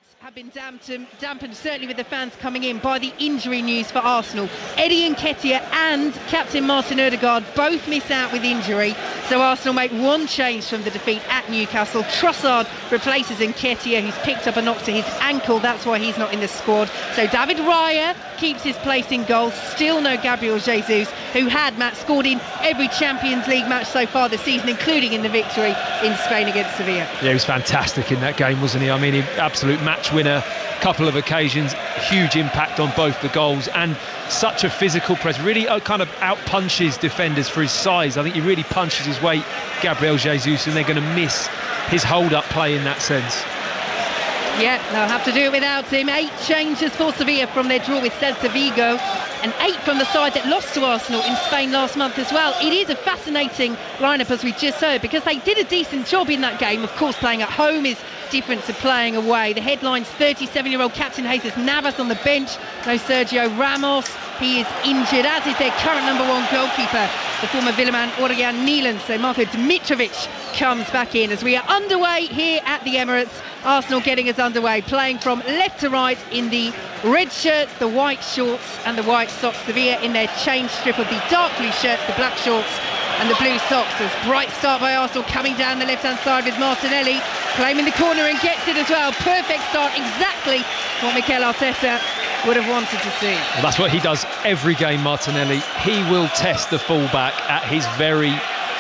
nights have been dampened, certainly with the fans coming in, by the injury news for Arsenal. Eddie Nketiah and captain Martin Odegaard both miss out with injury, so Arsenal make one change from the defeat at Newcastle. Trossard replaces Nketiah, who's picked up a knock to his ankle. That's why he's not in the squad. So David Raya keeps his place in goal. Still no Gabriel Jesus, who had, Matt, scored in every Champions League match so far this season, including in the victory in Spain against Sevilla. Yeah, he was fantastic in that game, wasn't he? I mean, absolute match winner, couple of occasions, huge impact on both the goals, and such a physical press, really kind of out-punches defenders for his size. I think he really punches his weight, Gabriel Jesus, and they're going to miss his hold-up play in that sense. Yeah, they'll have to do it without him. 8 changes for Sevilla from their draw with Celta Vigo, and 8 from the side that lost to Arsenal in Spain last month as well. It is a fascinating lineup, as we just heard, because they did a decent job in that game. Of course, playing at home is different to playing away. The headline's 37-year-old captain Jesus Navas on the bench. No Sergio Ramos. He is injured, as is their current #1 goalkeeper, the former Villaman Orjan Nilan. So Marko Dmitrovic comes back in as we are underway here at the Emirates. Arsenal getting us underway, playing from left to right in the red shirts, the white shorts and the white socks. Sevilla in their change strip of the dark blue shirts, the black shorts and the blue socks. As bright start by Arsenal coming down the left-hand side with Martinelli claiming the corner and gets it as well. Perfect start, exactly what Mikel Arteta would have wanted to see. Well, that's what he does every game, Martinelli. He will test the fullback at his very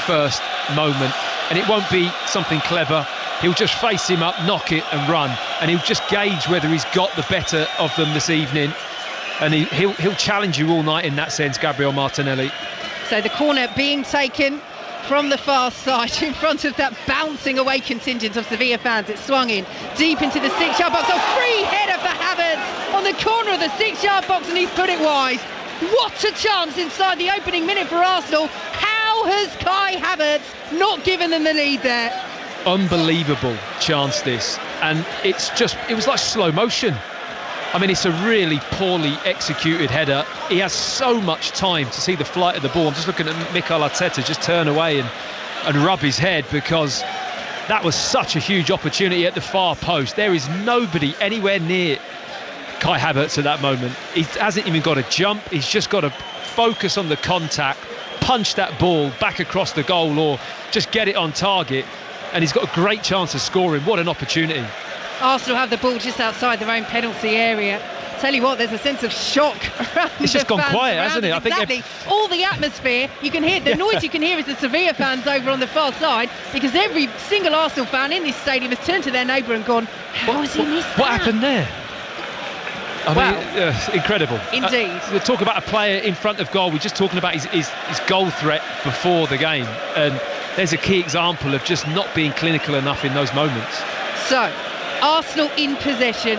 first moment, and it won't be something clever. He'll just face him up, knock it and run, and he'll just gauge whether he's got the better of them this evening, and he'll challenge you all night in that sense, Gabriel Martinelli. So the corner being taken from the far side in front of that bouncing away contingent of Sevilla fans. It swung in deep into the 6-yard box. A free header for Havertz on the corner of the 6-yard box, and he's put it wide. What a chance inside the opening minute for Arsenal. How has Kai Havertz not given them the lead there? Unbelievable chance this, and it was like slow motion. I mean, it's a really poorly executed header. He has so much time to see the flight of the ball. I'm just looking at Mikel Arteta just turn away and rub his head, because that was such a huge opportunity at the far post. There is nobody anywhere near Kai Havertz at that moment. He hasn't even got to jump. He's just got to focus on the contact, punch that ball back across the goal, or just get it on target. And he's got a great chance of scoring. What an opportunity. Arsenal have the ball just outside their own penalty area. Tell you what, there's a sense of shock around. It's just gone quiet, hasn't it? I think exactly. All the atmosphere, you can hear, the noise you can hear is the Sevilla fans over on the far side, because every single Arsenal fan in this stadium has turned to their neighbour and gone, how has he missed that? What happened there? I mean, incredible. Indeed. We'll talk about a player in front of goal. We're just talking about his goal threat before the game, and there's a key example of just not being clinical enough in those moments. So, Arsenal in possession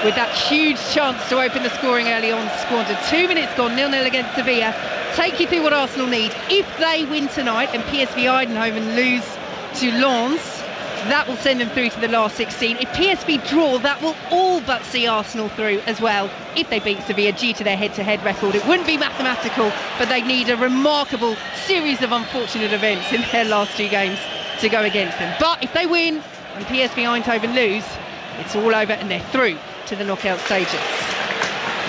with that huge chance to open the scoring early on, squandered. 2 minutes gone, 0-0 against Sevilla. Take you through what Arsenal need. If they win tonight and PSV Eindhoven lose to Lens, that will send them through to the last 16. If PSV draw, that will all but see Arsenal through as well. If they beat Sevilla due to their head-to-head record, it wouldn't be mathematical, but they need a remarkable series of unfortunate events in their last 2 games to go against them. But if they win and PSV Eindhoven lose, it's all over and they're through to the knockout stages.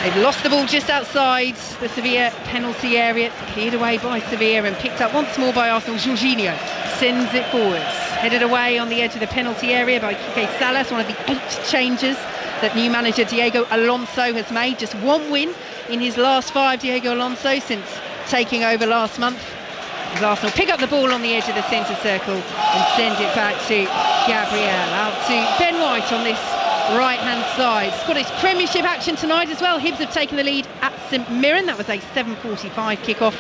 They've lost the ball just outside the Sevilla penalty area. It's cleared away by Sevilla and picked up once more by Arsenal. Jorginho sends it forwards. Headed away on the edge of the penalty area by Quique Salas, one of the 8 changes that new manager Diego Alonso has made. Just 1 win in his last 5, Diego Alonso, since taking over last month. As Arsenal pick up the ball on the edge of the centre circle and send it back to Gabriel. Out to Ben White on this right-hand side. Scottish Premiership action tonight as well. Hibs have taken the lead at St Mirren. That was a 7:45 kick-off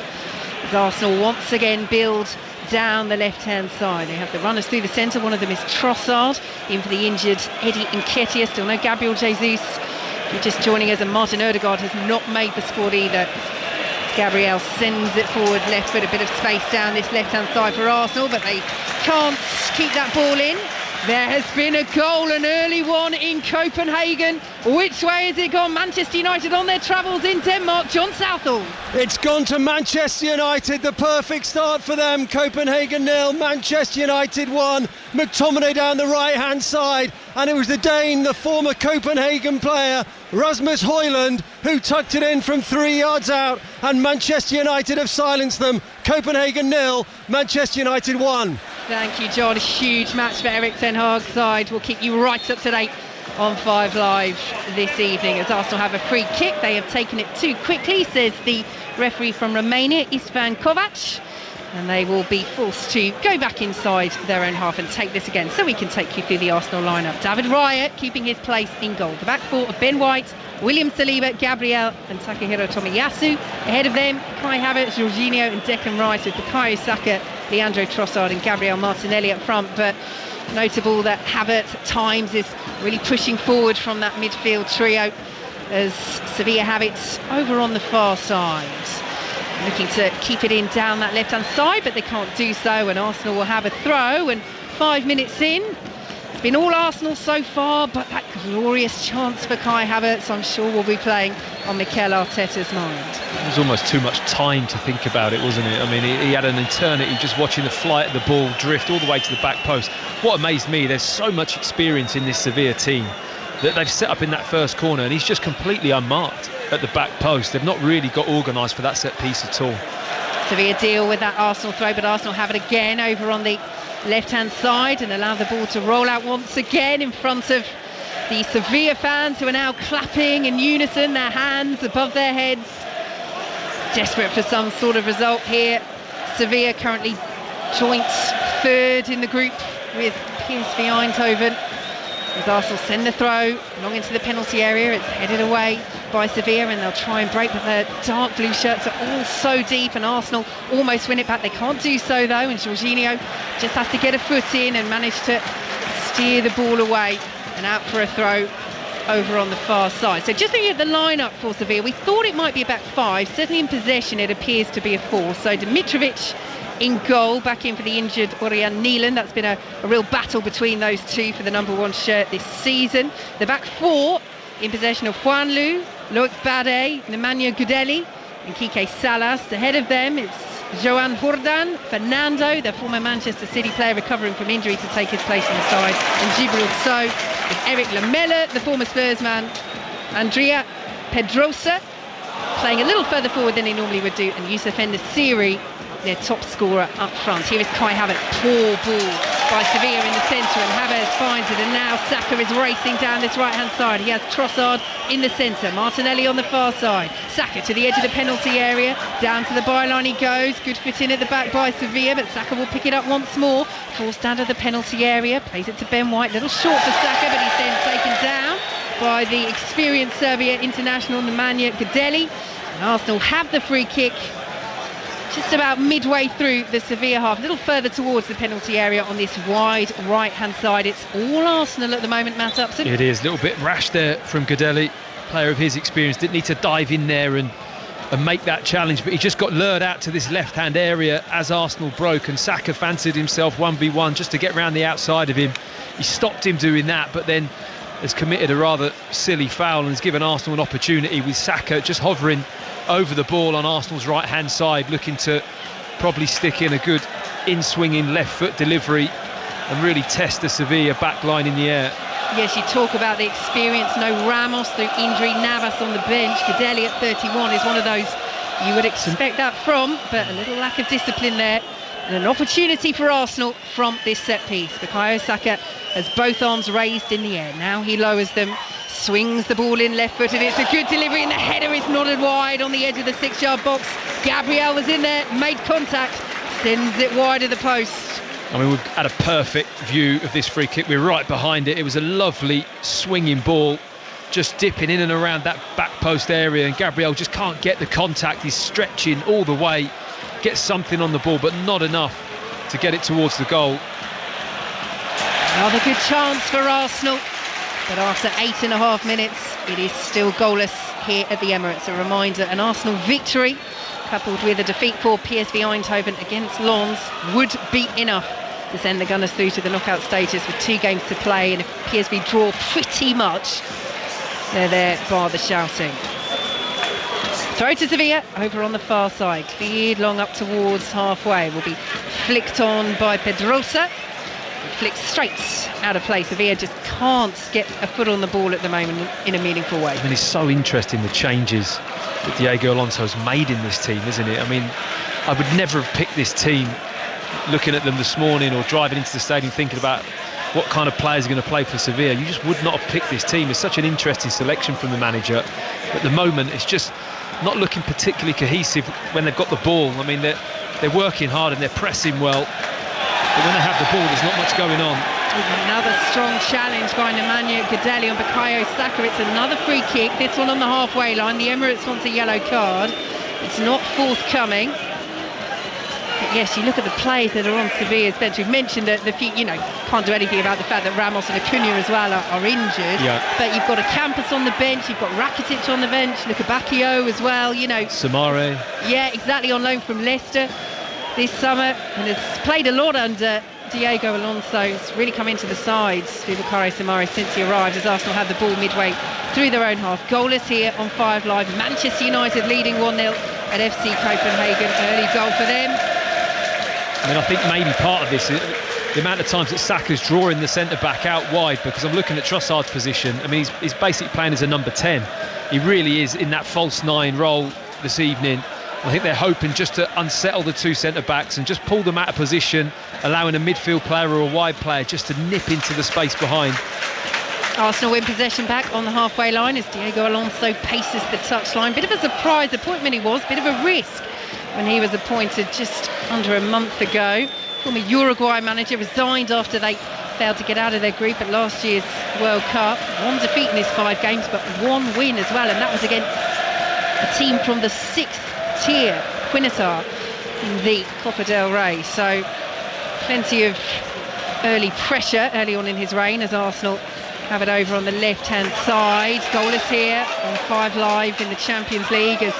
as Arsenal once again build down the left-hand side. They have the runners through the centre. One of them is Trossard, in for the injured Eddie Nketiah. Still no Gabriel Jesus. If you're just joining us, and Martin Odegaard has not made the squad either. Gabriel sends it forward left foot, a bit of space down this left-hand side for Arsenal, but they can't keep that ball in. There has been a goal, an early one in Copenhagen. Which way has it gone? Manchester United on their travels in Denmark. John Southall. It's gone to Manchester United, the perfect start for them. Copenhagen 0, Manchester United 1. McTominay down the right-hand side, and it was the Dane, the former Copenhagen player, Rasmus Højlund, who tucked it in from 3 yards out, and Manchester United have silenced them. Copenhagen 0, Manchester United 1. Thank you, John. A huge match for Erik ten Hag's side. We'll keep you right up to date on 5 Live this evening as Arsenal have a free kick. They have taken it too quickly, says the referee from Romania, Istvan Kovac, and they will be forced to go back inside their own half and take this again, so we can take you through the Arsenal lineup. David Raya keeping his place in goal. The back four of Ben White, William Saliba, Gabriel and Takahiro Tomiyasu. Ahead of them, Kai Havertz, Jorginho and Declan Rice, with Bukayo Saka, Leandro Trossard and Gabriel Martinelli up front. But notable that Havertz at times is really pushing forward from that midfield trio, as Sevilla have it over on the far side, looking to keep it in down that left hand side, but they can't do so, and Arsenal will have a throw. And 5 minutes in, it's been all Arsenal so far, but that glorious chance for Kai Havertz, I'm sure, will be playing on Mikel Arteta's mind. It was almost too much time to think about it, wasn't it? I mean, he had an eternity just watching the flight of the ball drift all the way to the back post. What amazed me, there's so much experience in this Sevilla team that they've set up in that first corner, and he's just completely unmarked at the back post. They've not really got organised for that set piece at all. Sevilla deal with that Arsenal throw, but Arsenal have it again over on the left-hand side and allow the ball to roll out once again in front of the Sevilla fans, who are now clapping in unison, their hands above their heads, desperate for some sort of result here. Sevilla currently joint third in the group with PSV Eindhoven, as Arsenal send the throw long into the penalty area. It's headed away by Sevilla, and they'll try and break, but their dark blue shirts are all so deep, and Arsenal almost win it back. They can't do so though, and Jorginho just has to get a foot in and manage to steer the ball away and out for a throw over on the far side. So just looking at the lineup for Sevilla, we thought it might be a back five. Certainly in possession it appears to be a four. So Dimitrovic in goal, back in for the injured Orion Neelan. That's been a real battle between those two for the number 1 shirt this season. The back four in possession of Juanlu, Loic Bade, Nemanja Gudeli and Kike Salas. Ahead of them it's Joan Jordan, Fernando, the former Manchester City player recovering from injury, to take his place on the side, and Djibril Sow, with Eric Lamela, the former Spurs man, Andrea Pedrosa playing a little further forward than he normally would do, and Youssef En-Nesyri, their top scorer up front. Here is Kai Havertz, poor ball by Sevilla in the centre, and Havertz finds it, and now Saka is racing down this right hand side. He has Trossard in the centre, Martinelli on the far side, Saka to the edge of the penalty area, down to the byline he goes, good fit in at the back by Sevilla, but Saka will pick it up once more, falls down to the penalty area, plays it to Ben White, little short for Saka, but he's then taken down by the experienced Serbia international Nemanja Gudeli, and Arsenal have the free kick just about midway through the Sevilla half, a little further towards the penalty area on this wide right hand side. It's all Arsenal at the moment, Matt Upson. It is a little bit rash there from Gudeli, player of his experience, didn't need to dive in there and make that challenge, but he just got lured out to this left hand area as Arsenal broke, and Saka fancied himself 1v1 just to get round the outside of him. He stopped him doing that, but then has committed a rather silly foul and has given Arsenal an opportunity, with Saka just hovering over the ball on Arsenal's right hand side, looking to probably stick in a good in-swinging left foot delivery and really test the Sevilla back line in the air. Yes, you talk about the experience. No Ramos through injury, Navas on the bench, Gudeli at 31 is one of those you would expect that from, but a little lack of discipline there, and an opportunity for Arsenal from this set piece. Bukayo Saka has both arms raised in the air, now he lowers them, swings the ball in left foot, and it's a good delivery, and the header is nodded wide on the edge of the 6-yard box. Gabriel was in there, made contact, sends it wide of the post. I mean, we've had a perfect view of this free kick. We're right behind it. It was a lovely swinging ball, just dipping in and around that back post area, and Gabriel just can't get the contact. He's stretching all the way, gets something on the ball, but not enough to get it towards the goal. Another good chance for Arsenal, but after 8.5 minutes it is still goalless here at the Emirates. A reminder, an Arsenal victory coupled with a defeat for PSV Eindhoven against Lens would be enough to send the Gunners through to the knockout stages with 2 games to play, and if PSV draw pretty much, they're there bar the shouting. Throw to Sevilla, over on the far side, cleared long up towards halfway, will be flicked on by Pedrosa, flicked straight out of play. Sevilla just can't get a foot on the ball at the moment in a meaningful way. I mean, it's so interesting the changes that Diego Alonso's made in this team, isn't it? I mean, I would never have picked this team looking at them this morning or driving into the stadium thinking about what kind of players are going to play for Sevilla. You just would not have picked this team. It's such an interesting selection from the manager. At the moment, it's just not looking particularly cohesive when they've got the ball. I mean, they're working hard and they're pressing well, but when they have the ball, there's not much going on. Another strong challenge by Nemanja Gudeli on Bukayo Saka. It's another free kick, this one on the halfway line. The Emirates wants a yellow card. It's not forthcoming. But yes, you look at the players that are on Sevilla's bench. We've mentioned that can't do anything about the fact that Ramos and Acuna as well are injured. Yeah. But you've got a Campos on the bench, you've got Rakitic on the bench, look at Bakio as well, Samare. Yeah, exactly, on loan from Leicester this summer, and has played a lot under Diego Alonso. It's really come into the sides, Boubakary Samare, since he arrived, as Arsenal had the ball midway through their own half. Goalless here on 5 Live. Manchester United leading 1-0 at FC Copenhagen. Early goal for them. I mean, I think maybe part of this is the amount of times that Saka's drawing the centre-back out wide, because I'm looking at Trossard's position. I mean, he's basically playing as a number 10. He really is in that false 9 role this evening. I think they're hoping just to unsettle the 2 centre-backs and just pull them out of position, allowing a midfield player or a wide player just to nip into the space behind. Arsenal win possession back on the halfway line as Diego Alonso paces the touchline. Bit of a surprise appointment he was, bit of a risk when he was appointed just under a month ago. Former Uruguay manager, resigned after they failed to get out of their group at last year's World Cup. 1 defeat in his 5 games, but 1 win as well, and that was against a team from the 6th tier, Quinitar, in the Copa del Rey. So plenty of early pressure early on in his reign as Arsenal have it over on the left-hand side. Goalless here on 5 Live in the Champions League as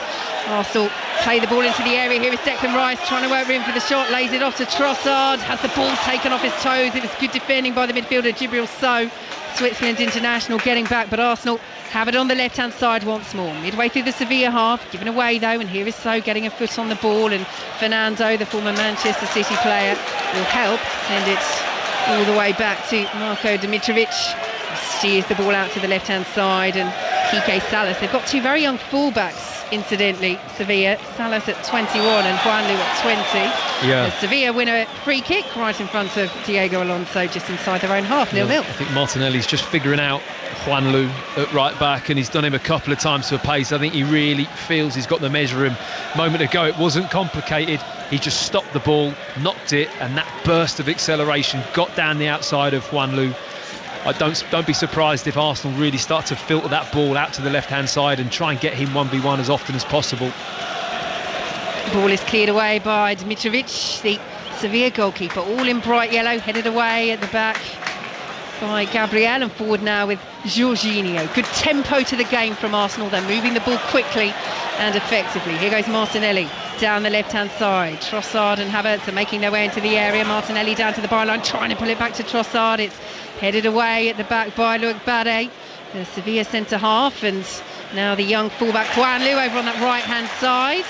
Arsenal play the ball into the area. Here is Declan Rice trying to work room for the shot, lays it off to Trossard, has the ball taken off his toes. It was good defending by the midfielder Djibril Sow, Switzerland international, getting back, but Arsenal have it on the left hand side once more. Midway through the Sevilla half, given away though, and here is Sow getting a foot on the ball, and Fernando, the former Manchester City player, will help send it all the way back to Marko Dimitrovic. Steers the ball out to the left hand side, and Quique Salas. They've got 2 very young fullbacks, incidentally, Sevilla. Salas at 21 and Juanlu at 20. Yeah. Sevilla win a free kick right in front of Diego Alonso, just inside their own half, 0-0. I think Martinelli's just figuring out Juanlu at right back, and he's done him a couple of times to a pace. I think he really feels he's got the measure of him. A moment ago it wasn't complicated, he just stopped the ball, knocked it, and that burst of acceleration got down the outside of Juanlu. Don't be surprised if Arsenal really start to filter that ball out to the left-hand side and try and get him 1v1 as often as possible. Ball is cleared away by Dimitrovic, the Sevilla goalkeeper, all in bright yellow, headed away at the back by Gabriel, and forward now with Jorginho. Good tempo to the game from Arsenal. They're moving the ball quickly and effectively. Here goes Martinelli down the left-hand side. Trossard and Havertz are making their way into the area. Martinelli down to the byline, trying to pull it back to Trossard. It's headed away at the back by Luc Bade, the Sevilla centre-half, and now the young fullback Juanlu over on that right-hand side.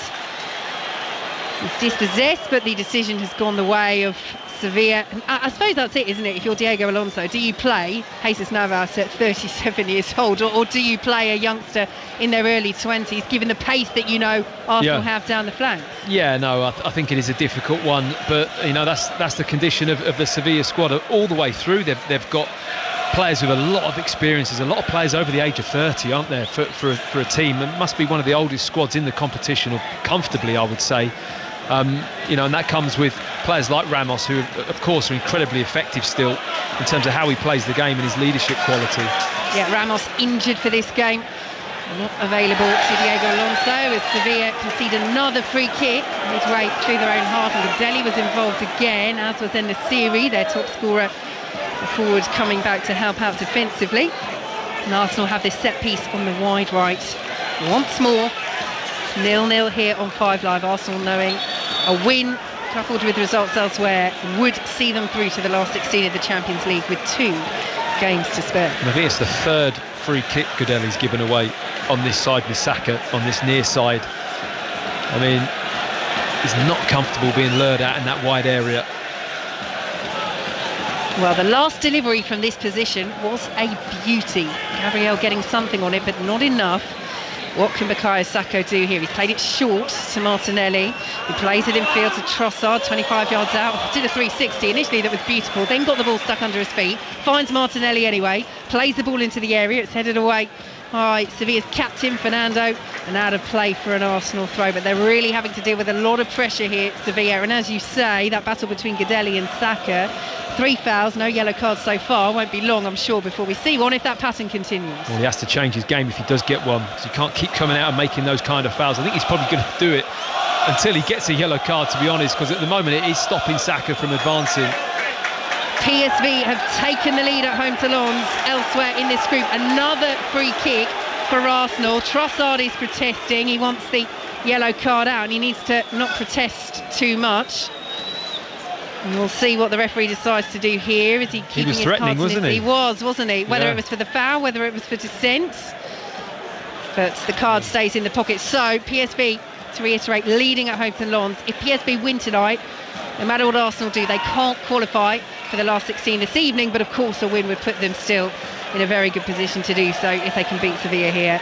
He's dispossessed, but the decision has gone the way of Sevilla. And I suppose that's it, isn't it? If you're Diego Alonso, do you play Jesus Navas at 37 years old, or do you play a youngster in their early 20s, given the pace that Arsenal have down the flanks? Yeah, no, I think it is a difficult one, but that's the condition of the Sevilla squad all the way through. They've got players with a lot of experiences, a lot of players over the age of 30, aren't there, for a team. It must be one of the oldest squads in the competition, or comfortably, I would say. And that comes with players like Ramos, who of course are incredibly effective still in terms of how he plays the game and his leadership quality. Yeah, Ramos injured for this game, not available to Diego Alonso, as Sevilla concede another free kick midway through their own half, and Gudeli was involved again, as was Nesiri, their top scorer, the forward, coming back to help out defensively. And Arsenal have this set piece on the wide right once more. 0-0 here on 5 Live. Arsenal knowing a win coupled with results elsewhere, would see them through to the last 16 of the Champions League with 2 games to spare. I think it's the 3rd free kick Godelli's given away on this side with Saka, on this near side. I mean, he's not comfortable being lured out in that wide area. Well, the last delivery from this position was a beauty. Gabriel getting something on it, but not enough. What can Bukayo Saka do here? He's played it short to Martinelli, who plays it in field to Trossard, 25 yards out. Did a 360 initially that was beautiful, then got the ball stuck under his feet. Finds Martinelli anyway, plays the ball into the area, it's headed away by Sevilla's captain Fernando, and out of play for an Arsenal throw. But they're really having to deal with a lot of pressure here at Sevilla, and as you say, that battle between Godelli and Saka, 3 fouls, no yellow cards so far. Won't be long, I'm sure, before we see one if that pattern continues. Well, he has to change his game if he does get one, because he can't keep coming out and making those kind of fouls. I think he's probably going to do it until he gets a yellow card, to be honest, because at the moment it is stopping Saka from advancing. PSV have taken the lead at home to Lens. Elsewhere in this group, another free kick for Arsenal. Trossard is protesting. He wants the yellow card out, and he needs to not protest too much. And we'll see what the referee decides to do here. Is he keeping his threatening, cards in wasn't he? He was, wasn't he? Whether Yeah. it was for the foul, whether it was for dissent. But the card stays in the pocket. So PSV, to reiterate, leading at home to Lens. If PSV win tonight, no matter what Arsenal do, they can't qualify for the last 16 this evening, but of course a win would put them still in a very good position to do so if they can beat Sevilla here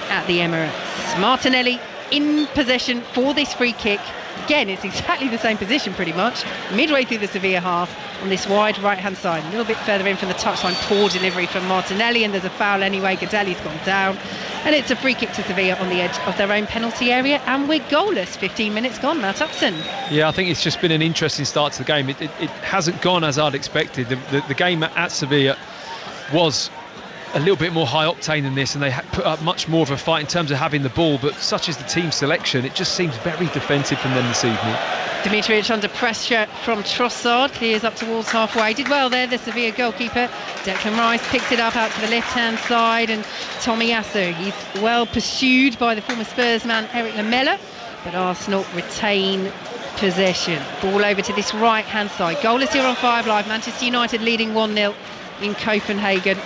at the Emirates. Martinelli in possession for this free kick. Again, it's exactly the same position pretty much, midway through the Sevilla half on this wide right hand side, a little bit further in from the touchline. Poor delivery from Martinelli, and there's a foul anyway. Godelli's gone down, and it's a free kick to Sevilla on the edge of their own penalty area, and we're goalless. 15 minutes gone. Matt Upson. Yeah, I think it's just been an interesting start to the game. It hasn't gone as I'd expected. The game at Sevilla was a little bit more high octane than this, and they put up much more of a fight in terms of having the ball, but such is the team selection, it just seems very defensive from them this evening. Dimitrievich under pressure from Trossard, clears up towards halfway. Did well there, the Sevilla goalkeeper. Declan Rice picks it up out to the left-hand side, and Tomiyasu, he's well pursued by the former Spurs man Eric Lamela, but Arsenal retain possession. Ball over to this right-hand side. Goalless here on 5 Live. Manchester United leading 1-0 in Copenhagen.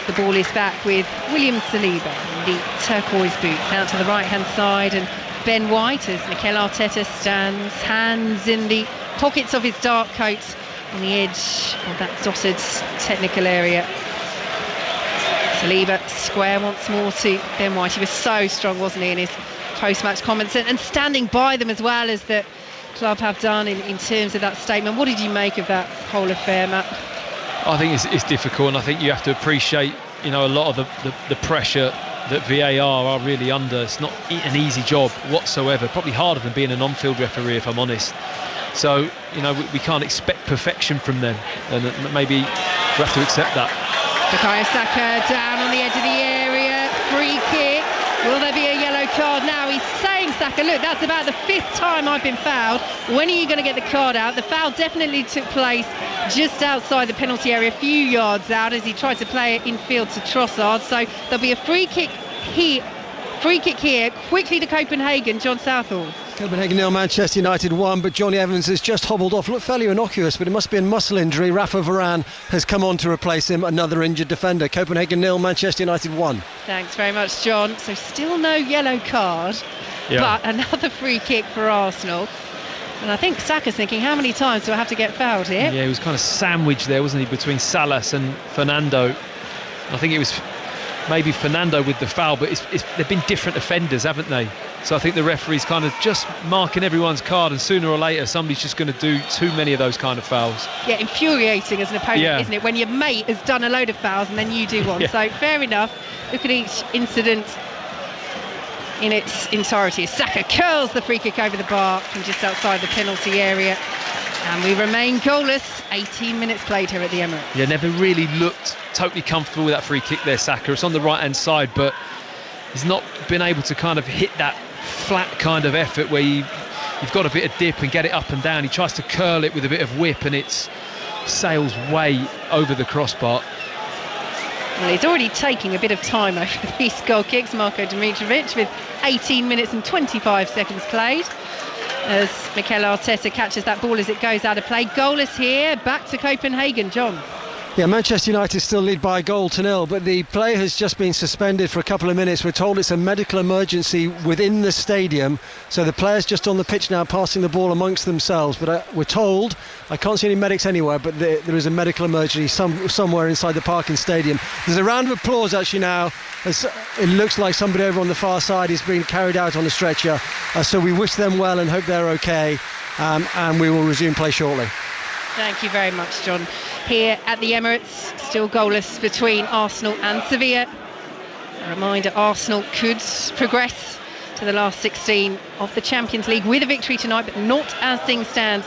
The ball is back with William Saliba in the turquoise boots out to the right-hand side, and Ben White as Mikel Arteta stands, hands in the pockets of his dark coat on the edge of that dotted technical area. Saliba square once more to Ben White. He was so strong, wasn't he, in his post-match comments, and standing by them as well as the club have done in terms of that statement. What did you make of that whole affair, Matt? I think it's difficult, and I think you have to appreciate, a lot of the pressure that VAR are really under. It's not an easy job whatsoever, probably harder than being an on-field referee, if I'm honest. So, we can't expect perfection from them, and maybe we have to accept that. Bukayo Saka down on the edge of the area, free kick. Will there be a yellow card now? He's saying, Saka, look, that's about the 5th time I've been fouled. When are you going to get the card out? The foul definitely took place just outside the penalty area, a few yards out, as he tried to play it infield to Trossard. So there'll be a free kick here. Quickly to Copenhagen, John Southall. Copenhagen 0, Manchester United 1, but Johnny Evans has just hobbled off. Looked fairly innocuous, but it must be a muscle injury. Rafa Varane has come on to replace him, another injured defender. Copenhagen 0, Manchester United 1. Thanks very much, John. So still no yellow card, but another free kick for Arsenal. And I think Saka's thinking, how many times do I have to get fouled here? Yeah, he was kind of sandwiched there, wasn't he, between Salas and Fernando. I think it was maybe Fernando with the foul, but they've been different offenders, haven't they? So I think the referee's kind of just marking everyone's card, and sooner or later somebody's just going to do too many of those kind of fouls. Yeah, infuriating as an opponent, isn't it, when your mate has done a load of fouls and then you do one. So fair enough. Look at each incident in its entirety. Saka curls the free kick over the bar from just outside the penalty area, and we remain goalless. 18 minutes played here at the Emirates. Yeah, never really looked totally comfortable with that free kick there, Saka. It's on the right hand side, but he's not been able to kind of hit that flat kind of effort where you've got a bit of dip and get it up and down. He tries to curl it with a bit of whip, and it sails way over the crossbar. Well, he's already taking a bit of time over these goal kicks, Marko Dimitrovic, with 18 minutes and 25 seconds played. as Mikel Arteta catches that ball as it goes out of play. Goalless here, back to Copenhagen. John. Yeah, Manchester United still lead by a goal to nil, but the play has just been suspended for a couple of minutes. We're told it's a medical emergency within the stadium, so the players just on the pitch now passing the ball amongst themselves. But we're told, I can't see any medics anywhere, but there is a medical emergency somewhere inside the Parkin Stadium. There's a round of applause actually now, as it looks like somebody over on the far side is being carried out on a stretcher. So we wish them well and hope they're okay, and we will resume play shortly. Thank you very much, John. Here at the Emirates, still goalless between Arsenal and Sevilla. A reminder, Arsenal could progress to the last 16 of the Champions League with a victory tonight, but not as things stand,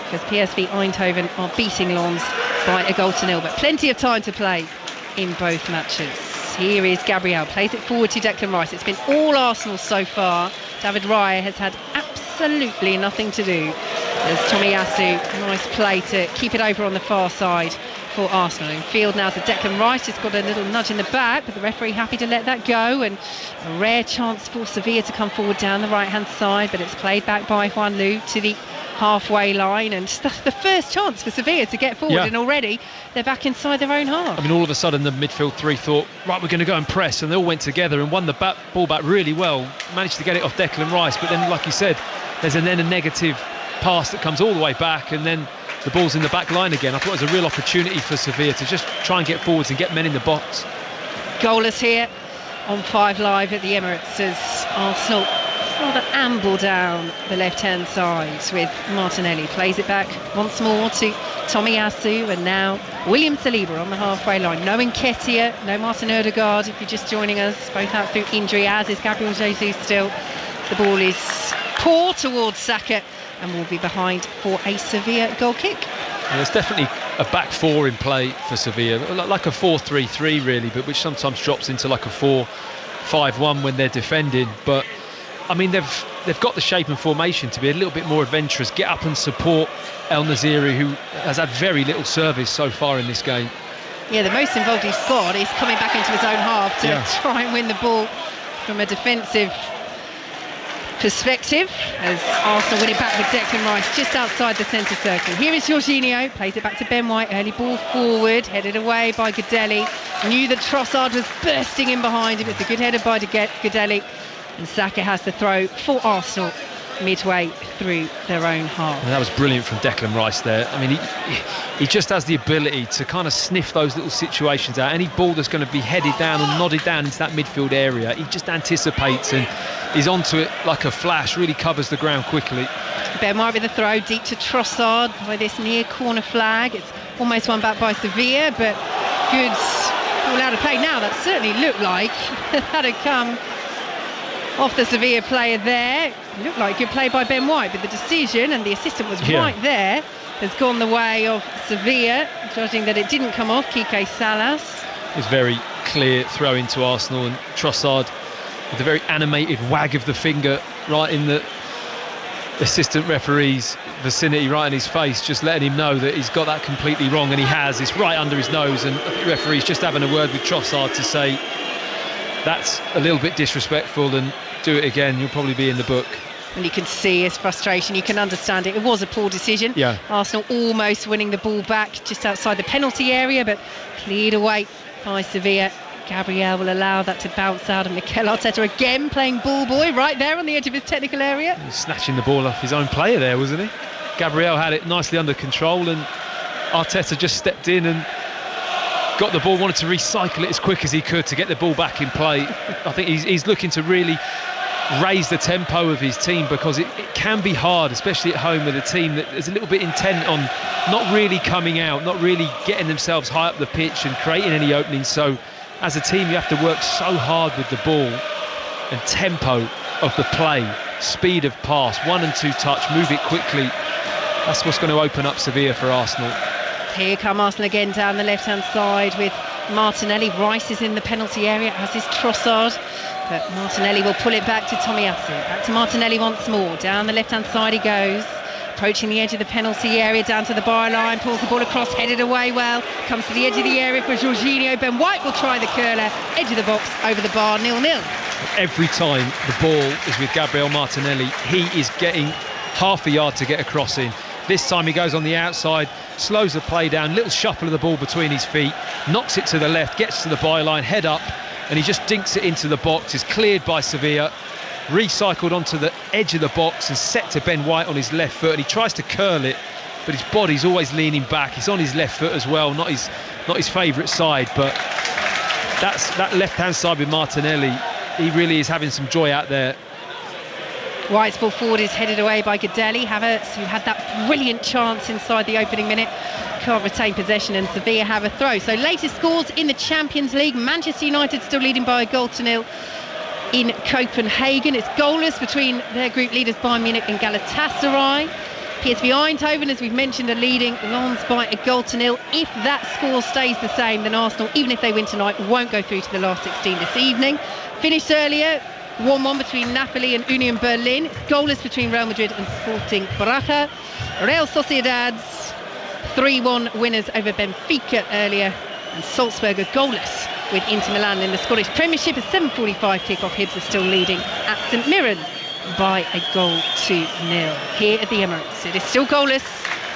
because PSV Eindhoven are beating Lens by a goal to nil. But plenty of time to play in both matches. Here is Gabriel, plays it forward to Declan Rice. It's been all Arsenal so far. David Raya has had absolutely nothing to do. There's Tomiyasu, nice play to keep it over on the far side for Arsenal. In field now to Declan Rice, just got a little nudge in the back, but the referee happy to let that go, and a rare chance for Sevilla to come forward down the right hand side, but it's played back by Juan Lu to the halfway line, and that's the first chance for Sevilla to get forward, and already they're back inside their own half. I mean, all of a sudden the midfield three thought, right, we're going to go and press, and they all went together and won the ball back really well, managed to get it off Declan Rice, but then, like you said, there's then a negative pass that comes all the way back, and then the ball's in the back line again. I thought it was a real opportunity for Sevilla to just try and get forwards and get men in the box. Goalless here on 5 Live at the Emirates as Arsenal rather amble down the left-hand side with Martinelli. Plays it back once more to Tomiyasu, and now William Saliba on the halfway line. No Nketiah, no Martin Odegaard if you're just joining us, both out through injury, as is Gabriel Jesus still. The ball is poor towards Saka and will be behind for a Sevilla goal kick. And there's definitely a back four in play for Sevilla, like a 4-3-3 really, but which sometimes drops into like a 4-5-1 when they're defending. But I mean, they've got the shape and formation to be a little bit more adventurous, get up and support El Naziri, who has had very little service so far in this game. Yeah, the most involved he's got is coming back into his own half to try and win the ball from a defensive perspective, as Arsenal win it back with Declan Rice just outside the centre circle. Here is Jorginho, plays it back to Ben White, early ball forward, headed away by Godelli. Knew that Trossard was bursting in behind him. It's a good header by Godelli, and Saka has the throw for Arsenal midway through their own half. And that was brilliant from Declan Rice there. I mean, he just has the ability to kind of sniff those little situations out. Any ball that's going to be headed down or nodded down into that midfield area, he just anticipates and is onto it like a flash, really covers the ground quickly. Ben White with the throw deep to Trossard by this near corner flag. It's almost won back by Sevilla, but good ball out of play. Now that certainly looked like that had come off the Sevilla player there. It looked like good play by Ben White, but the decision, and the assistant was right there, has gone the way of Sevilla, judging that it didn't come off Quique Salas. It was very clear throw into Arsenal, and Trossard with a very animated wag of the finger right in the assistant referee's vicinity, right in his face, just letting him know that he's got that completely wrong, and he has. It's right under his nose, and the referee's just having a word with Trossard to say that's a little bit disrespectful and do it again, you'll probably be in the book. And you can see his frustration, you can understand it. It was a poor decision. Arsenal almost winning the ball back just outside the penalty area, but cleared away by Sevilla. Gabriel will allow that to bounce out, and Mikel Arteta again playing ball boy right there on the edge of his technical area. He was snatching the ball off his own player there, wasn't he? Gabriel had it nicely under control, and Arteta just stepped in and got the ball, wanted to recycle it as quick as he could to get the ball back in play. I think he's looking to really raise the tempo of his team, because it can be hard, especially at home with a team that is a little bit intent on not really coming out, not really getting themselves high up the pitch and creating any openings. So as a team you have to work so hard with the ball and tempo of the play, speed of pass, 1 and 2 touch, move it quickly. That's what's going to open up Sevilla for Arsenal. Here come Arsenal again down the left-hand side with Martinelli. Rice is in the penalty area, as is Trossard. But Martinelli will pull it back to Tomiyasu. Back to Martinelli once more. Down the left-hand side he goes. Approaching the edge of the penalty area, down to the byline. Pulls the ball across, headed away well. Comes to the edge of the area for Jorginho. Ben White will try the curler. Edge of the box, over the bar, 0-0. Every time the ball is with Gabriel Martinelli, he is getting half a yard to get across in. This time he goes on the outside, slows the play down, little shuffle of the ball between his feet, knocks it to the left, gets to the byline, head up, and he just dinks it into the box. Is cleared by Sevilla, recycled onto the edge of the box and set to Ben White on his left foot, and he tries to curl it, but his body's always leaning back. He's on his left foot as well, not his favourite side, but that left-hand side with Martinelli, he really is having some joy out there. White's ball forward is headed away by Gadelli. Havertz, who had that brilliant chance inside the opening minute, can't retain possession, and Sevilla have a throw. So latest scores in the Champions League: Manchester United still leading by 1-0 in Copenhagen. It's goalless between their group leaders Bayern Munich and Galatasaray. PSV Eindhoven, as we've mentioned, are leading Lens by 1-0. If that score stays the same, then Arsenal, even if they win tonight, won't go through to the last 16 this evening. Finished earlier, 1-1 between Napoli and Union Berlin. It's goalless between Real Madrid and Sporting Braga. Real Sociedad's 3-1 winners over Benfica earlier, and Salzburg are goalless with Inter Milan in the Scottish Premiership. A 7:45 kick-off. Hibs are still leading at St Mirren by 1-0 here at the Emirates. It is still goalless.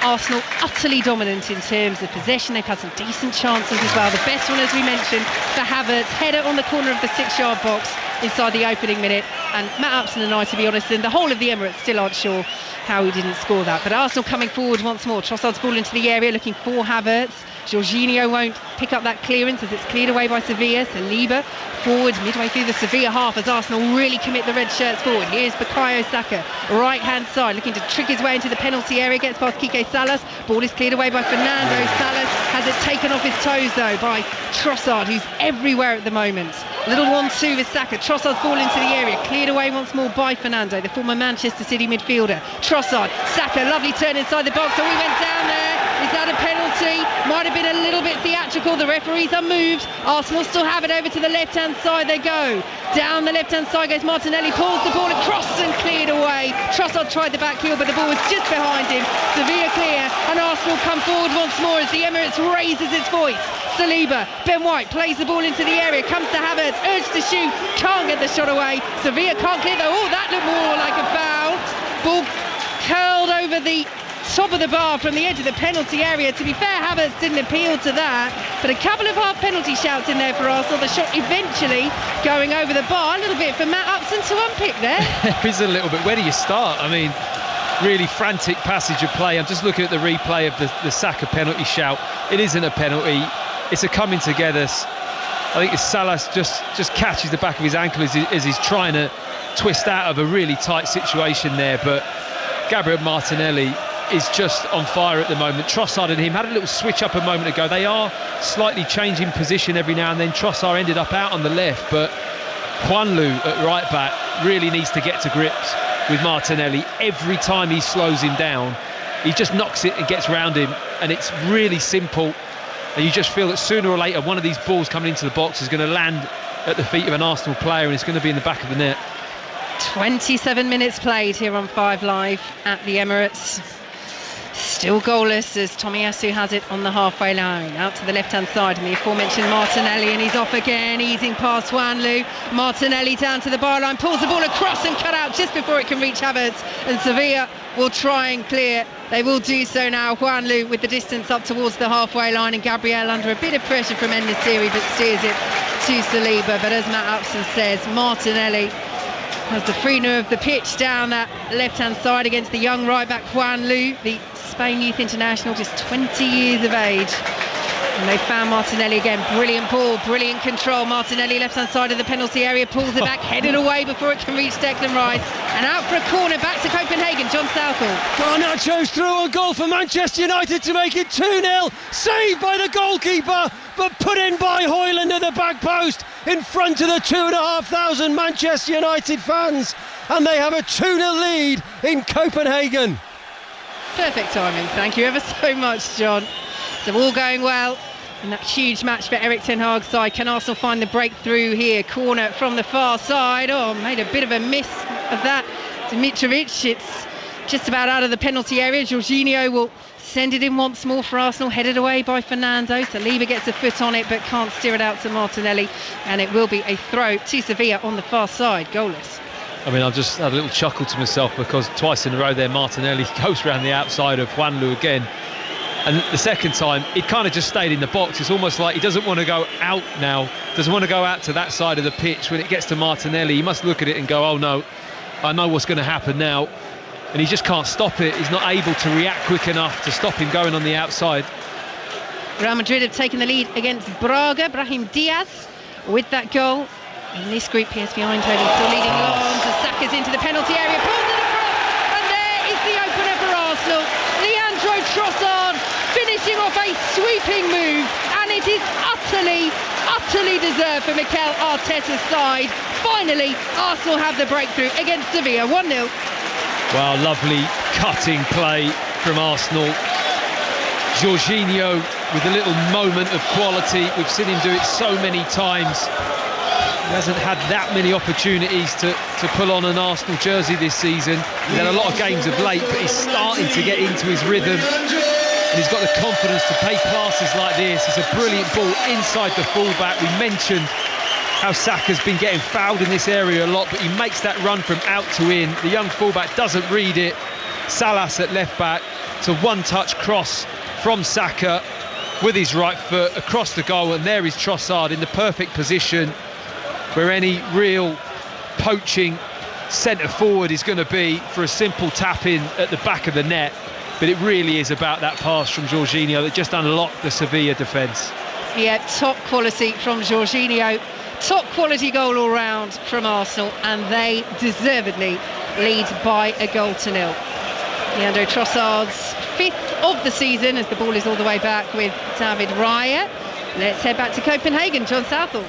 Arsenal utterly dominant in terms of possession. They've had some decent chances as well. The best one, as we mentioned, for Havertz, header on the corner of the 6-yard box inside the opening minute. And Matt Upson and I, to be honest, and the whole of the Emirates still aren't sure how he didn't score that. But Arsenal coming forward once more. Trossard's ball into the area looking for Havertz. Jorginho won't pick up that clearance as it's cleared away by Sevilla. Saliba forward midway through the Sevilla half as Arsenal really commit the red shirts forward. Here's Bukayo Saka, right hand side, looking to trick his way into the penalty area, gets past Quique Salas. Ball is cleared away by Fernando. Salas has it taken off his toes though by Trossard, who's everywhere at the moment. Little 1-2 with Saka. Trossard's ball into the area, cleared away once more by Fernando, the former Manchester City midfielder. Trossard, Saka, lovely turn inside the box. So we went down there. Is that a penalty? Might have been a little bit theatrical. The referees are moved. Arsenal still have it over to the left-hand side. They go. Down the left-hand side goes Martinelli. Pulls the ball across and cleared away. Trossard tried the back heel, but the ball was just behind him. Sevilla clear, and Arsenal come forward once more as the Emirates raises its voice. Saliba, Ben White plays the ball into the area, comes to Havertz, urged to shoot, can't get the shot away. Sevilla can't clear though. Oh, that looked more like a foul. Ball curled over the top of the bar from the edge of the penalty area. To be fair, Havertz didn't appeal to that, but a couple of half penalty shouts in there for Arsenal. The shot eventually going over the bar. A little bit for Matt Upson to unpick there. There is a little bit. Where do you start? I mean, really frantic passage of play. I'm just looking at the replay of the Saka penalty shout. It isn't a penalty. It's a coming together. I think it's Salas just catches the back of his ankle as he's trying to twist out of a really tight situation there. But Gabriel Martinelli is just on fire at the moment. Trossard and him had a little switch up a moment ago. They are slightly changing position every now and then. Trossard ended up out on the left, but Juanlu at right back really needs to get to grips with Martinelli. Every time he slows him down, he just knocks it and gets round him, and it's really simple. And you just feel that sooner or later one of these balls coming into the box is going to land at the feet of an Arsenal player, and it's going to be in the back of the net. 27 minutes played here on 5 Live at the Emirates. Still goalless as Tomiyasu has it on the halfway line. Out to the left-hand side, and the aforementioned Martinelli, and he's off again, easing past Juanlu. Martinelli down to the byline, pulls the ball across and cut out just before it can reach Havertz, and Sevilla will try and clear. They will do so now. Juanlu with the distance up towards the halfway line, and Gabriel under a bit of pressure from En-Nesyri, but steers it to Saliba. But as Matt Upson says, Martinelli has the freedom of the pitch down that left-hand side against the young right-back Juanlu, the Spain youth international, just 20 years of age. And they found Martinelli again. Brilliant ball, brilliant control. Martinelli left-hand side of the penalty area, pulls it back, headed away before it can reach Declan Rice. And out for a corner, back to Copenhagen, John Southall. Garnacho's through on goal for Manchester United to make it 2-0. Saved by the goalkeeper, but put in by Højlund at the back post in front of the 2,500 Manchester United fans. And they have a 2-0 lead in Copenhagen. Perfect timing. Thank you ever so much, John. So all going well in that huge match for Erik ten Hag's side. Can Arsenal find the breakthrough here? Corner from the far side. Oh, made a bit of a miss of that to Mitrovic. It's just about out of the penalty area. Jorginho will send it in once more for Arsenal, headed away by Fernando. Saliba gets a foot on it but can't steer it out to Martinelli, and it will be a throw to Sevilla on the far side, goalless. I mean, I've just had a little chuckle to myself because twice in a row there, Martinelli goes around the outside of Juanlu again. And the second time, he kind of just stayed in the box. It's almost like he doesn't want to go out now, doesn't want to go out to that side of the pitch. When it gets to Martinelli, he must look at it and go, oh no, I know what's going to happen now. And he just can't stop it. He's not able to react quick enough to stop him going on the outside. Real Madrid have taken the lead against Braga. Brahim Diaz with that goal. In this group, PSV Eindhoven still leading long. Saka's into the penalty area, pulls it across, and there is the opener for Arsenal. Leandro Trossard finishing off a sweeping move, and it is utterly deserved for Mikel Arteta's side. Finally, Arsenal have the breakthrough against Sevilla, 1-0. Wow, lovely cutting play from Arsenal. Jorginho with a little moment of quality. We've seen him do it so many times. He hasn't had that many opportunities to pull on an Arsenal jersey this season. He's had a lot of games of late, but he's starting to get into his rhythm. And he's got the confidence to play passes like this. It's a brilliant ball inside the fullback. We mentioned how Saka's been getting fouled in this area a lot, but he makes that run from out to in. The young fullback doesn't read it. Salas at left back to one-touch cross from Saka with his right foot across the goal, and there is Trossard in the perfect position where any real poaching centre forward is going to be for a simple tap in at the back of the net. But it really is about that pass from Jorginho that just unlocked the Sevilla defence. Yeah, top quality from Jorginho. Top quality goal all round from Arsenal, and they deservedly lead by a goal to nil. Leandro Trossard's 5th of the season as the ball is all the way back with David Raya. Let's head back to Copenhagen. John Southall.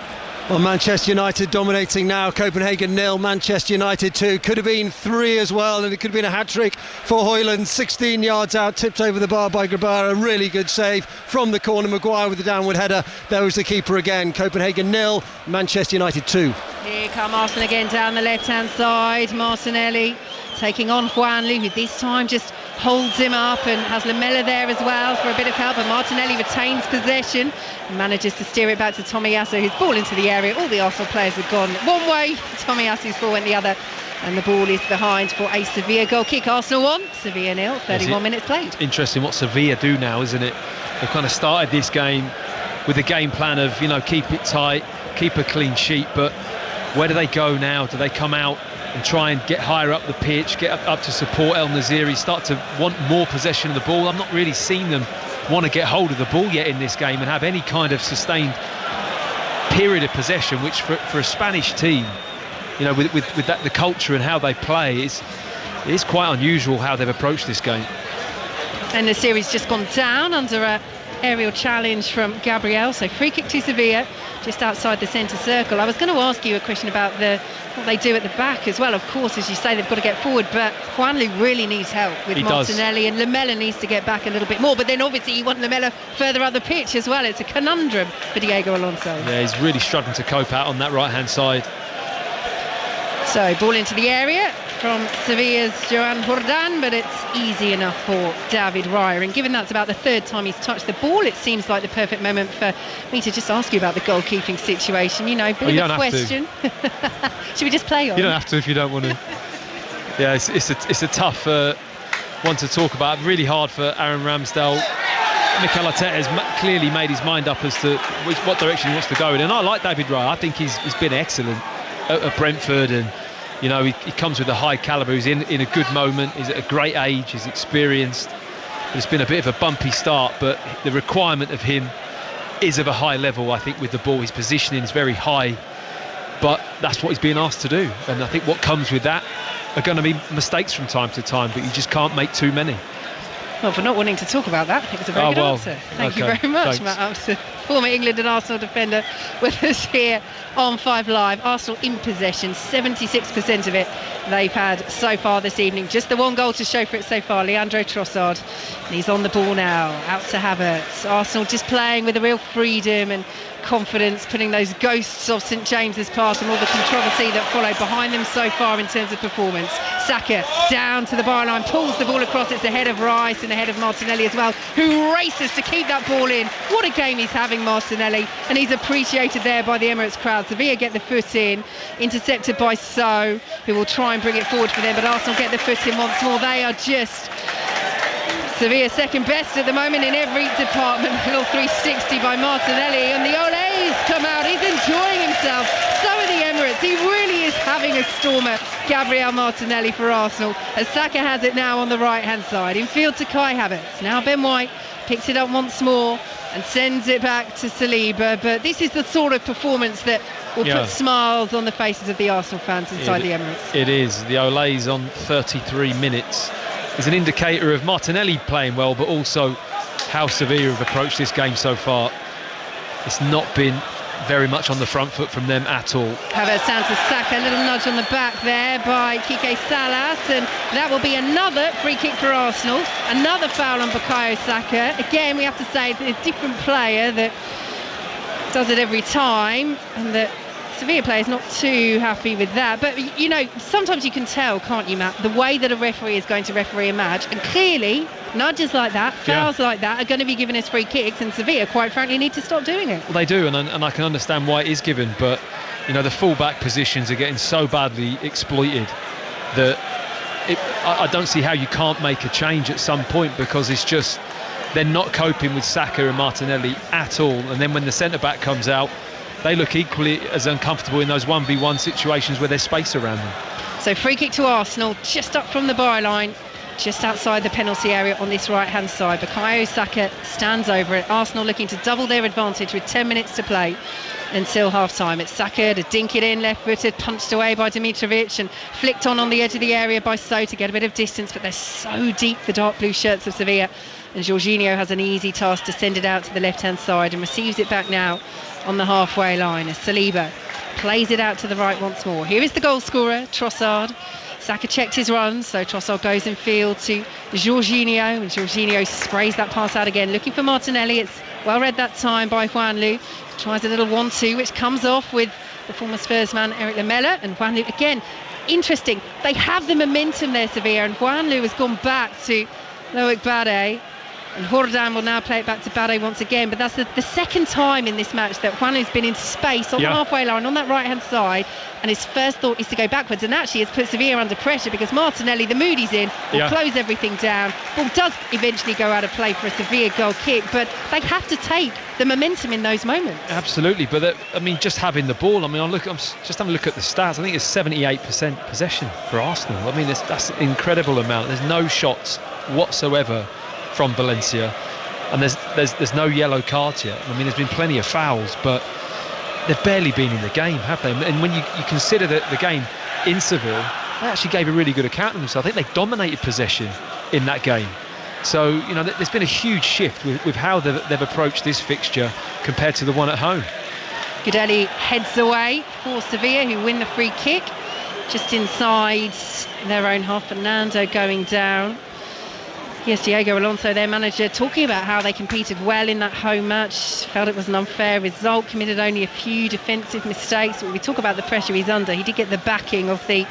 Well, Manchester United dominating now. Copenhagen 0, Manchester United 2. Could have been 3 as well, and it could have been a hat-trick for Højlund. 16 yards out, tipped over the bar by Grabara. A really good save from the corner. Maguire with the downward header. There was the keeper again. Copenhagen 0, Manchester United 2. Here come Arsenal again down the left-hand side. Martinelli taking on Juanlu, who this time just holds him up, and has Lamela there as well for a bit of help. And Martinelli retains possession and manages to steer it back to Tomiyasu, who's ball into the area. All the Arsenal players have gone one way, Tomiyasu's ball went the other, and the ball is behind for a Sevilla goal kick. Arsenal 1, Sevilla 0, 31 minutes played. Interesting what Sevilla do now, isn't it? They've kind of started this game with a game plan of, you know, keep it tight, keep a clean sheet, but where do they go now? Do they come out and try and get higher up the pitch, get up to support El Naziri, start to want more possession of the ball? I'm not really seeing them want to get hold of the ball yet in this game and have any kind of sustained period of possession, which for a Spanish team, you know, with that, the culture and how they play, it's quite unusual how they've approached this game. And the series just gone down under a aerial challenge from Gabriel, so free kick to Sevilla just outside the centre circle. I was going to ask you a question about what they do at the back as well. Of course, as you say, they've got to get forward, but Juanlu really needs help with Martinelli, and Lamela needs to get back a little bit more. But then obviously you want Lamela further up the pitch as well. It's a conundrum for Diego Alonso. Yeah, he's really struggling to cope out on that right hand side. So ball into the area from Sevilla's Joan Jordan, but it's easy enough for David Raya. And given that's about the 3rd time he's touched the ball, it seems like the perfect moment for me to just ask you about the goalkeeping situation. You know, bit of a question. Should we just play on? You don't have to if you don't want to. Yeah, it's a tough one to talk about. Really hard for Aaron Ramsdale. Mikel Arteta has clearly made his mind up as to what direction he wants to go in. And I like David Raya. I think he's been excellent at Brentford, and you know, he comes with a high calibre. He's in a good moment. He's at a great age. He's experienced. But it's been a bit of a bumpy start, but the requirement of him is of a high level. I think with the ball, his positioning is very high, but that's what he's being asked to do. And I think what comes with that are going to be mistakes from time to time, but you just can't make too many. Well, for not wanting to talk about that, I think it's a very good answer. Thank you very much, Thanks. Matt Upton, former England and Arsenal defender, with us here on 5 Live. Arsenal in possession, 76% of it they've had so far this evening. Just the one goal to show for it so far, Leandro Trossard. And he's on the ball now, out to Havertz. Arsenal just playing with a real freedom and confidence, putting those ghosts of St James's Park and all the controversy that followed behind them so far in terms of performance. Saka down to the byline, pulls the ball across. It's ahead of Rice and ahead of Martinelli as well, who races to keep that ball in. What a game he's having, adoring Martinelli, and he's appreciated there by the Emirates crowd. Sevilla get the foot in, intercepted by So, who will try and bring it forward for them, but Arsenal get the foot in once more. They are just Sevilla second best at the moment in every department. A little 360 by Martinelli, and the Ole's come out. He's enjoying himself. So are the Emirates. He really is having a stormer, Gabriel Martinelli, for Arsenal, as Saka has it now on the right hand side. In field to Kai Havertz. Now Ben White picks it up once more and sends it back to Saliba. But this is the sort of performance that will put smiles on the faces of the Arsenal fans inside the Emirates. It is. The Ole's on 33 minutes is an indicator of Martinelli playing well, but also how Sevilla have approached this game so far. It's not been very much on the front foot from them at all. Havertz down to Saka, a little nudge on the back there by Quique Salas, and that will be another free kick for Arsenal. Another foul on Bukayo Saka. Again, we have to say it's a different player that does it every time, and that Sevilla player is not too happy with that. But you know, sometimes you can tell, can't you, Matt, the way that a referee is going to referee a match, and clearly nudges like that, fouls like that are going to be giving us free kicks, and Sevilla quite frankly need to stop doing it. Well, they do, and I can understand why it is given, but you know, the full-back positions are getting so badly exploited that I don't see how you can't make a change at some point, because it's just they're not coping with Saka and Martinelli at all, and then when the centre-back comes out, they look equally as uncomfortable in those 1v1 situations where there's space around them. So free kick to Arsenal, just up from the byline, just outside the penalty area on this right hand side. Bukayo Saka stands over it. Arsenal looking to double their advantage with 10 minutes to play until half time. It's Saka to dink it in, left footed, punched away by Dimitrovic and flicked on the edge of the area by So to get a bit of distance, but they're so deep, the dark blue shirts of Sevilla, and Jorginho has an easy task to send it out to the left hand side and receives it back now on the halfway line as Saliba plays it out to the right once more. Here is the goal scorer, Trossard. Saka checked his run, so Trossard goes in field to Jorginho, and Jorginho sprays that pass out again, looking for Martinelli. It's well read that time by Juanlu. Tries a little 1-2, which comes off with the former Spurs man Eric Lamela, and Juanlu again. Interesting, they have the momentum there, Sevilla, and Juanlu has gone back to Loic Bade, and Jordan will now play it back to Bade once again. But that's the second time in this match that Juanlu's been into space on the halfway line on that right hand side, and his first thought is to go backwards, and actually has put Sevilla under pressure, because Martinelli, the mood he's in, will close everything down. Ball does eventually go out of play for a Sevilla goal kick, but they have to take the momentum in those moments. Absolutely, but just having the ball, I'm just having a look at the stats. I think it's 78% possession for Arsenal. I mean, that's an incredible amount. There's no shots whatsoever from Valencia, and there's no yellow cards yet. I mean, there's been plenty of fouls, but they've barely been in the game, have they? And when you consider the game in Seville, they actually gave a really good account of themselves. I think they dominated possession in that game. So, you know, there's been a huge shift with how they've approached this fixture compared to the one at home. Gudeli heads away for Sevilla, who win the free kick just inside their own half. Fernando going down. Yes, Diego Alonso, their manager, talking about how they competed well in that home match, felt it was an unfair result, committed only a few defensive mistakes. We talk about the pressure he's under. He did get the backing of the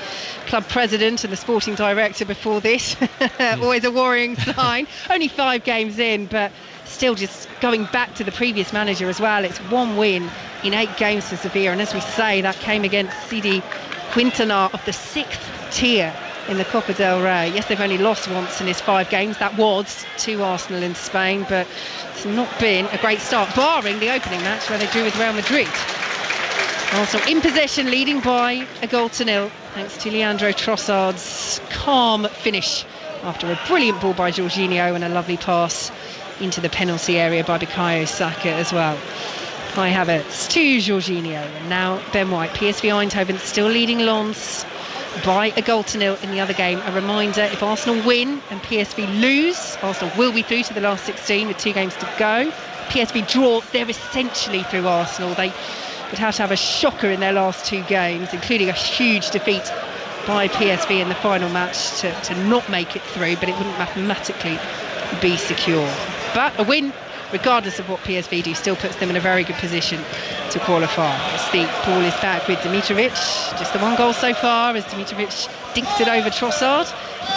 club president and the sporting director before this. Always a worrying sign. Only 5 games in, but still just going back to the previous manager as well. It's 1 win in 8 games for Sevilla, and as we say, that came against Sidi Quintana of the 6th tier in the Copa del Rey. Yes, they've only lost once in his 5 games. That was to Arsenal in Spain, but it's not been a great start, barring the opening match where they drew with Real Madrid. Arsenal in possession, leading by a 1-0, thanks to Leandro Trossard's calm finish after a brilliant ball by Jorginho and a lovely pass into the penalty area by Bukayo Saka as well. Kai Havertz to Jorginho, and now Ben White. PSV Eindhoven still leading Lens by a 0-0 in the other game. A reminder, if Arsenal win and PSV lose, Arsenal will be through to the last 16 with 2 games to go. PSV draw, they're essentially through Arsenal. They would have to have a shocker in their last 2 games, including a huge defeat by PSV in the final match to not make it through, but it wouldn't mathematically be secure. But a win regardless of what PSV do, still puts them in a very good position to qualify. As the ball is back with Dimitrovic, just the one goal so far as Dimitrovic dinks it over Trossard,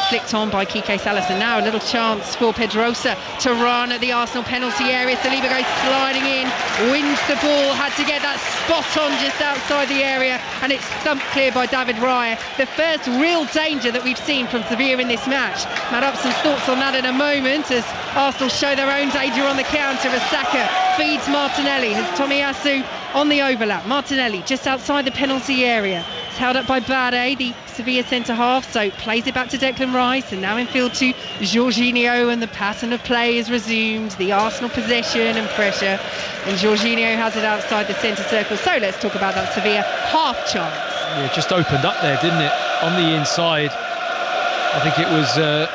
flicked on by Quique Salas, and now a little chance for Pedrosa to run at the Arsenal penalty area. Saliba goes sliding in, wins the ball, had to get that spot on just outside the area, and it's thumped clear by David Raya. The first real danger that we've seen from Sevilla in this match. Matt Upson's thoughts on that in a moment as Arsenal show their own danger on the counter as Saka feeds Martinelli. Has Tomiyasu on the overlap. Martinelli just outside the penalty area. It's held up by Bade, the Sevilla centre-half, so plays it back to Declan Rice, and now in field to Jorginho, and the pattern of play is resumed. The Arsenal possession and pressure, and Jorginho has it outside the centre circle. So let's talk about that Sevilla half chance. Yeah, it just opened up there, didn't it? On the inside, I think it was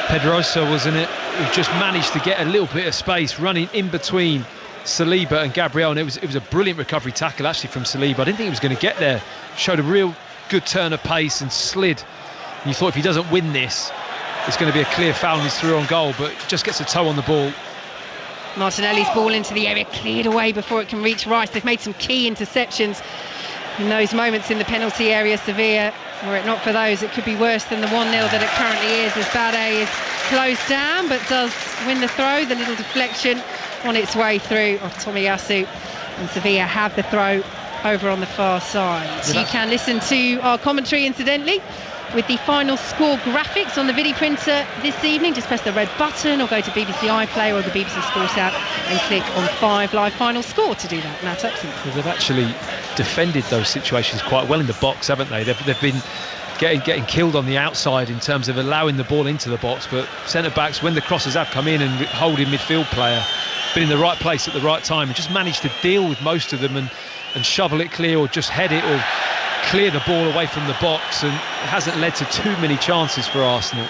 Pedrosa, wasn't it, who just managed to get a little bit of space running in between Saliba and Gabriel, and it was a brilliant recovery tackle actually from Saliba. I didn't think he was going to get there. Showed a real good turn of pace and slid. And you thought if he doesn't win this, it's going to be a clear foul and he's through on goal, but just gets a toe on the ball. Martinelli's ball into the area, cleared away before it can reach Rice. They've made some key interceptions in those moments in the penalty area, Sevilla. Were it not for those, it could be worse than the 1-0 that it currently is, as Bade is closed down, but does win the throw. The little deflection on its way through of Tomiyasu, and Sevilla have the throw over on the far side. So you can listen to our commentary, incidentally, with the final score graphics on the video printer this evening. Just press the red button or go to BBC iPlayer or the BBC Sport app and click on 5 live final score to do that. Matt Upson. Well, they've actually defended those situations quite well in the box, haven't they? They've been getting killed on the outside in terms of allowing the ball into the box, but centre backs, when the crosses have come in and holding midfield player, been in the right place at the right time and just managed to deal with most of them and shovel it clear or just head it or clear the ball away from the box, and it hasn't led to too many chances for Arsenal.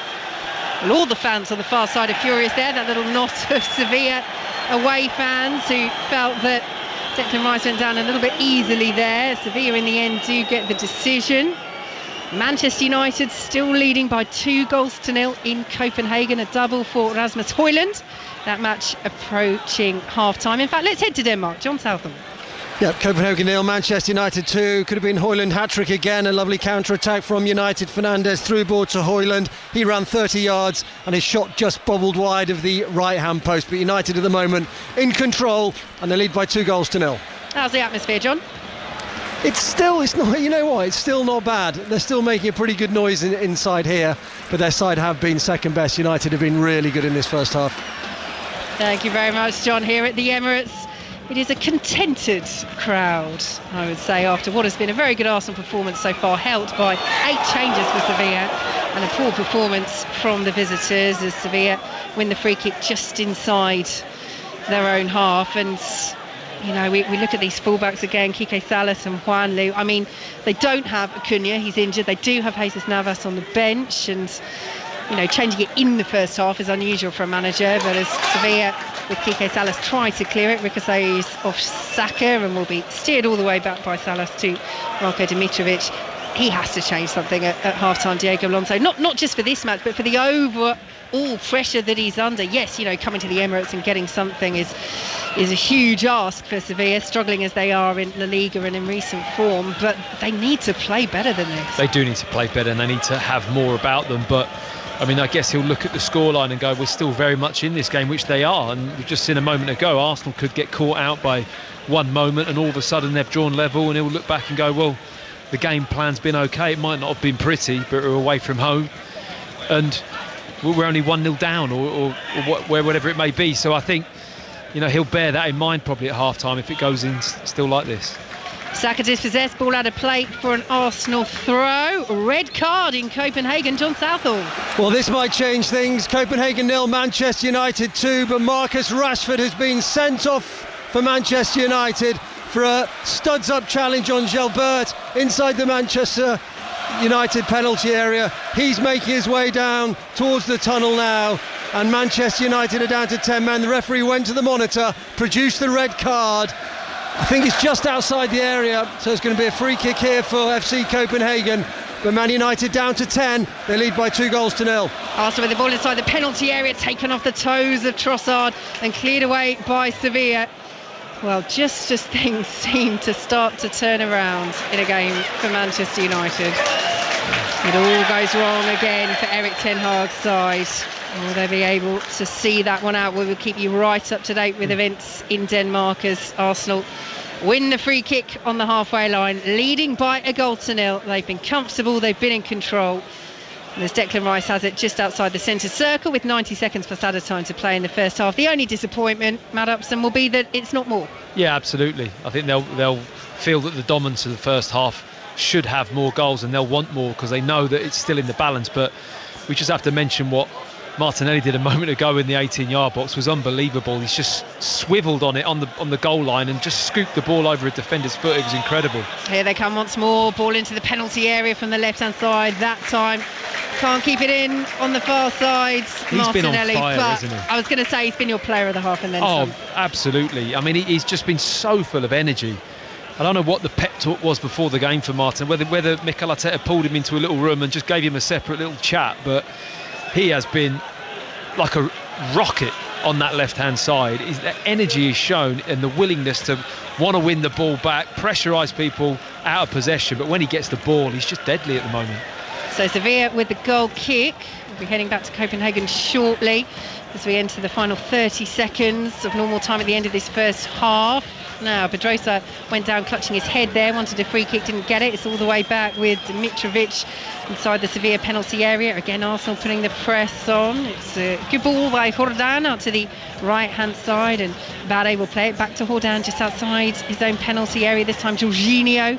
Well, all the fans on the far side are furious there. That little knot of Sevilla away fans who felt that Declan Rice went down a little bit easily there. Sevilla in the end do get the decision. Manchester United still leading by 2-0 in Copenhagen, a double for Rasmus Højlund. That match approaching half-time. In fact, let's head to Denmark. John Southall. Yeah, Copenhagen 0, Manchester United 2. Could have been Højlund hat-trick again. A lovely counter-attack from United. Fernandes through ball to Højlund. He ran 30 yards and his shot just bobbled wide of the right-hand post. But United at the moment in control and they lead by 2-0. How's the atmosphere, John? It's not, you know what, it's still not bad. They're still making a pretty good noise inside here, but their side have been second best. United have been really good in this first half. Thank you very much, John. Here at the Emirates, it is a contented crowd, I would say, after what has been a very good Arsenal performance so far, helped by 8 changes for Sevilla and a poor performance from the visitors as Sevilla win the free kick just inside their own half. And you know, we look at these fullbacks again, Quique Salas and Juanlu. I mean, they don't have Acuna, he's injured. They do have Jesus Navas on the bench, and you know, changing it in the first half is unusual for a manager. But as Sevilla with Quique Salas try to clear it, ricochets off Saka and will be steered all the way back by Salas to Marko Dimitrovic. He has to change something at half-time, Diego Alonso. Not just for this match, but for the overall pressure that he's under. Yes, you know, coming to the Emirates and getting something is a huge ask for Sevilla, struggling as they are in La Liga and in recent form. But they need to play better than this. They do need to play better, and they need to have more about them. But I mean, I guess he'll look at the scoreline and go, we're still very much in this game, which they are. And we've just seen a moment ago, Arsenal could get caught out by one moment and all of a sudden they've drawn level, and he'll look back and go, well, the game plan's been okay. It might not have been pretty, but we're away from home and we're only 1-0 down or whatever it may be. So I think, you know, he'll bear that in mind probably at half-time if it goes in still like this. Saka dispossessed, ball out of play for an Arsenal throw. Red card in Copenhagen. John Southall. Well, this might change things. Copenhagen 0, Manchester United 2, but Marcus Rashford has been sent off for Manchester United for a studs-up challenge on Gilbert inside the Manchester United penalty area. He's making his way down towards the tunnel now, and Manchester United are down to 10 men. The referee went to the monitor, produced the red card. I think it's just outside the area, so it's going to be a free kick here for FC Copenhagen. but Man United down to 10. They lead by 2-0. Arsenal with the ball inside the penalty area, taken off the toes of Trossard and cleared away by Sevilla. Well, just as things seem to start to turn around in a game for Manchester United, it all goes wrong again for Erik ten Hag's side. Will they be able to see that one out? We will keep you right up to date with events in Denmark as Arsenal win the free kick on the halfway line, leading by 1-0. They've been comfortable, they've been in control. And as Declan Rice has it just outside the centre circle with 90 seconds plus added time to play in the first half. The only disappointment, Matt Upson, will be that it's not more. Yeah, absolutely. I think they'll feel that the dominance of the first half should have more goals, and they'll want more because they know that it's still in the balance. But we just have to mention what Martinelli did a moment ago in the 18-yard box was unbelievable. He's just swiveled on it on the goal line and just scooped the ball over a defender's foot. It was incredible. Here they come once more. Ball into the penalty area from the left-hand side. That time can't keep it in on the far side. He's Martinelli, been on fire, but isn't he? I was going to say he's been your player of the half and then some. Absolutely. I mean, he's just been so full of energy. I don't know what the pep talk was before the game for Martin, whether Mikel Arteta pulled him into a little room and just gave him a separate little chat, but he has been like a rocket on that left-hand side. The energy is shown and the willingness to want to win the ball back, pressurise people out of possession, but when he gets the ball, he's just deadly at the moment. So Sevilla with the goal kick. We'll be heading back to Copenhagen shortly as we enter the final 30 seconds of normal time at the end of this first half. Now, Pedrosa went down clutching his head there, wanted a free kick, didn't get it. It's all the way back with Mitrovic inside the Sevilla penalty area. Again, Arsenal putting the press on. It's a good ball by Jordan out to the right-hand side, and Barre will play it back to Jordan just outside his own penalty area. This time, Jorginho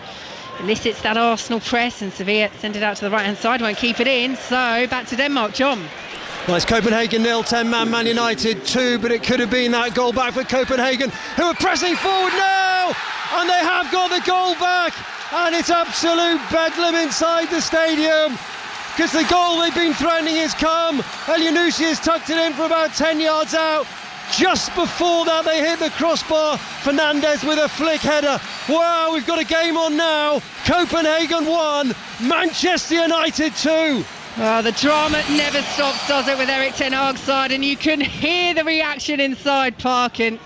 elicits that Arsenal press, and Sevilla send it out to the right-hand side, won't keep it in. So, back to Denmark, John. Well, it's Copenhagen 0, 10-man Man United 2, but it could have been that goal back for Copenhagen, who are pressing forward now, and they have got the goal back, and it's absolute bedlam inside the stadium, because the goal they've been threatening has come. Elyounoussi has tucked it in for about 10 yards out. Just before that, they hit the crossbar. Fernandes with a flick header. Wow, we've got a game on now. Copenhagen 1, Manchester United 2. The drama never stops, does it, with Erik ten Hag's side, and you can hear the reaction inside Parkin.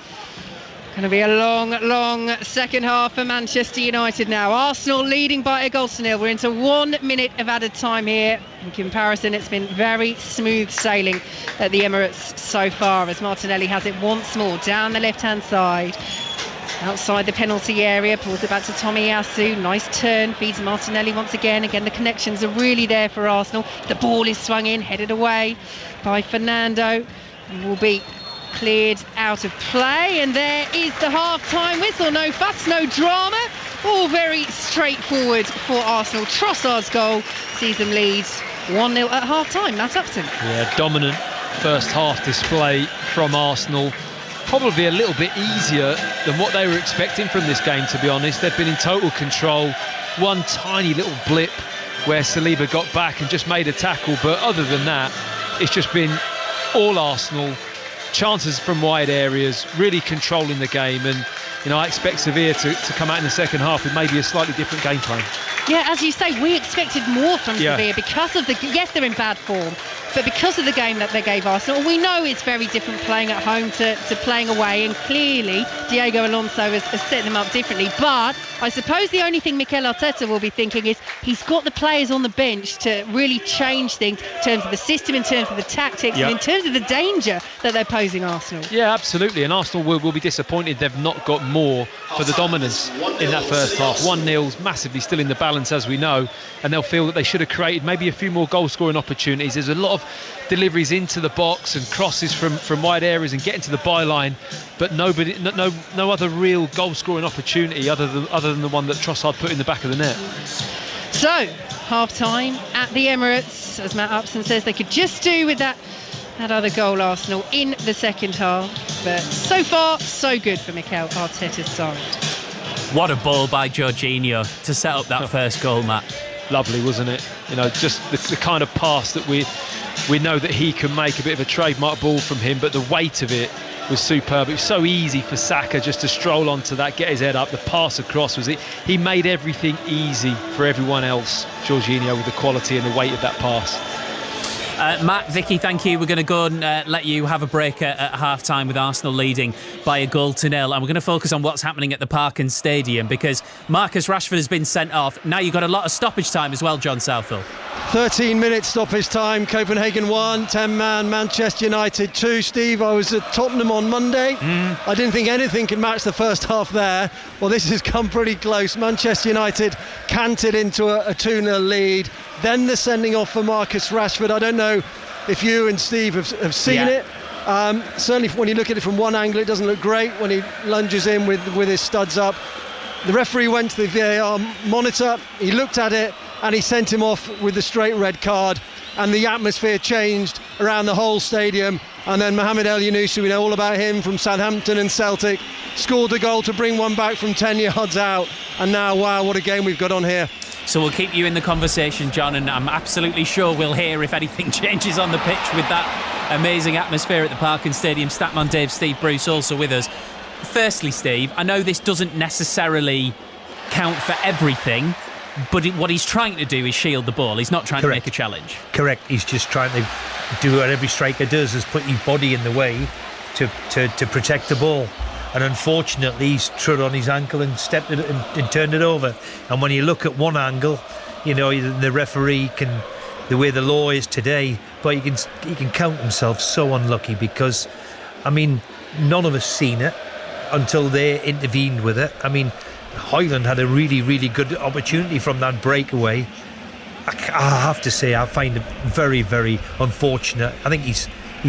Going to be a long second half for Manchester United now. Arsenal leading by 1-0. We're into 1 minute of added time here. In comparison, it's been very smooth sailing at the Emirates so far, as Martinelli has it once more down the left-hand side. Outside the penalty area, pulls it back to Tomiyasu. Nice turn, feeds Martinelli once again. Again, the connections are really there for Arsenal. The ball is swung in, headed away by Fernando. And will be cleared out of play. And there is the half-time whistle. No fuss, no drama. All very straightforward for Arsenal. Trossard's goal sees them lead 1-0 at half-time. Matt Upton. Yeah, dominant first half display from Arsenal. Probably a little bit easier than what they were expecting from this game, to be honest. They've been in total control. One tiny little blip where Saliba got back and just made a tackle, but other than that, it's just been all Arsenal. Chances from wide areas, really controlling the game, and I expect Sevilla to come out in the second half with maybe a slightly different game plan. Yeah, as you say, we expected more from Sevilla because of yes, they're in bad form, but because of the game that they gave Arsenal. We know it's very different playing at home to playing away, and clearly Diego Alonso has set them up differently. But I suppose the only thing Mikel Arteta will be thinking is he's got the players on the bench to really change things in terms of the system, in terms of the tactics, and in terms of the danger that they're posing Arsenal. Yeah, absolutely, and Arsenal will be disappointed they've not got more for the dominance in that first half. 1-0's massively still in the balance, as we know, and they'll feel that they should have created maybe a few more goal scoring opportunities. There's a lot of deliveries into the box and crosses from wide areas and getting to the byline, but no other real goal scoring opportunity other than the one that Trossard put in the back of the net. So half time at the Emirates, as Matt Upson says, they could just do with that other goal, Arsenal, in the second half. But so far, so good for Mikel Arteta's side. What a ball by Jorginho to set up that first goal, Matt. Lovely, wasn't it? Just the kind of pass that we know that he can make, a bit of a trademark ball from him, but the weight of it was superb. It was so easy for Saka just to stroll onto that, get his head up. The pass across was it. He made everything easy for everyone else, Jorginho, with the quality and the weight of that pass. Matt, Vicky, thank you. We're going to go and let you have a break at half-time with Arsenal leading by 1-0. And we're going to focus on what's happening at the Parken Stadium, because Marcus Rashford has been sent off. Now you've got a lot of stoppage time as well, John Southall. 13 minutes stoppage time. Copenhagen 1, 10-man, Manchester United 2. Steve, I was at Tottenham on Monday. I didn't think anything could match the first half there. Well, this has come pretty close. Manchester United canted into a 2-0 lead. Then the sending off for Marcus Rashford. I don't know if you and Steve have seen it. Certainly when you look at it from one angle, it doesn't look great when he lunges in with his studs up. The referee went to the VAR monitor, he looked at it, and he sent him off with the straight red card, and the atmosphere changed around the whole stadium. And then Mohamed El Younousi, we know all about him from Southampton and Celtic, scored the goal to bring one back from 10 yards out. And now, wow, what a game we've got on here. So we'll keep you in the conversation, John, and I'm absolutely sure we'll hear if anything changes on the pitch with that amazing atmosphere at the Parken Stadium. Statman Dave, Steve Bruce also with us. Firstly, Steve, I know this doesn't necessarily count for everything, but what he's trying to do is shield the ball. He's not trying to make a challenge. Correct. He's just trying to do what every striker does, is put his body in the way to protect the ball. And unfortunately, he's trod on his ankle and stepped it and turned it over. And when you look at one angle, you know, the referee can, the way the law is today, but he can count himself so unlucky, because, I mean, none of us seen it until they intervened with it. I mean, Højlund had a really, really good opportunity from that breakaway. I have to say, I find it very, very unfortunate. I think he's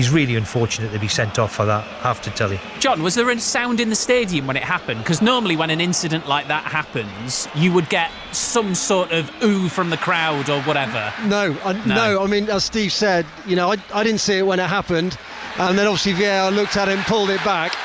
really unfortunate to be sent off for that, I have to tell you. John, was there a sound in the stadium when it happened? Because normally when an incident like that happens, you would get some sort of ooh from the crowd or whatever. No. I mean, as Steve said, you know, I didn't see it when it happened, and then obviously VAR looked at it and pulled it back.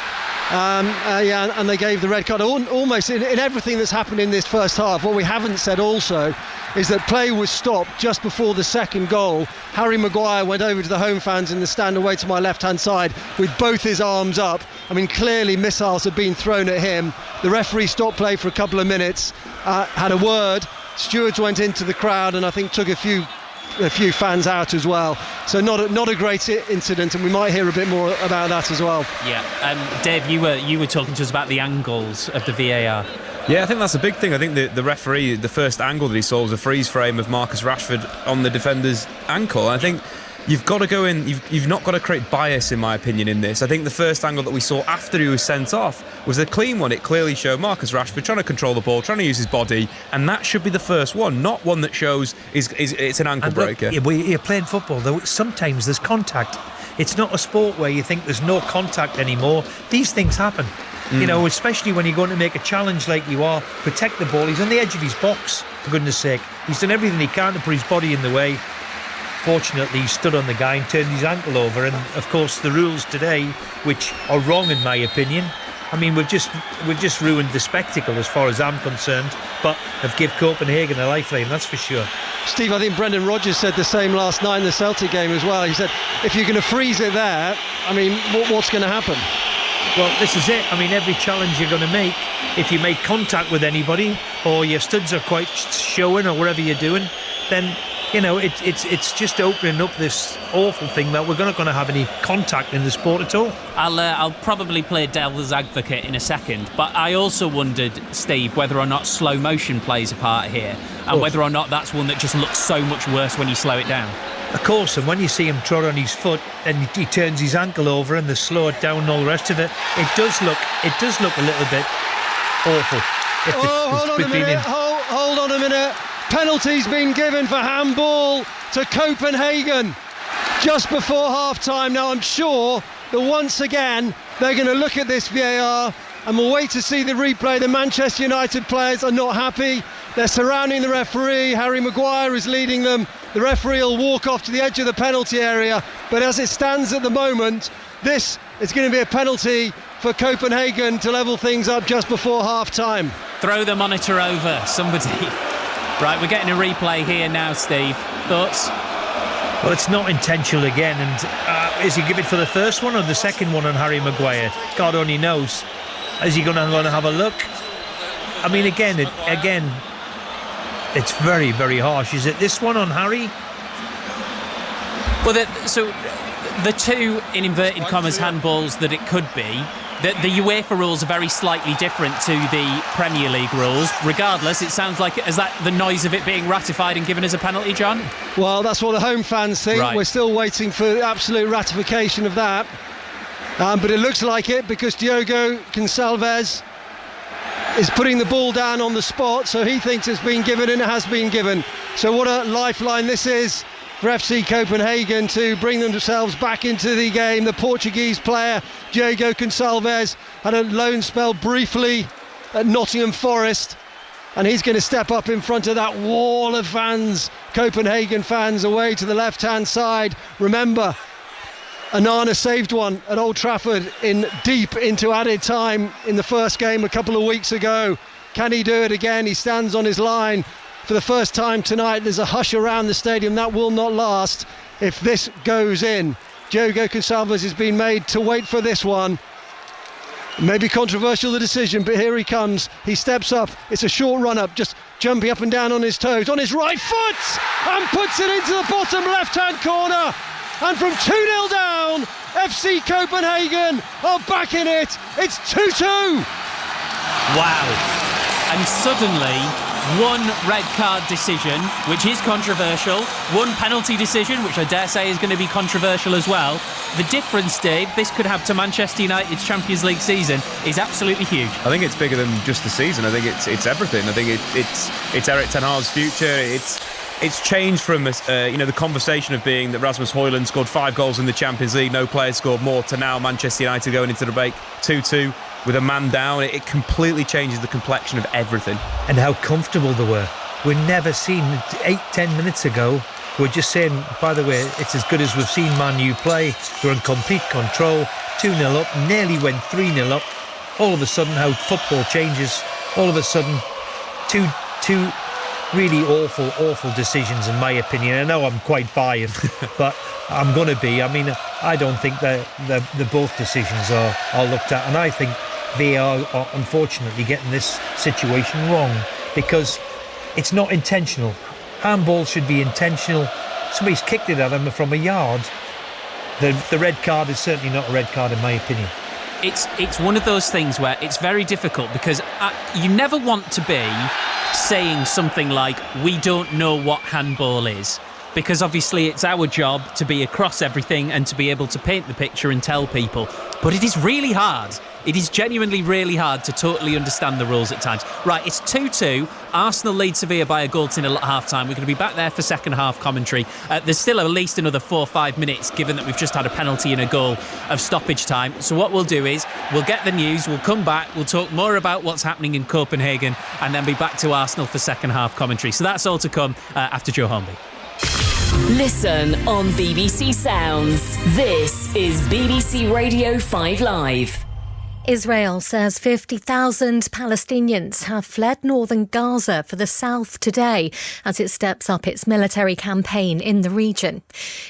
And they gave the red card. Almost in everything that's happened in this first half, what we haven't said also is that play was stopped just before the second goal. Harry Maguire went over to the home fans in the stand away to my left-hand side with both his arms up. I mean, clearly missiles had been thrown at him. The referee stopped play for a couple of minutes, had a word. Stewards went into the crowd and I think took a few fans out as well. So not a great incident, and we might hear a bit more about that as well. Yeah, Dave, you were talking to us about the angles of the VAR. Yeah, I think that's a big thing. I think the referee, the first angle that he saw was a freeze frame of Marcus Rashford on the defender's ankle. I think you've got to go in, you've not got to create bias, in my opinion, in this. I think the first angle that we saw after he was sent off was a clean one. It clearly showed Marcus Rashford trying to control the ball, trying to use his body, and that should be the first one, not one that shows it's an ankle breaker. You're playing football, though. Sometimes there's contact. It's not a sport where you think there's no contact anymore. These things happen. You know, especially when you're going to make a challenge like you are, protect the ball. He's on the edge of his box, for goodness sake. He's done everything he can to put his body in the way. Fortunately, he stood on the guy and turned his ankle over. And of course, the rules today, which are wrong in my opinion, I mean, we've just ruined the spectacle as far as I'm concerned, but have give Copenhagen a lifeline, that's for sure. Steve, I think Brendan Rodgers said the same last night in the Celtic game as well. He said, if you're going to freeze it there, I mean, what's going to happen? Well, this is it. I mean, every challenge you're going to make, if you make contact with anybody or your studs are quite showing or whatever you're doing, then, you know, it's just opening up this awful thing that we're not going to have any contact in the sport at all. I'll probably play devil's advocate in a second, but I also wondered, Steve, whether or not slow motion plays a part here, and whether or not that's one that just looks so much worse when you slow it down. Of course, and when you see him trod on his foot and he turns his ankle over and they slow it down and all the rest of it, it does look a little bit awful. Hold on a minute. Penalty's been given for handball to Copenhagen just before half-time. Now, I'm sure that once again they're going to look at this VAR and we'll wait to see the replay. The Manchester United players are not happy. They're surrounding the referee. Harry Maguire is leading them. The referee will walk off to the edge of the penalty area. But as it stands at the moment, this is going to be a penalty for Copenhagen to level things up just before half-time. Throw the monitor over, somebody. Right, we're getting a replay here now, Steve. Thoughts? Well, it's not intentional again, and Is he giving for the first one or the second one on Harry Maguire? God only knows. Is he going to have a look? I mean, again, it's very, very harsh. Is it this one on Harry? Well, the two, in inverted commas, handballs that it could be, the UEFA rules are very slightly different to the Premier League rules. Regardless, it sounds like, is that the noise of it being ratified and given as a penalty, John? Well, that's what the home fans think. Right. We're still waiting for the absolute ratification of that. But it looks like it, because Diogo Gonçalves is putting the ball down on the spot, so he thinks it's been given, and it has been given. So what a lifeline this is for FC Copenhagen to bring themselves back into the game. The Portuguese player, Diogo Gonçalves, had a loan spell briefly at Nottingham Forest, and he's going to step up in front of that wall of fans, Copenhagen fans, away to the left-hand side. Remember, Onana saved one at Old Trafford in deep into added time in the first game a couple of weeks ago. Can he do it again? He stands on his line for the first time tonight. There's a hush around the stadium that will not last if this goes in. Diogo Gonçalves has been made to wait for this one. Maybe controversial, the decision, but here he comes. He steps up. It's a short run up, just jumping up and down on his toes, on his right foot, and puts it into the bottom left-hand corner. And from 2-0 down, FC Copenhagen are back in it. It's 2-2. Wow. And suddenly, one red card decision, which is controversial, one penalty decision, which I dare say is going to be controversial as well. The difference, Dave, this could have to Manchester United's Champions League season is absolutely huge. I think it's bigger than just the season. I think it's everything. I think it's Erik ten Hag's future. It's changed from the conversation of being that Rasmus Højlund scored 5 goals in the Champions League, no player scored more, to now Manchester United going into the break 2-2 with a man down. It completely changes the complexion of everything. And how comfortable they were. We've never seen 8-10 minutes ago. We're just saying, by the way, it's as good as we've seen Man U play. They're in complete control, 2-0 up, nearly went 3-0 up. All of a sudden, how football changes. All of a sudden, two really awful decisions, in my opinion. I know I'm quite biased, but I'm going to be. I mean, I don't think that the both decisions are looked at, and I think they are unfortunately getting this situation wrong, because it's not intentional. Handball should be intentional. Somebody's kicked it at him from a yard. The red card is certainly not a red card, in my opinion. It's one of those things where it's very difficult, because you never want to be saying something like, we don't know what handball is, because obviously it's our job to be across everything and to be able to paint the picture and tell people. But it is really hard. It is genuinely really hard to totally understand the rules at times. Right, it's 2-2. Arsenal lead Sevilla by a goal to nil at half-time. We're going to be back there for second half commentary. There's still at least another 4 or 5 minutes, given that we've just had a penalty and a goal of stoppage time. So what we'll do is, we'll get the news, we'll come back, we'll talk more about what's happening in Copenhagen, and then be back to Arsenal for second half commentary. So that's all to come after Joe Hornby. Listen on BBC Sounds. This is BBC Radio 5 Live. Israel says 50,000 Palestinians have fled northern Gaza for the south today as it steps up its military campaign in the region.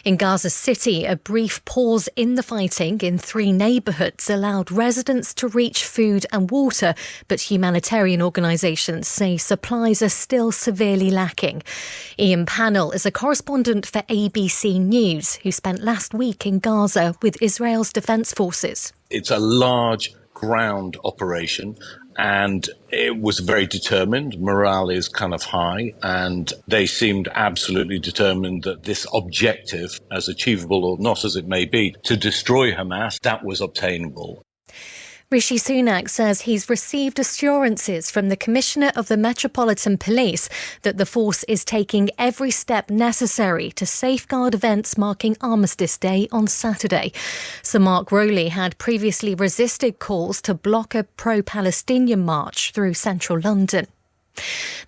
In Gaza City, a brief pause in the fighting in 3 neighbourhoods allowed residents to reach food and water, but humanitarian organisations say supplies are still severely lacking. Ian Pannell is a correspondent for ABC News who spent last week in Gaza with Israel's defence forces. It's a large ground operation, and it was very determined. Morale is kind of high, and they seemed absolutely determined that this objective, as achievable or not as it may be, to destroy Hamas, that was obtainable. Rishi Sunak says he's received assurances from the Commissioner of the Metropolitan Police that the force is taking every step necessary to safeguard events marking Armistice Day on Saturday. Sir Mark Rowley had previously resisted calls to block a pro-Palestinian march through central London.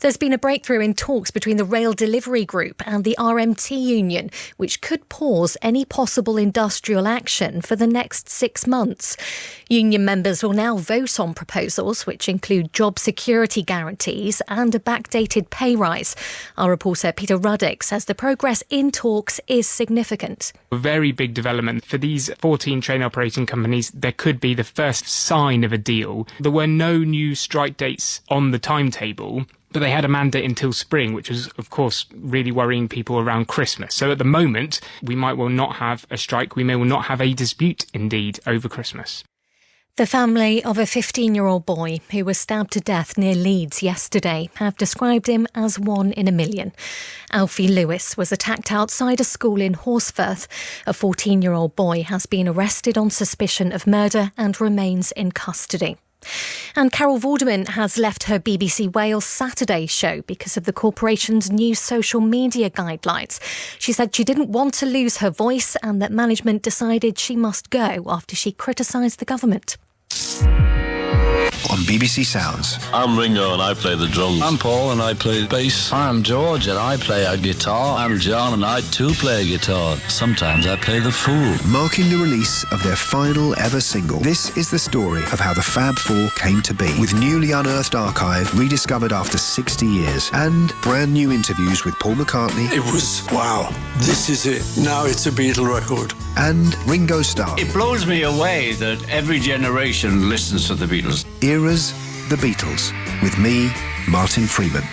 There's been a breakthrough in talks between the Rail Delivery Group and the RMT union, which could pause any possible industrial action for the next 6 months. Union members will now vote on proposals which include job security guarantees and a backdated pay rise. Our reporter Peter Ruddick says the progress in talks is significant. A very big development for these 14 train operating companies. There could be the first sign of a deal. There were no new strike dates on the timetable, but they had a mandate until spring, which was, of course, really worrying people around Christmas. So at the moment, we might well not have a strike. We may well not have a dispute, indeed, over Christmas. The family of a 15-year-old boy who was stabbed to death near Leeds yesterday have described him as one in a million. Alfie Lewis was attacked outside a school in Horsforth. A 14-year-old boy has been arrested on suspicion of murder and remains in custody. And Carol Vorderman has left her BBC Wales Saturday show because of the corporation's new social media guidelines. She said she didn't want to lose her voice and that management decided she must go after she criticised the government. On BBC Sounds. I'm Ringo and I play the drums. I'm Paul and I play bass. I'm George and I play a guitar. I'm John and I too play a guitar. Sometimes I play the fool. Marking the release of their final ever single, this is the story of how the Fab Four came to be, with newly unearthed archive rediscovered after 60 years and brand new interviews with Paul McCartney. It was, wow, this is it. Now it's a Beatle record. And Ringo Starr. It blows me away that every generation listens to the Beatles. Eras, the Beatles, with me, Martin Freeman.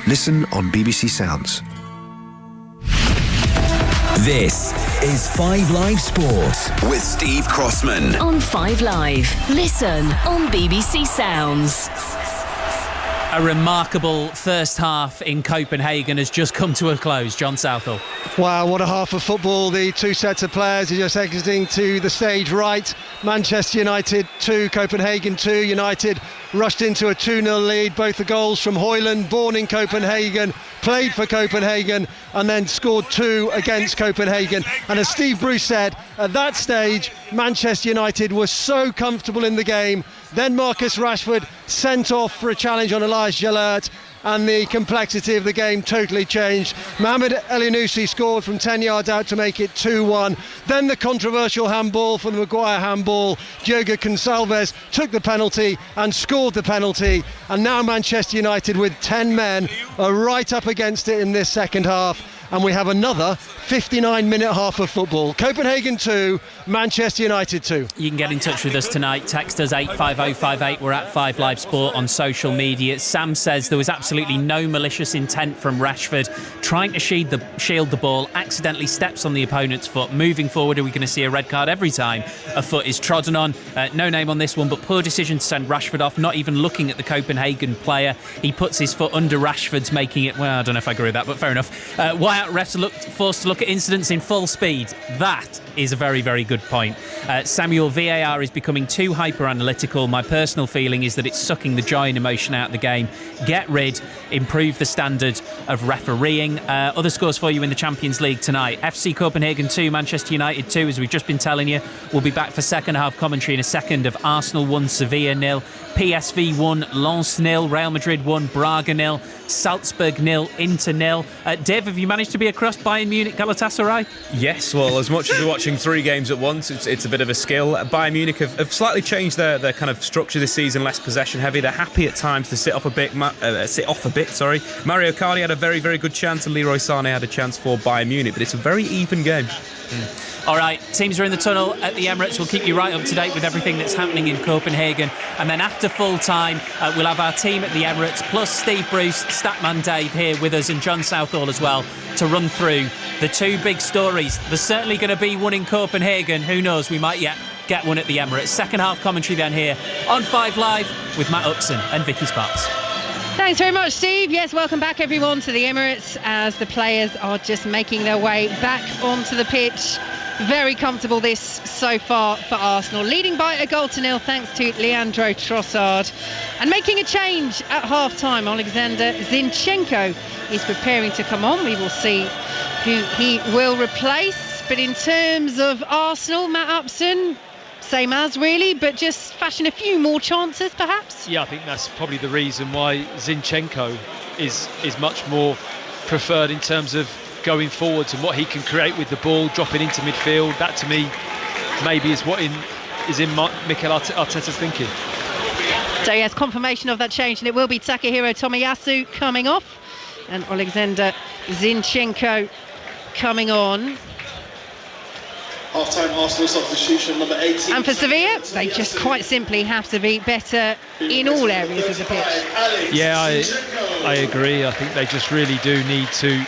Listen on BBC Sounds. This is 5 Live Sports with Steve Crossman. On 5 Live. Listen on BBC Sounds. A remarkable first half in Copenhagen has just come to a close. John Southall. Wow, what a half of football. The two sets of players are just exiting to the stage right. Manchester United 2, Copenhagen 2. United rushed into a 2-0 lead. Both the goals from Højlund, born in Copenhagen, played for Copenhagen, and then scored 2 against Copenhagen. And as Steve Bruce said, at that stage, Manchester United was so comfortable in the game. Then Marcus Rashford sent off for a challenge on Elias Jalert, and the complexity of the game totally changed. Mohamed Elyounoussi scored from 10 yards out to make it 2-1. Then the controversial handball for the Maguire handball. Diogo Gonçalves took the penalty and scored the penalty. And now Manchester United, with 10 men, are right up against it in this second half. And we have another 59-minute half of football. Copenhagen 2, Manchester United 2. You can get in touch with us tonight. Text us 85058. We're at 5 Live Sport on social media. Sam says there was absolutely no malicious intent from Rashford. Trying to shield the ball, accidentally steps on the opponent's foot. Moving forward, are we going to see a red card every time a foot is trodden on? No name on this one, but poor decision to send Rashford off, not even looking at the Copenhagen player. He puts his foot under Rashford's, making it, well, I don't know if I agree with that, but fair enough. Why refs are forced to look at incidents in full speed. That is a very, very good point. Samuel, VAR is becoming too hyper-analytical. My personal feeling is that it's sucking the joy and emotion out of the game. Get rid, improve the standard of refereeing. Other scores for you in the Champions League tonight. FC Copenhagen 2, Manchester United 2, as we've just been telling you. We'll be back for second half commentary in a second of Arsenal 1, Sevilla 0, PSV 1, Lens 0, Real Madrid 1, Braga 0, Salzburg 0, Inter 0. Dave, have you managed to be across Bayern Munich, Galatasaray? Yes, well, as much as we're watching 3 games at once, it's a bit of a skill. Bayern Munich have slightly changed their kind of structure this season, less possession heavy. They're happy at times to sit off a bit. Mario Cardi had a very, very good chance, and Leroy Sané had a chance for Bayern Munich, but it's a very even game. All right, teams are in the tunnel at the Emirates. We'll keep you right up to date with everything that's happening in Copenhagen. And then after full time, we'll have our team at the Emirates, plus Steve Bruce, Statman Dave here with us, and John Southall as well, to run through the 2 big stories. There's certainly going to be one in Copenhagen. Who knows, we might yet get one at the Emirates. Second half commentary then here on 5 Live with Matt Upson and Vicky Sparks. Thanks very much, Steve. Yes, welcome back everyone to the Emirates as the players are just making their way back onto the pitch. Very comfortable this so far for Arsenal, leading by a 1-0 thanks to Leandro Trossard. And making a change at half-time, Alexander Zinchenko is preparing to come on. We will see who he will replace. But in terms of Arsenal, Matt Upson, same as really, but just fashion a few more chances perhaps. Yeah, I think that's probably the reason why Zinchenko is much more preferred in terms of going forwards and what he can create with the ball, dropping into midfield. That to me maybe is what is in Mikel Arteta's thinking. So yes, confirmation of that change, and it will be Takahiro Tomiyasu coming off and Alexander Zinchenko coming on. Half-time Arsenal substitution number 18. And for Sevilla, they just quite simply have to be better in all areas of the pitch. Yeah, I agree. I think they just really do need to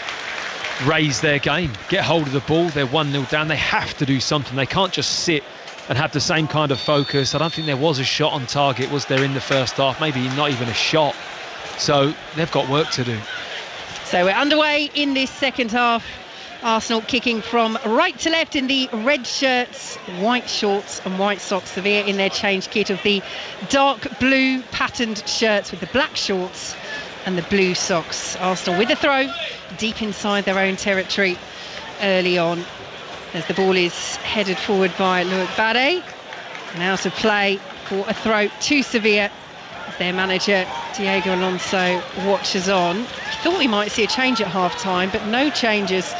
raise their game, get hold of the ball. They're 1-0 down. They have to do something. They can't just sit and have the same kind of focus. I don't think there was a shot on target, was there, in the first half? Maybe not even a shot. So they've got work to do. So we're underway in this second half. Arsenal kicking from right to left in the red shirts, white shorts and white socks. Sevilla in their change kit of the dark blue patterned shirts with the black shorts and the blue socks. Arsenal with a throw deep inside their own territory early on, as the ball is headed forward by Loic Barre. Now to play for a throw to Sevilla. Their manager Diego Alonso watches on. Thought we might see a change at half-time, but no changes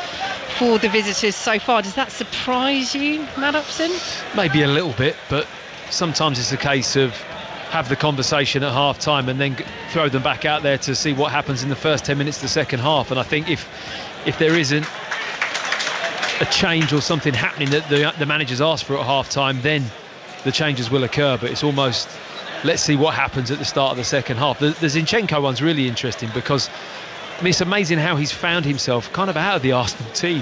for the visitors so far. Does that surprise you, Matt Upson? Maybe a little bit, but sometimes it's a case of have the conversation at half-time and then throw them back out there to see what happens in the first 10 minutes of the second half. And I think if there isn't a change or something happening that the managers ask for at half-time, then the changes will occur. But it's almost, let's see what happens at the start of the second half. The Zinchenko one's really interesting because, I mean, it's amazing how he's found himself kind of out of the Arsenal team,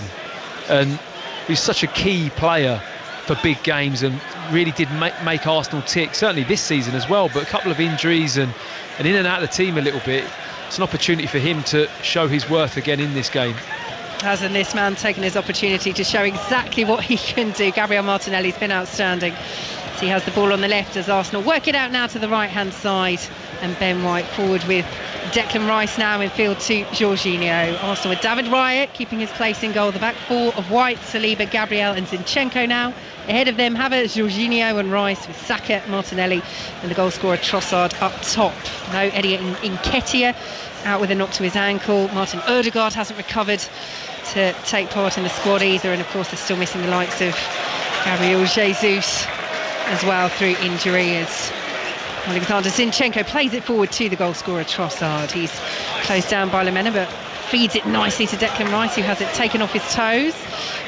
and he's such a key player for big games and really did make Arsenal tick, certainly this season as well. But a couple of injuries and in and out of the team a little bit. It's an opportunity for him to show his worth again in this game. Hasn't this man taken his opportunity to show exactly what he can do? Gabriel Martinelli's been outstanding. So he has the ball on the left as Arsenal work it out now to the right-hand side, and Ben White forward with Declan Rice now in field to Jorginho. Arsenal with David Raya keeping his place in goal. The back four of White, Saliba, Gabriel and Zinchenko now. Ahead of them, Havertz, Jorginho and Rice with Saka, Martinelli and the goal scorer Trossard up top. No Eddie Nketiah, out with a knock to his ankle. Martin Odegaard hasn't recovered to take part in the squad either, and of course they're still missing the likes of Gabriel Jesus as well through injury, as Alexander Zinchenko plays it forward to the goal scorer Trossard. He's closed down by Lamela but feeds it nicely to Declan Rice, who has it taken off his toes.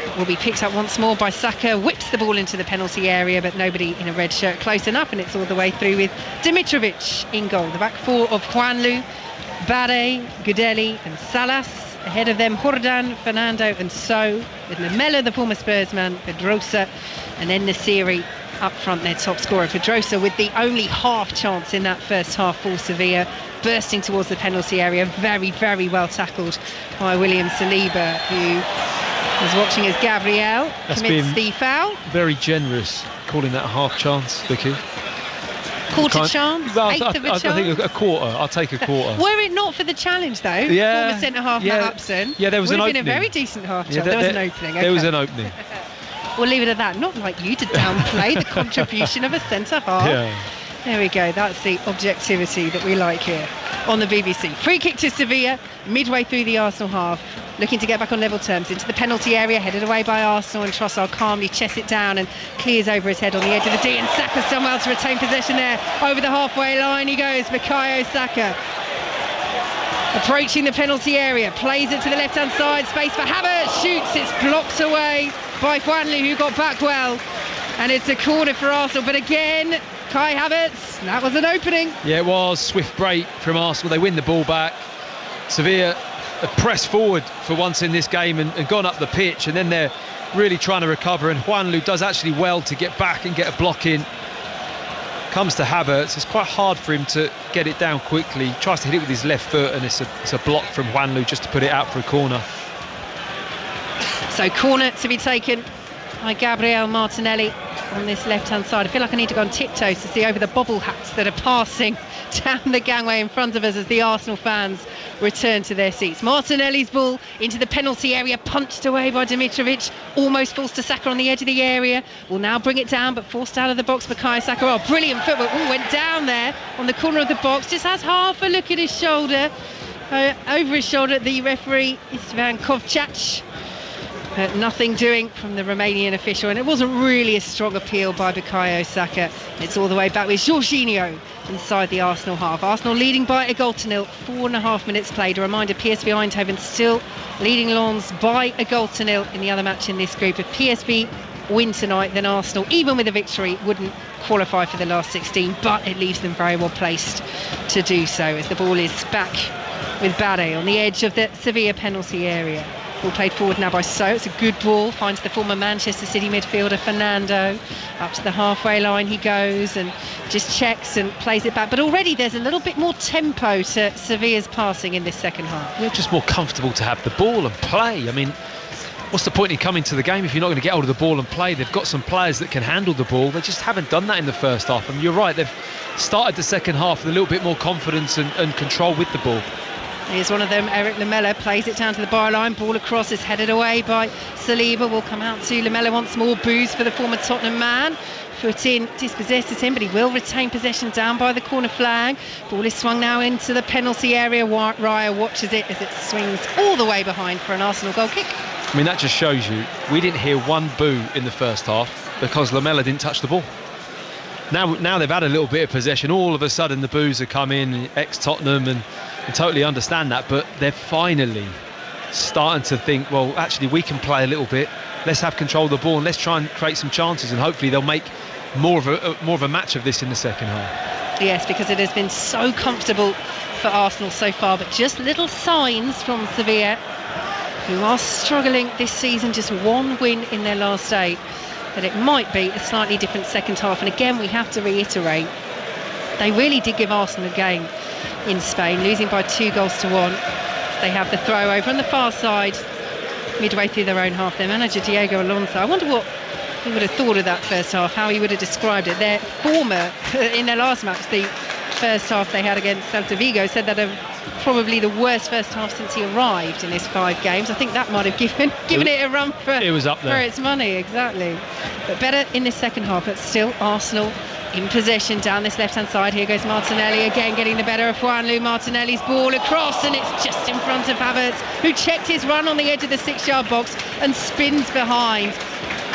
It will be picked up once more by Saka, whips the ball into the penalty area, but nobody in a red shirt close enough, and it's all the way through with Dimitrovic in goal. The back four of Juanlu, Barre, Gudeli and Salas. Ahead of them, Jordan, Fernando and So, with Lamela, the former Spurs man, Pedrosa, and then Nasiri up front, their top scorer. Pedrosa with the only half chance in that first half for Sevilla, bursting towards the penalty area. Very, very well tackled by William Saliba, who was watching as Gabriel commits the foul. Very generous calling that a half chance, Vicky. Quarter chance? Well, eighth of a chance? I think a quarter. I'll take a quarter. Were it not for the challenge, though, yeah, former centre-half Matt Upson, yeah, there was an opening. Would have been a very decent half chance. There was an opening. There was an opening. We'll leave it at that. Not like you to downplay the contribution of a centre-half. Yeah. There we go. That's the objectivity that we like here on the BBC. Free kick to Sevilla midway through the Arsenal half, looking to get back on level terms into the penalty area, headed away by Arsenal, and Trossard calmly chests it down and clears over his head on the edge of the D, and Saka's done well to retain possession there. Over the halfway line he goes, Bukayo Saka. Approaching the penalty area, plays it to the left-hand side, space for Havertz, shoots, it's blocked away by Juanlu, who got back well, and it's a corner for Arsenal. But again, Kai Havertz, that was an opening. Yeah, it was. Swift break from Arsenal. They win the ball back. Sevilla have pressed forward for once in this game and gone up the pitch, and then they're really trying to recover, and Juanlu does actually well to get back and get a block in. Comes to Havertz. It's quite hard for him to get it down quickly. Tries to hit it with his left foot, and it's a block from Juanlu just to put it out for a corner. So corner to be taken by Gabriel Martinelli on this left-hand side. I feel like I need to go on tiptoes to see over the bobble hats that are passing down the gangway in front of us as the Arsenal fans return to their seats. Martinelli's ball into the penalty area, punched away by Dimitrovic, almost forced to Saka on the edge of the area. Will now bring it down, but forced out of the box by Bukayo Saka. Oh, brilliant footwork. Went down there on the corner of the box, just has half a look at his shoulder. Over his shoulder, the referee, Istvan Kovcac. Nothing doing from the Romanian official, and it wasn't really a strong appeal by Bukayo Saka. It's all the way back with Jorginho inside the Arsenal half. Arsenal leading by 1-0, 4.5 minutes played. A reminder, PSV Eindhoven still leading Lens by 1-0 in the other match in this group. If PSV win tonight, then Arsenal, even with a victory, wouldn't qualify for the last 16, but it leaves them very well placed to do so, as the ball is back with Barre on the edge of the Sevilla penalty area. Ball played forward now by So. It's a good ball, finds the former Manchester City midfielder Fernando. Up to the halfway line he goes and just checks and plays it back. But already there's a little bit more tempo to Sevilla's passing in this second half. They're just more comfortable to have the ball and play. I mean, what's the point in coming to the game if you're not going to get hold of the ball and play? They've got some players that can handle the ball. They just haven't done that in the first half. And you're right, they've started the second half with a little bit more confidence and control with the ball. Here's one of them, Eric Lamela, plays it down to the byline. Ball across is headed away by Saliba. Will come out to Lamela once more. Booze for the former Tottenham man. Foot in, dispossesses him, but he will retain possession down by the corner flag. Ball is swung now into the penalty area. Raya watches it as it swings all the way behind for an Arsenal goal kick. I mean, that just shows you we didn't hear one boo in the first half because Lamela didn't touch the ball. Now they've had a little bit of possession. All of a sudden the boos have come in, ex-Tottenham, and totally understand that. But they're finally starting to think, well, actually we can play a little bit. Let's have control of the ball and let's try and create some chances, and hopefully they'll make more of a match of this in the second half. Yes, because it has been so comfortable for Arsenal so far, but just little signs from Sevilla, who are struggling this season, just one win in their last 8, that it might be a slightly different second half. And again, we have to reiterate, they really did give Arsenal a game in Spain, losing by 2-1. They have the throw over on the far side midway through their own half. Their manager Diego Alonso, I wonder what he would have thought of that first half, how he would have described it. Their former, in their last match, the first half they had against Celta Vigo, said that probably the worst first half since he arrived in his 5 games. I think that might have given it a run for its money, exactly. But better in this second half, but still Arsenal in possession down this left-hand side. Here goes Martinelli again, getting the better of Juanlu. Martinelli's ball across, and it's just in front of Havertz, who checked his run on the edge of the 6-yard box and spins behind.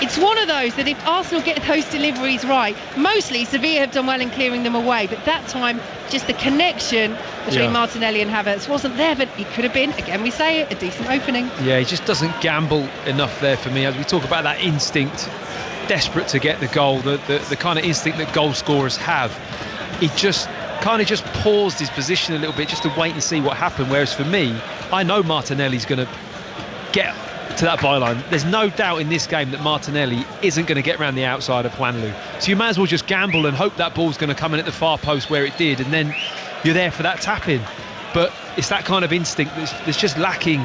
It's one of those that if Arsenal get those deliveries right, mostly Sevilla have done well in clearing them away, but that time just the connection between Martinelli and Havertz wasn't there, but it could have been, again we say it, a decent opening. Yeah, he just doesn't gamble enough there for me. As we talk about that instinct, desperate to get the goal, the kind of instinct that goal scorers have, he just kind of just paused his position a little bit just to wait and see what happened. Whereas for me, I know Martinelli's going to get to that byline. There's no doubt in this game that Martinelli isn't going to get around the outside of Juanlu. So you might as well just gamble and hope that ball's going to come in at the far post where it did, and then you're there for that tap-in. But it's that kind of instinct that's just lacking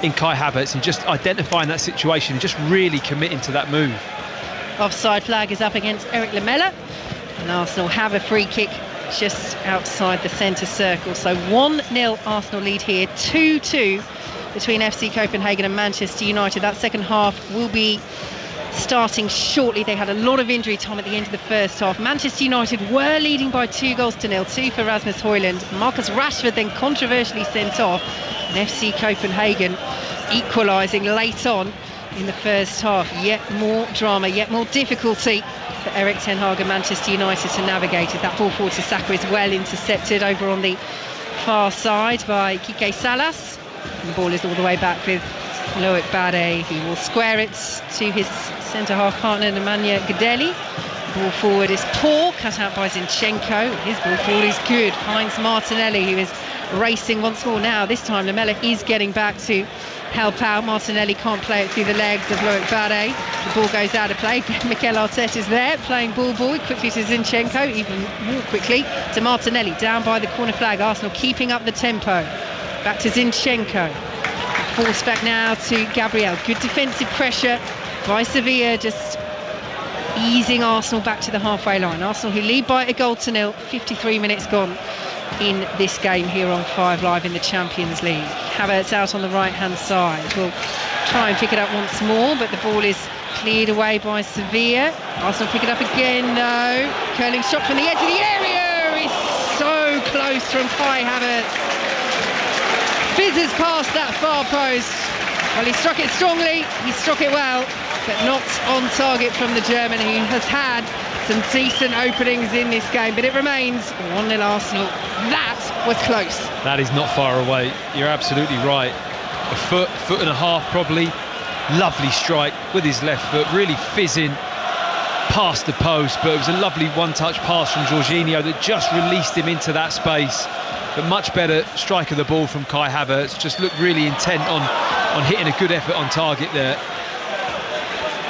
in Kai Havertz, and just identifying that situation and just really committing to that move. Offside flag is up against Eric Lamela, and Arsenal have a free kick just outside the centre circle. So 1-0 Arsenal lead here, 2-2 between FC Copenhagen and Manchester United. That second half will be starting shortly. They had a lot of injury time at the end of the first half. Manchester United were leading by 2-0, 2 for Rasmus Højlund. Marcus Rashford then controversially sent off, and FC Copenhagen equalising late on in the first half. Yet more drama, yet more difficulty for Erik ten Hag and Manchester United to navigate it. That ball forward to Saka is well intercepted over on the far side by Quique Salas. And the ball is all the way back with Loic Barre. He will square it to his centre-half partner Nemanja Gdeli. Ball forward is poor, cut out by Zinchenko. His ball forward is good, finds Martinelli, who is racing once more now. This time Lamela is getting back to help out. Martinelli can't play it through the legs of Loic Barre. The ball goes out of play. Mikel Arteta is there playing ball boy quickly to Zinchenko, even more quickly to Martinelli down by the corner flag. Arsenal keeping up the tempo. Back to Zinchenko. Forced back now to Gabriel. Good defensive pressure by Sevilla, just easing Arsenal back to the halfway line. Arsenal who lead by 1-0, 53 minutes gone in this game here on 5 Live in the Champions League. Havertz out on the right-hand side. Will try and pick it up once more, but the ball is cleared away by Sevilla. Arsenal pick it up again, no. Curling shot from the edge of the area is so close from Kai Havertz. Fizzes past that far post. Well, he struck it strongly, he struck it well, but not on target from the German, who has had some decent openings in this game, but it remains 1-0 Arsenal. That was close. That is not far away. You're absolutely right. A foot and a half probably. Lovely strike with his left foot, really fizzing past the post, but it was a lovely one-touch pass from Jorginho that just released him into that space. But much better strike of the ball from Kai Havertz. Just looked really intent on hitting a good effort on target there.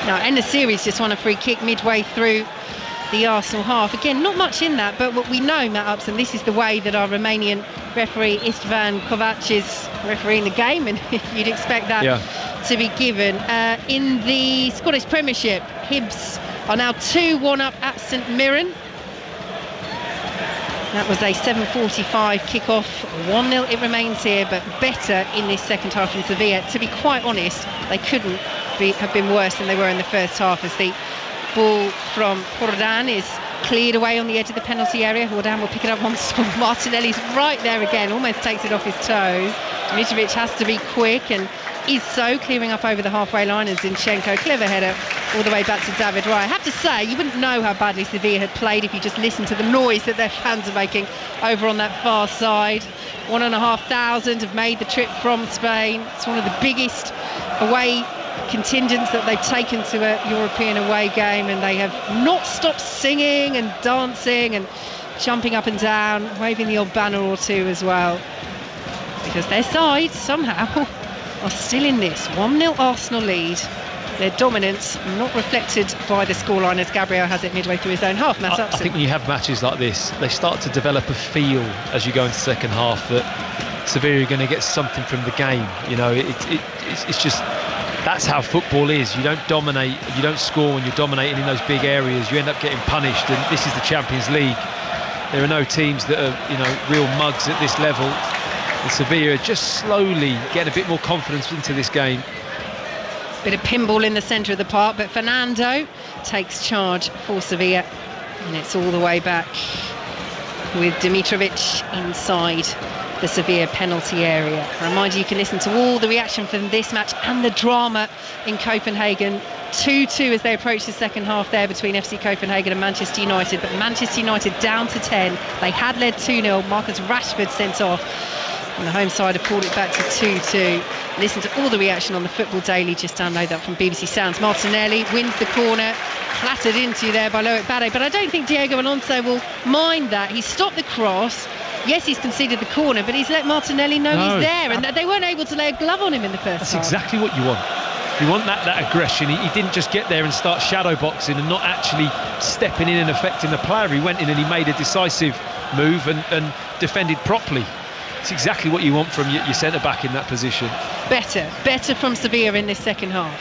Now, Enesiri's just won a free kick midway through the Arsenal half. Again, not much in that, but what we know, Matt Upson, this is the way that our Romanian referee Istvan Kovac is refereeing the game, and you'd expect that to be given. In the Scottish Premiership, Hibs are now 2-1 up at St Mirren. That was a 7:45 kick-off. 1-0 it remains here, but better in this second half in Sevilla. To be quite honest, they couldn't have been worse than they were in the first half, as the ball from Jordan is cleared away on the edge of the penalty area. Jordan will pick it up once more. Martinelli's right there again, almost takes it off his toes. Mitrovic has to be quick and is so, clearing up over the halfway line, and Zinchenko, clever header all the way back to David Raya. I have to say, you wouldn't know how badly Sevilla had played if you just listened to the noise that their fans are making over on that far side. 1,500 have made the trip from Spain. It's one of the biggest away contingents that they've taken to a European away game, and they have not stopped singing and dancing and jumping up and down, waving the old banner or two as well, because their side somehow are still in this 1-0 Arsenal lead. Their dominance not reflected by the scoreline, as Gabriel has it midway through his own half. I think when you have matches like this, they start to develop a feel as you go into the second half that Sevilla are going to get something from the game. You know, it's just, that's how football is. You don't dominate, you don't score when you're dominating in those big areas. You end up getting punished, and this is the Champions League. There are no teams that are, you know, real mugs at this level. And Sevilla are just slowly getting a bit more confidence into this game. Bit of pinball in the centre of the park, but Fernando takes charge for Sevilla, and it's all the way back with Dimitrovic inside the Sevilla penalty area. I remind you can listen to all the reaction from this match and the drama in Copenhagen. 2-2 as they approach the second half there between FC Copenhagen and Manchester United, but Manchester United down to 10. They had led 2-0. Marcus Rashford sent off, and the home side have pulled it back to 2-2. Listen to all the reaction on the Football Daily. Just download that from BBC Sounds. Martinelli wins the corner, clattered into there by Loic Bade, but I don't think Diego Alonso will mind that. He stopped the cross. Yes, he's conceded the corner, but he's let Martinelli know he's there, and that they weren't able to lay a glove on him in the first half. That's exactly what you want. You want that aggression. He didn't just get there and start shadow boxing and not actually stepping in and affecting the player. He went in and he made a decisive move and defended properly. It's exactly what you want from your centre-back in that position. Better from Sevilla in this second half.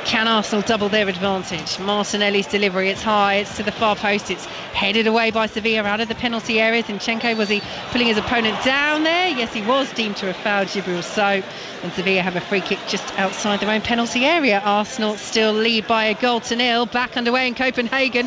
Can Arsenal double their advantage? Martinelli's delivery, it's high, it's to the far post, it's headed away by Sevilla out of the penalty area. Zinchenko, was he pulling his opponent down there? Yes, he was deemed to have fouled Djibril Sow, and Sevilla have a free kick just outside their own penalty area. Arsenal still lead by a 0-0, back underway in Copenhagen.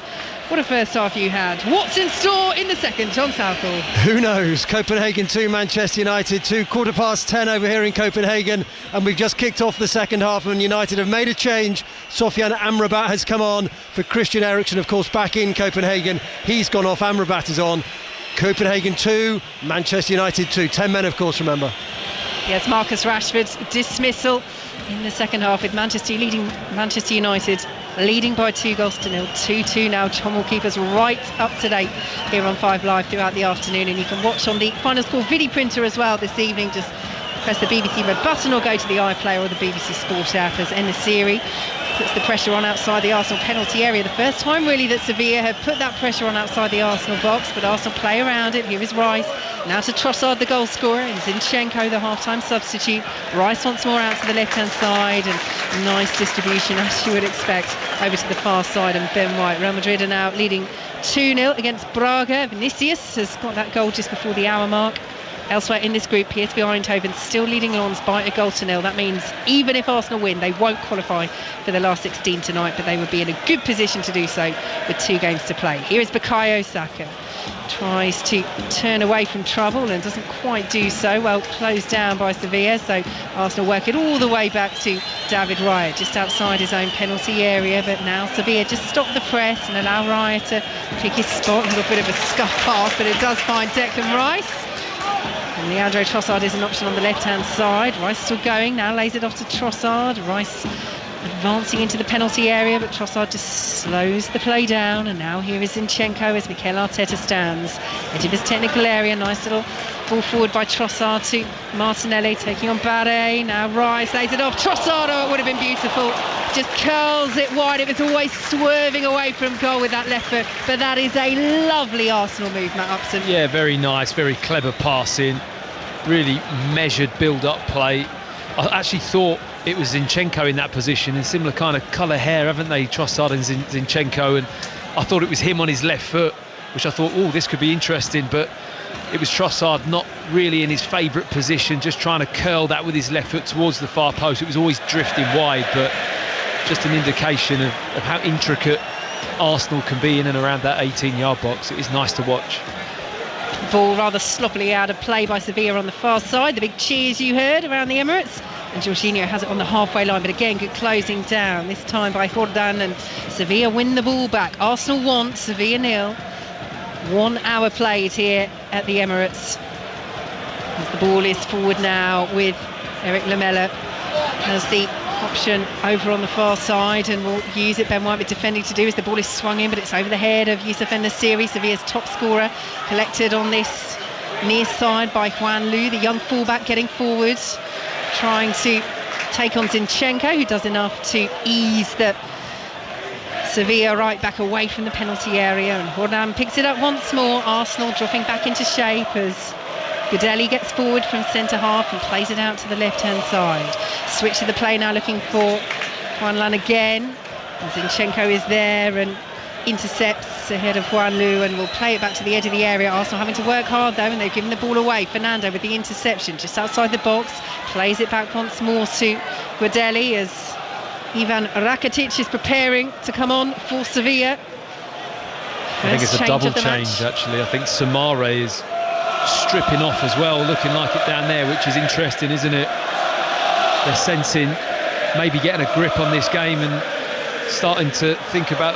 What a first half you had. What's in store in the second, John Southall? Who knows? Copenhagen 2, Manchester United 2, 10:15 over here in Copenhagen, and we've just kicked off the second half, and United have made a change. Sofian Amrabat has come on for Christian Eriksen, of course, back in Copenhagen. He's gone off, Amrabat is on. Copenhagen 2, Manchester United 2. 10 men, of course, remember. Yes, Marcus Rashford's dismissal in the second half, with Manchester United leading by 2-0. 2-2 now. John will keep us right up to date here on 5 Live throughout the afternoon, and you can watch on the Final Score video printer as well this evening. Just press the BBC red button or go to the iPlayer or the BBC Sport app as En-Nesyri puts the pressure on outside the Arsenal penalty area. The first time really that Sevilla have put that pressure on outside the Arsenal box, but Arsenal play around it. Here is Rice, now to Trossard, the goal scorer, and Zinchenko, the half-time substitute. Rice once more out to the left-hand side, and nice distribution as you would expect over to the far side, and Ben White. Real Madrid are now leading 2-0 against Braga. Vinicius has got that goal just before the hour mark. Elsewhere in this group, PSV Eindhoven still leading Lens by 1-0. That means even if Arsenal win, they won't qualify for the last 16 tonight, but they would be in a good position to do so with 2 games to play. Here is Bukayo Saka. Tries to turn away from trouble and doesn't quite do so. Well, closed down by Sevilla, so Arsenal work it all the way back to David Raya, just outside his own penalty area. But now Sevilla just stop the press and allow Raya to pick his spot. A little bit of a scuff pass, but it does find Declan Rice. And Leandro Trossard is an option on the left-hand side. Rice still going, now lays it off to Trossard. Rice advancing into the penalty area, but Trossard just slows the play down. And now here is Zinchenko as Mikel Arteta stands. Edge of his technical area, nice little ball forward by Trossard to Martinelli, taking on Barre. Now Rice lays it off. Trossard, oh, it would have been beautiful. Just curls it wide. It was always swerving away from goal with that left foot, but that is a lovely Arsenal move, Matt Upson. Yeah, very nice, very clever passing, really measured build-up play. I actually thought it was Zinchenko in that position, in similar kind of colour hair, haven't they, Trossard and Zinchenko, and I thought it was him on his left foot, which I thought, oh, this could be interesting, but it was Trossard not really in his favourite position, just trying to curl that with his left foot towards the far post. It was always drifting wide, but just an indication of how intricate Arsenal can be in and around that 18-yard box. It is nice to watch. Ball rather sloppily out of play by Sevilla on the far side. The big cheers you heard around the Emirates. And Jorginho has it on the halfway line, but again, good closing down, this time by Jordan, and Sevilla win the ball back. Arsenal 1, Sevilla 0. 1 hour played here at the Emirates. As the ball is forward now with Eric Lamela as the option over on the far side, and will use it. Ben White with defending to do as the ball is swung in, but it's over the head of Youssef En-Nesyri, Sevilla's top scorer, collected on this near side by Juan Lu, the young fullback, getting forward, trying to take on Zinchenko, who does enough to ease the Sevilla right back away from the penalty area, and Jordan picks it up once more. Arsenal dropping back into shape as Godelli gets forward from centre half and plays it out to the left-hand side. Switch to the play now, looking for Juan Lan again. And Zinchenko is there and intercepts ahead of Juan Lu, and will play it back to the edge of the area. Arsenal having to work hard though, and they've given the ball away. Fernando with the interception just outside the box, plays it back once more to Godelli as Ivan Rakitic is preparing to come on for Sevilla. I think it's a double change actually. I think Samare is stripping off as well, looking like it down there, which is interesting, isn't it? They're sensing maybe getting a grip on this game and starting to think about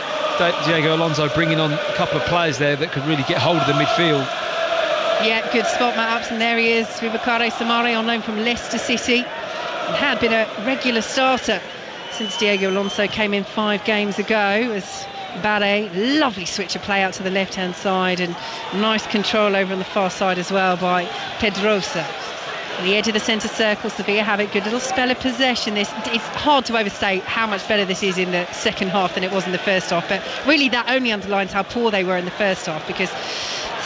Diego Alonso bringing on a couple of players there that could really get hold of the midfield. Yeah, good spot, Matt Upson. There he is, Boubacar Samare, on loan from Leicester City, and had been a regular starter since Diego Alonso came in 5 games ago. As Barre, lovely switch of play out to the left-hand side, and nice control over on the far side as well by Pedrosa. At the edge of the centre circle, Sevilla have it. Good little spell of possession. It's hard to overstate how much better this is in the second half than it was in the first half, but really that only underlines how poor they were in the first half, because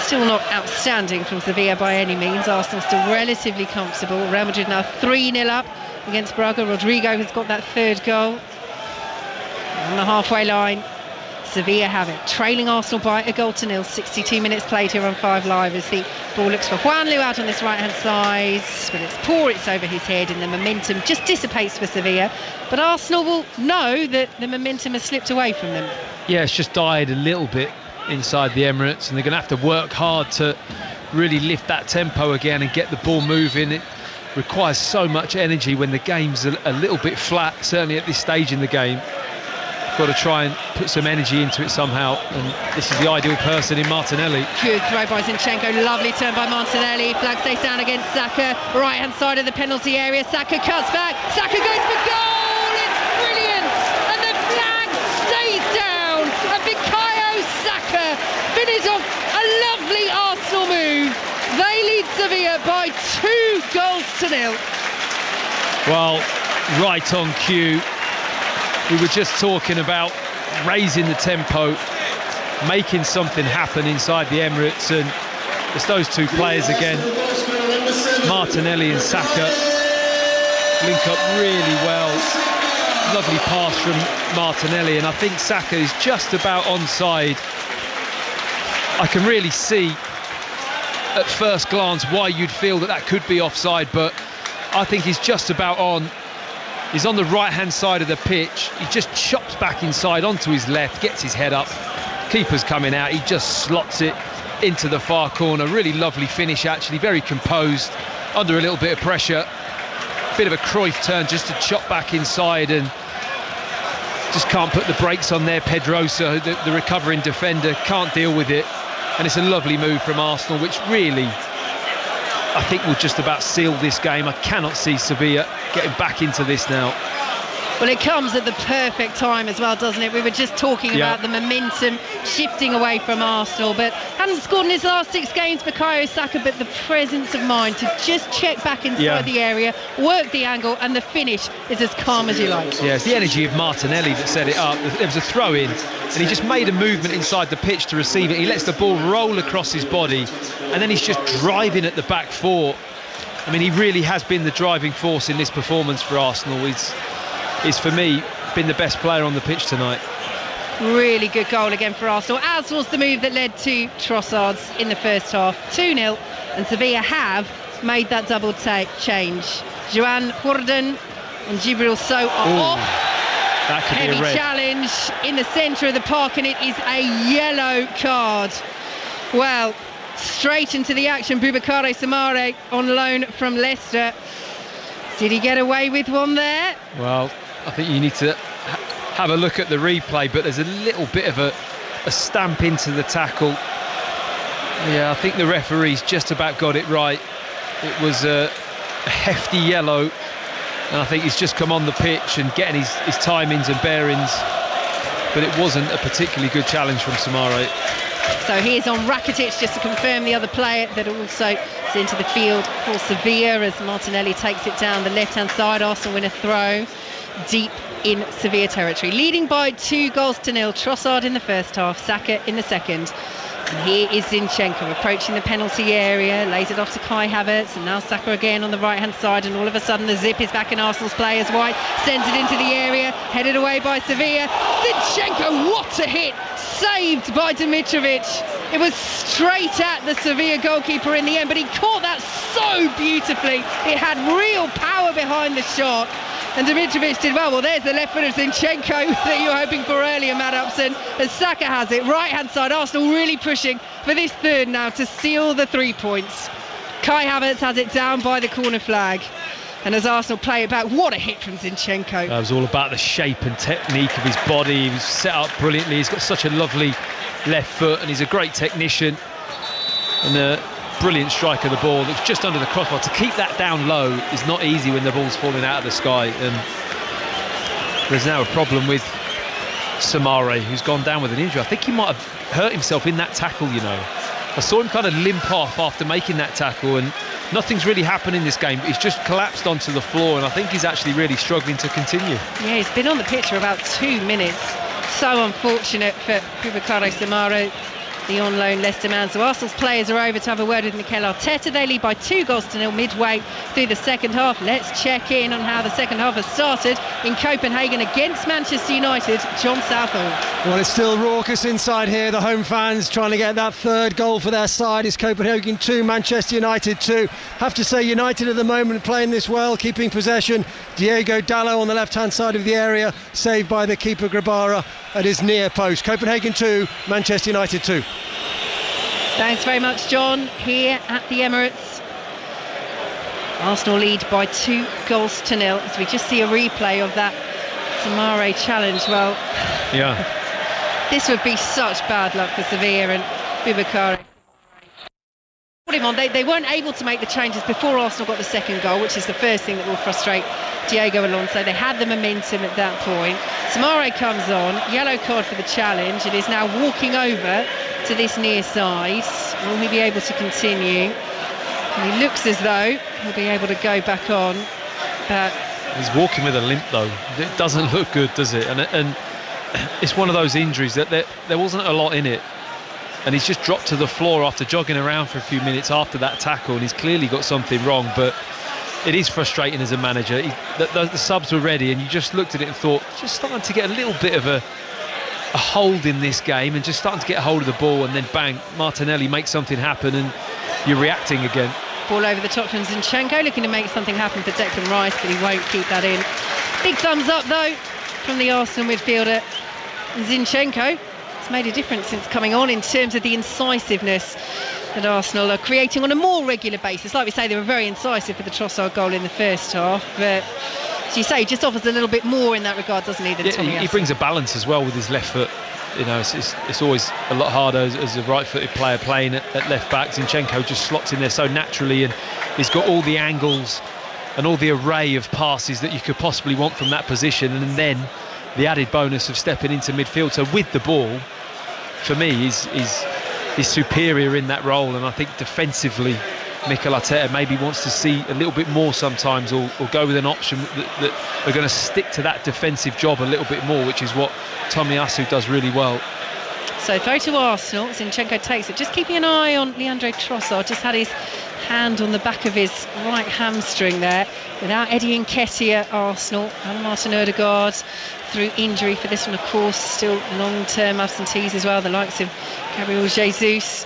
still not outstanding from Sevilla by any means. Arsenal still relatively comfortable. Real Madrid now 3-0 up against Braga. Rodrigo has got that 3rd goal. On the halfway line, Sevilla have it, trailing Arsenal by 1-0. 62 minutes played here on 5 Live as the ball looks for Juan Lu out on this right-hand side, but it's poor, it's over his head, and the momentum just dissipates for Sevilla. But Arsenal will know that the momentum has slipped away from them. Yeah, it's just died a little bit inside the Emirates, and they're going to have to work hard to really lift that tempo again and get the ball moving. It requires so much energy when the game's a little bit flat, certainly at this stage in the game. Got to try and put some energy into it somehow, and this is the ideal person in Martinelli. Good throw by Zinchenko, lovely turn by Martinelli. Flag stays down against Saka, right hand side of the penalty area. Saka cuts back, Saka goes for goal, it's brilliant, and the flag stays down, and Bukayo Saka finishes off a lovely Arsenal move. They lead Sevilla by 2-0. Well, right on cue. We were just talking about raising the tempo, making something happen inside the Emirates, and it's those two players again, Martinelli and Saka, link up really well. Lovely pass from Martinelli, and I think Saka is just about onside. I can really see at first glance why you'd feel that could be offside, but I think he's just about on. He's on the right hand side of the pitch. He just chops back inside onto his left, gets his head up. Keeper's coming out, he just slots it into the far corner. Really lovely finish, actually, very composed, under a little bit of pressure. Bit of a Cruyff turn just to chop back inside, and just can't put the brakes on there. Pedrosa, the recovering defender, can't deal with it, and it's a lovely move from Arsenal, which really, I think, will just about seal this game. I cannot see Sevilla getting back into this now. Well, it comes at the perfect time as well, doesn't it? We were just talking about the momentum shifting away from Arsenal, but hadn't scored in his last 6 games, Bukayo Saka, but the presence of mind to just check back inside the area, work the angle, and the finish is as calm as you like. Yeah, it's the energy of Martinelli that set it up. There was a throw in, and he just made a movement inside the pitch to receive it. He lets the ball roll across his body, and then he's just driving at the back four. I mean, he really has been the driving force in this performance for Arsenal. He's for me been the best player on the pitch tonight. Really good goal again for Arsenal, as was the move that led to Trossard's in the first half. 2-0, and Sevilla have made that double change. Joan Jordan and Jibril So are off. That could Heavy be a red. challenge in the centre of the park, and it is a yellow card. Well, straight into the action, Boubakary Soumaré on loan from Leicester. Did he get away with one there? Well, I think you need to have a look at the replay, but there's a little bit of a stamp into the tackle. Yeah, I think the referee's just about got it right. It was a hefty yellow, and I think he's just come on the pitch and getting his timings and bearings, but it wasn't a particularly good challenge from Soumaré. So here's on Rakitic just to confirm the other player that also is into the field for Sevilla, as Martinelli takes it down the left-hand side. Arsenal win a throw deep in Sevilla territory, leading by 2-0. Trossard in the first half, Saka in the second. And here is Zinchenko approaching the penalty area, lays it off to Kai Havertz, and now Saka again on the right-hand side, and all of a sudden the zip is back in Arsenal's play as White sends it into the area, headed away by Sevilla. Zinchenko, what a hit! Saved by Dimitrovic. It was straight at the Sevilla goalkeeper in the end, but he caught that so beautifully. It had real power behind the shot, and Dimitrovic did well. Well, there's the left foot of Zinchenko that you were hoping for earlier, Matt Upson, as Saka has it right hand side. Arsenal really pushing for this third now to seal the 3 points. Kai Havertz has it down by the corner flag, and as Arsenal play it back, what a hit from Zinchenko. That was all about the shape and technique of his body. He was set up brilliantly. He's got such a lovely left foot, and he's a great technician and a brilliant strike of the ball. It's just under the crossbar. To keep that down low is not easy when the ball's falling out of the sky, and there's now a problem with Soumaré, who's gone down with an injury. I think he might have hurt himself in that tackle, you know. I saw him kind of limp off after making that tackle, and nothing's really happened in this game. He's just collapsed onto the floor, and I think he's actually really struggling to continue. Yeah, he's been on the pitch for about 2 minutes. So unfortunate for Boubakary Soumaré, the on loan Leicester man. So Arsenal's players are over to have a word with Mikel Arteta. They lead by 2-0 midway through the second half. Let's check in on how the second half has started in Copenhagen against Manchester United. John Southall. Well, it's still raucous inside here. The home fans trying to get that third goal for their side. It's Copenhagen 2, Manchester United 2. Have to say, United at the moment playing this well, keeping possession. Diego Dalot on the left-hand side of the area, saved by the keeper Grabara at his near post. Copenhagen 2, Manchester United 2. Thanks very much, John. Here at the Emirates, Arsenal lead by 2-0 as we just see a replay of that Soumaré challenge. Well, yeah, this would be such bad luck for Sevilla and Boubakary. They weren't able to make the changes before Arsenal got the second goal, which is the first thing that will frustrate Diego Alonso. They had the momentum at that point. Soumaré comes on, yellow card for the challenge. It is now walking over to this near side. Will he be able to continue? And he looks as though he'll be able to go back on, but He's walking with a limp though. It doesn't look good, does it? And it's one of those injuries that there wasn't a lot in it, and he's just dropped to the floor after jogging around for a few minutes after that tackle, and he's clearly got something wrong. But it is frustrating as a manager. The subs were ready, and you just looked at it and thought, just starting to get a little bit of a hold in this game, and just starting to get a hold of the ball, and then bang, Martinelli makes something happen, and you're reacting again. Ball over the top from Zinchenko, looking to make something happen for Declan Rice, but he won't keep that in. Big thumbs up though from the Arsenal midfielder Zinchenko. It's made a difference since coming on in terms of the incisiveness that Arsenal are creating on a more regular basis. Like we say, they were very incisive for the Trossard goal in the first half, but as you say, just offers a little bit more in that regard, doesn't he, than Tommy he brings a balance as well with his left foot. You know, it's always a lot harder as a right-footed player playing at left back. Zinchenko just slots in there so naturally, and he's got all the angles and all the array of passes that you could possibly want from that position, and then the added bonus of stepping into midfield. So with the ball, for me, he's superior in that role, and I think defensively Mikel Arteta maybe wants to see a little bit more sometimes, or go with an option that are going to stick to that defensive job a little bit more, which is what Tomiyasu does really well. So throw to Arsenal, Zinchenko takes it, just keeping an eye on Leandro Trossard, just had his hand on the back of his right hamstring there. Without Eddie Nketiah, Arsenal, and Martin Odegaard through injury for this one, of course, still long-term absentees as well, the likes of Gabriel Jesus.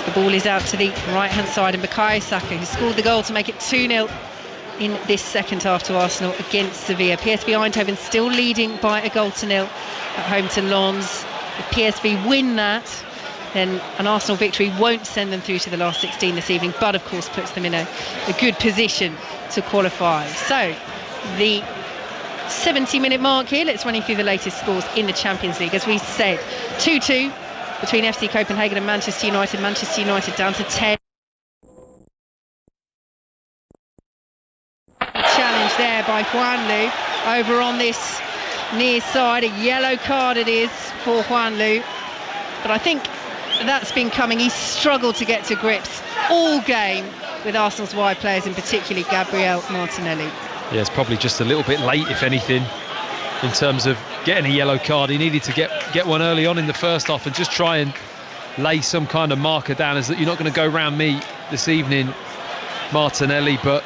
The ball is out to the right-hand side, and Bukayo Saka, who scored the goal to make it 2-0 in this second half to Arsenal against Sevilla. PSV Eindhoven still leading by 1-0 at home to Lens. If PSV win that, then an Arsenal victory won't send them through to the last 16 this evening, but of course puts them in a good position to qualify. So the 70-minute mark here, let's run you through the latest scores in the Champions League. As we said, 2-2 between FC Copenhagen and Manchester United. Manchester United down to 10. Challenge there by Juanlu over on this near side. A yellow card it is for Juanlu, but I think that's been coming. He's struggled to get to grips all game with Arsenal's wide players, and particularly Gabriel Martinelli. Yeah, it's probably just a little bit late, if anything, in terms of getting a yellow card. He needed to get one early on in the first half and just try and lay some kind of marker down, as that you're not going to go round me this evening, Martinelli. But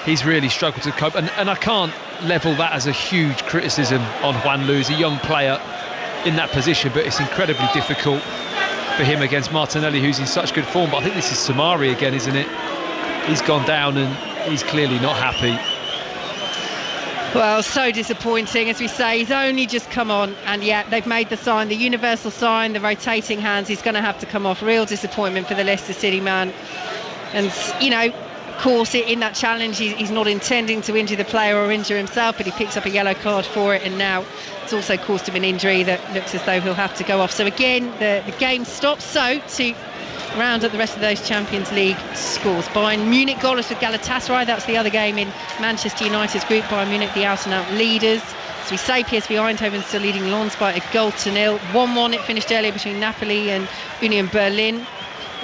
he's really struggled to cope, and I can't level that as a huge criticism on Juanlu. He's a young player in that position, but it's incredibly difficult for him against Martinelli, who's in such good form. But I think this is Samari again, isn't it? He's gone down and he's clearly not happy. Well, so disappointing. As we say, he's only just come on, and yet they've made the sign, the universal sign, the rotating hands. He's going to have to come off. Real disappointment for the Leicester City man. And, you know, of course, in that challenge, he's not intending to injure the player or injure himself, but he picks up a yellow card for it, and now it's also caused him an injury that looks as though he'll have to go off. So again, the game stops. So to round up the rest of those Champions League scores, Bayern Munich goalless with Galatasaray. That's the other game in Manchester United's group. Bayern Munich, the out-and-out leaders. As we say, PSV Eindhoven still leading Lens by 1-0. 1-1 it finished earlier between Napoli and Union Berlin.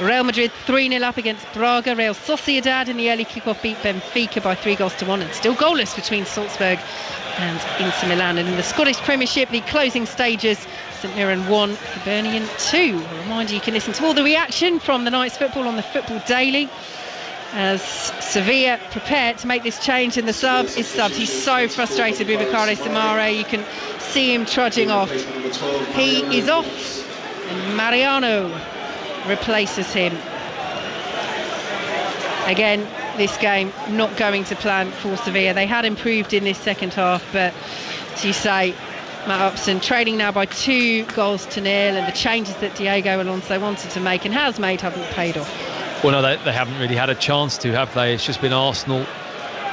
Real Madrid 3-0 up against Braga. Real Sociedad in the early kick-off beat Benfica by 3-1, and still goalless between Salzburg and Inter Milan. And in the Scottish Premiership, the closing stages, St Mirren 1, Hibernian 2. A reminder, you can listen to all the reaction from the night's football on the Football Daily, as Sevilla prepare to make this change, and the sub is subbed. He's so frustrated with Bakary Samare. You can see him trudging off. He is off, and Mariano replaces him. Again, this game not going to plan for Sevilla. They had improved in this second half, but as you say, Matt Upson trailing now by 2-0, and the changes that Diego Alonso wanted to make and has made haven't paid off. Well, no, they haven't really had a chance to, have they? It's just been Arsenal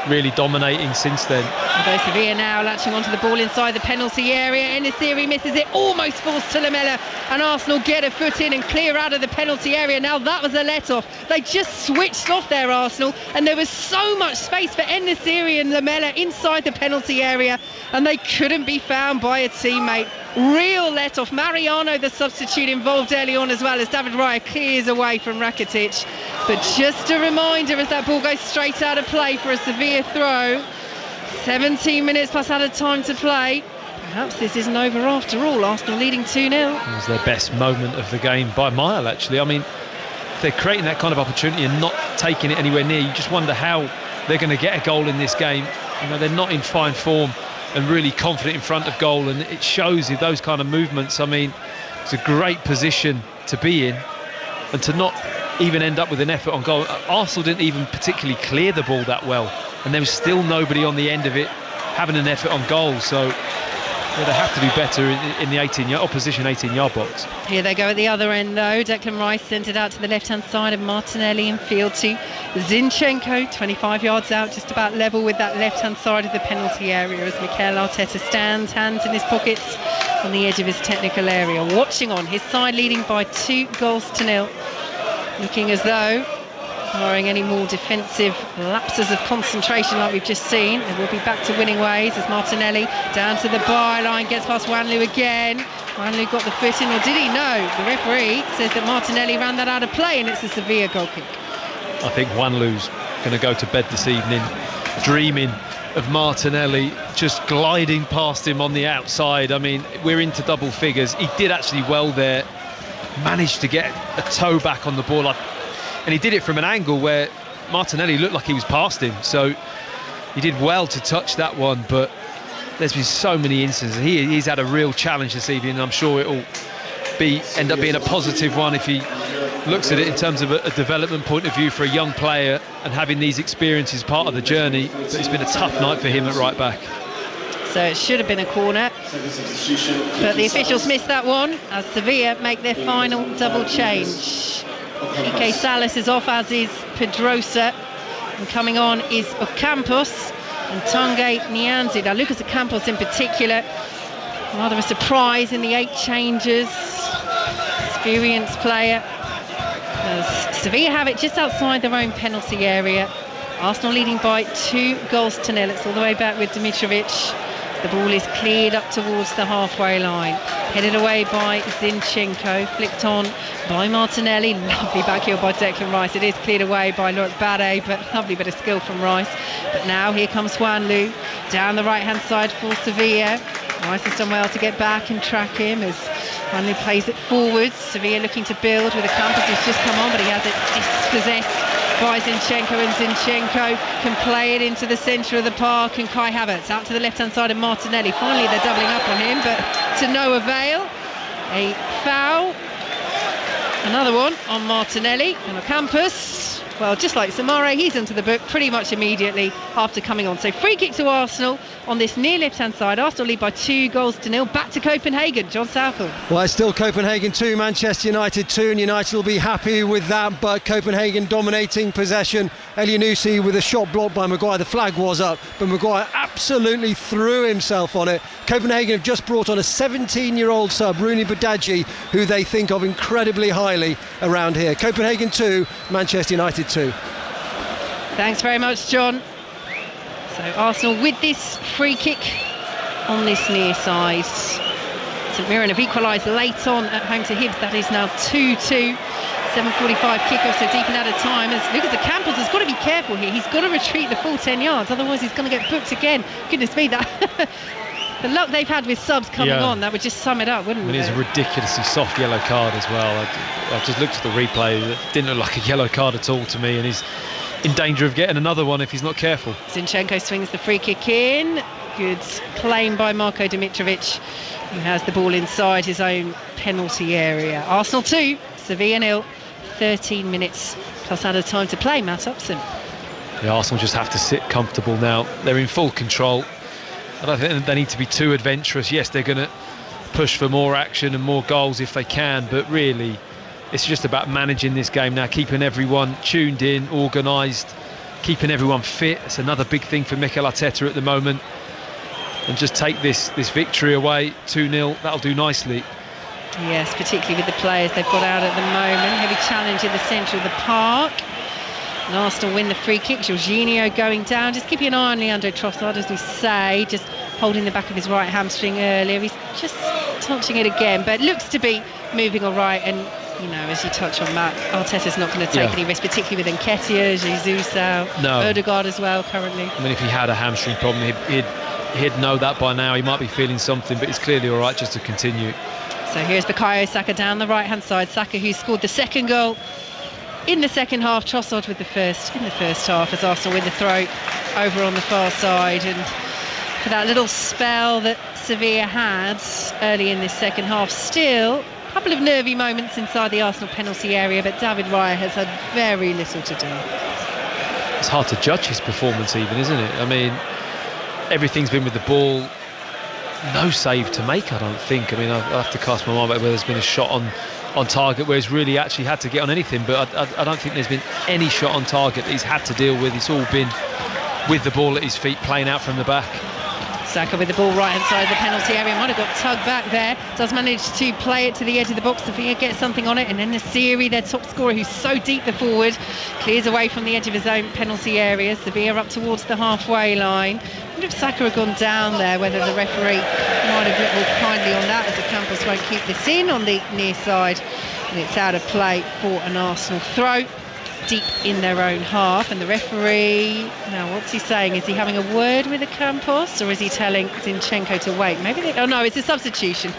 really dominating since then. Although Sevilla now latching onto the ball inside the penalty area. Enesiri misses it, almost forced to Lamela, and Arsenal get a foot in and clear out of the penalty area. Now that was a let-off. They just switched off there, Arsenal, and there was so much space for Enesiri and Lamela inside the penalty area, and they couldn't be found by a teammate. Real let-off. Mariano, the substitute, involved early on as well, as David Raya clears away from Rakitic. But just a reminder, as that ball goes straight out of play for a Sevilla throw, 17 minutes plus added time to play. Perhaps this isn't over after all. Arsenal leading 2-0. It was their best moment of the game by a mile, actually. I mean, if they're creating that kind of opportunity and not taking it anywhere near, you just wonder how they're going to get a goal in this game. You know, they're not in fine form and really confident in front of goal, and it shows in those kind of movements. I mean, it's a great position to be in, and to not even end up with an effort on goal. Arsenal didn't even particularly clear the ball that well, and there was still nobody on the end of it having an effort on goal. So yeah, they have to do better in the opposition 18-yard box. Here they go at the other end, though. Declan Rice sent it out to the left-hand side of Martinelli in field to Zinchenko, 25 yards out, just about level with that left-hand side of the penalty area, as Mikel Arteta stands, hands in his pockets, on the edge of his technical area. Watching on, his side leading by 2-0. Looking as though, barring any more defensive lapses of concentration like we've just seen, they will be back to winning ways as Martinelli down to the byline, gets past Wanlu again. Wanlu got the foot in, or did he? No, the referee says that Martinelli ran that out of play, and it's a Sevilla goal kick. I think Wanlu's going to go to bed this evening dreaming of Martinelli just gliding past him on the outside. I mean, we're into double figures. He did actually well there, managed to get a toe back on the ball, and he did it from an angle where Martinelli looked like he was past him, so he did well to touch that one. But there's been so many instances. He's had a real challenge this evening, and I'm sure it'll end up being a positive one if he looks at it in terms of a development point of view for a young player and having these experiences part of the journey. But it's been a tough night for him at right back. So it should have been a corner, but the officials missed that one as Sevilla make their final double change. Ike Salas is off, as is Pedrosa, and coming on is Ocampos and Tanguy Nyanzi. Now Lucas Ocampos in particular, rather a surprise in the 8 changes, experienced player. As Sevilla have it just outside their own penalty area. Arsenal leading by 2-0. It's all the way back with Dimitrovic. The ball is cleared up towards the halfway line. Headed away by Zinchenko. Flicked on by Martinelli. Lovely back heel by Declan Rice. It is cleared away by Loic Bade, but lovely bit of skill from Rice. But now here comes Wanlu down the right-hand side for Sevilla. Rice has done well to get back and track him as Wanlu plays it forwards. Sevilla looking to build with a Campos who's just come on, but he has it dispossessed by Zinchenko, and Zinchenko can play it into the centre of the park, and Kai Havertz out to the left-hand side of Martinelli. Finally they're doubling up on him, but to no avail. A foul, another one on Martinelli, and Ocampos, well, just like Samare, he's into the book pretty much immediately after coming on. So free kick to Arsenal on this near left-hand side. Arsenal lead by 2-0. Back to Copenhagen. John Southall. Well, it's still Copenhagen 2, Manchester United 2, and United will be happy with that, but Copenhagen dominating possession. Elyounoussi with a shot blocked by Maguire. The flag was up, but Maguire absolutely threw himself on it. Copenhagen have just brought on a 17-year-old sub, Rooney Badaji, who they think of incredibly highly around here. Copenhagen 2, Manchester United 2. Thanks very much, John. So Arsenal with this free kick on this near side. St Mirren have equalised late on at home to Hibs. That is now 2-2. 7:45 kickoff, so deep and out of time. As Lucas Ocampos has got to be careful here. He's got to retreat the full 10 yards, otherwise he's going to get booked again. Goodness me, that the luck they've had with subs coming on, that would just sum it up, wouldn't it? It is a ridiculously soft yellow card as well. I just looked at the replay. It didn't look like a yellow card at all to me, and he's in danger of getting another one if he's not careful. Zinchenko swings the free kick in. Good claim by Marko Dimitrovic, who has the ball inside his own penalty area. Arsenal 2, Sevilla 0. 13 minutes plus added time to play. Matt Upson. The Arsenal just have to sit comfortable now. They're in full control. I don't think they need to be too adventurous. Yes, they're going to push for more action and more goals if they can, but really it's just about managing this game now, keeping everyone tuned in, organised, keeping everyone fit. It's another big thing for Mikel Arteta at the moment, and just take this victory away 2-0. That'll do nicely. Yes, particularly with the players they've got out at the moment. Heavy challenge in the centre of the park. And Arsenal win the free kick. Jorginho going down. Just keeping an eye on Leandro Trossard, as we say. Just holding the back of his right hamstring earlier. He's just touching it again, but looks to be moving all right. And as you touch on, Matt, Arteta's not going to take any risk, particularly with Nketiah, Jesus out, Odegaard as well currently. I mean, if he had a hamstring problem, he'd know that by now. He might be feeling something, but it's clearly all right just to continue. So here's Bukayo Saka down the right-hand side. Saka, who scored the second goal in the second half. Trossard with the first in the first half, as Arsenal win the throw over on the far side. And for that little spell that Sevilla had early in this second half, still a couple of nervy moments inside the Arsenal penalty area, but David Raya has had very little to do. It's hard to judge his performance even, isn't it? I mean, everything's been with the ball. No save to make, I don't think. I mean, I have to cast my mind back where there's been a shot on target where he's really actually had to get on anything, but I don't think there's been any shot on target that he's had to deal with. It's all been with the ball at his feet, playing out from the back. Saka with the ball right hand side of the penalty area, might have got tugged back there, does manage to play it to the edge of the box. Sevilla gets something on it, and then Nasiri, their top scorer, who's so deep the forward, clears away from the edge of his own penalty area. Sevilla up towards the halfway line. I wonder if Saka had gone down there, whether the referee might have looked more kindly on that, as the Campos won't keep this in on the near side, and it's out of play for an Arsenal throw deep in their own half. And the referee, now what's he saying? Is he having a word with the Campos, or is he telling Zinchenko to wait? Maybe no, it's a substitution.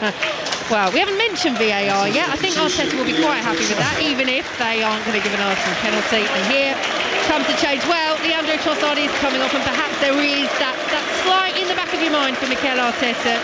Well, we haven't mentioned VAR yet. I think Arteta will be quite happy with that, even if they aren't going to give an Arsenal penalty. And here comes the change. Well, Leandro Trossard is coming off, and perhaps there is that slight in the back of your mind for Mikel Arteta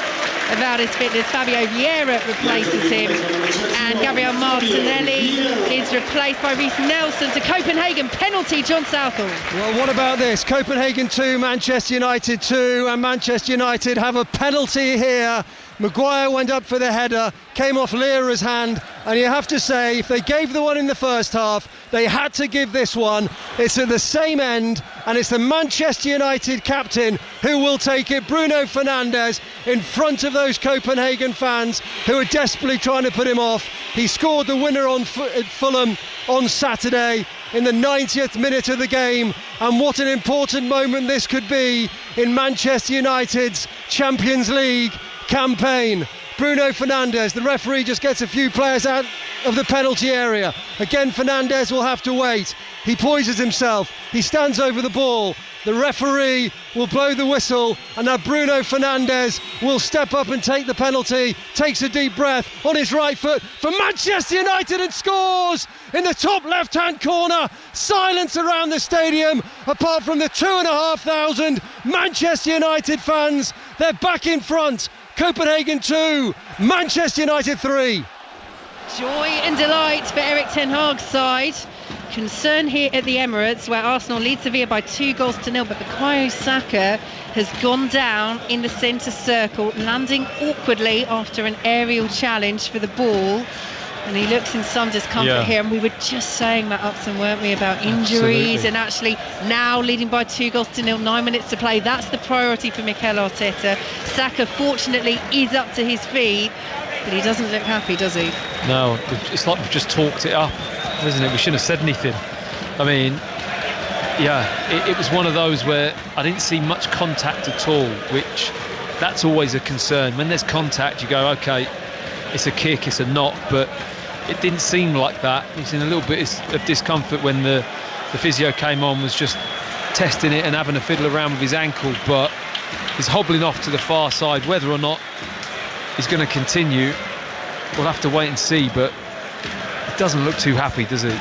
about his fitness. Fabio Vieira replaces him, and Gabriel Martinelli is replaced by Reece Nelson. To Copenhagen, penalty, John Southall. Well, what about this? Copenhagen 2, Manchester United 2, and Manchester United have a penalty here. Maguire went up for the header, came off Lira's hand, and you have to say, if they gave the one in the first half, they had to give this one. It's at the same end, and it's the Manchester United captain who will take it. Bruno Fernandes in front of those Copenhagen fans who are desperately trying to put him off. He scored the winner at Fulham on Saturday in the 90th minute of the game, and what an important moment this could be in Manchester United's Champions League campaign. Bruno Fernandes, the referee just gets a few players out of the penalty area. Again, Fernandes will have to wait. He poises himself, he stands over the ball. The referee will blow the whistle, and now Bruno Fernandes will step up and take the penalty, takes a deep breath on his right foot for Manchester United and scores in the top left-hand corner. Silence around the stadium, apart from the 2,500 Manchester United fans. They're back in front. Copenhagen 2, Manchester United 3. Joy and delight for Erik ten Hag's side. Concern here at the Emirates, where Arsenal lead Sevilla by 2-0, but Bukayo Saka has gone down in the centre circle, landing awkwardly after an aerial challenge for the ball. And he looks in some discomfort here, and we were just saying that, Upson, weren't we, about injuries. Absolutely. And actually now leading by 2-0, 9 minutes to play. That's the priority for Mikel Arteta. Saka fortunately is up to his feet, but he doesn't look happy, does he? No, it's like we've just talked it up, isn't it? We shouldn't have said anything. I mean, it was one of those where I didn't see much contact at all, which that's always a concern. When there's contact, you go, okay, it's a kick, it's a knock, but it didn't seem like that. He's in a little bit of discomfort when the physio came on, was just testing it and having a fiddle around with his ankle, but he's hobbling off to the far side. Whether or not he's going to continue, we'll have to wait and see, but he doesn't look too happy, does he?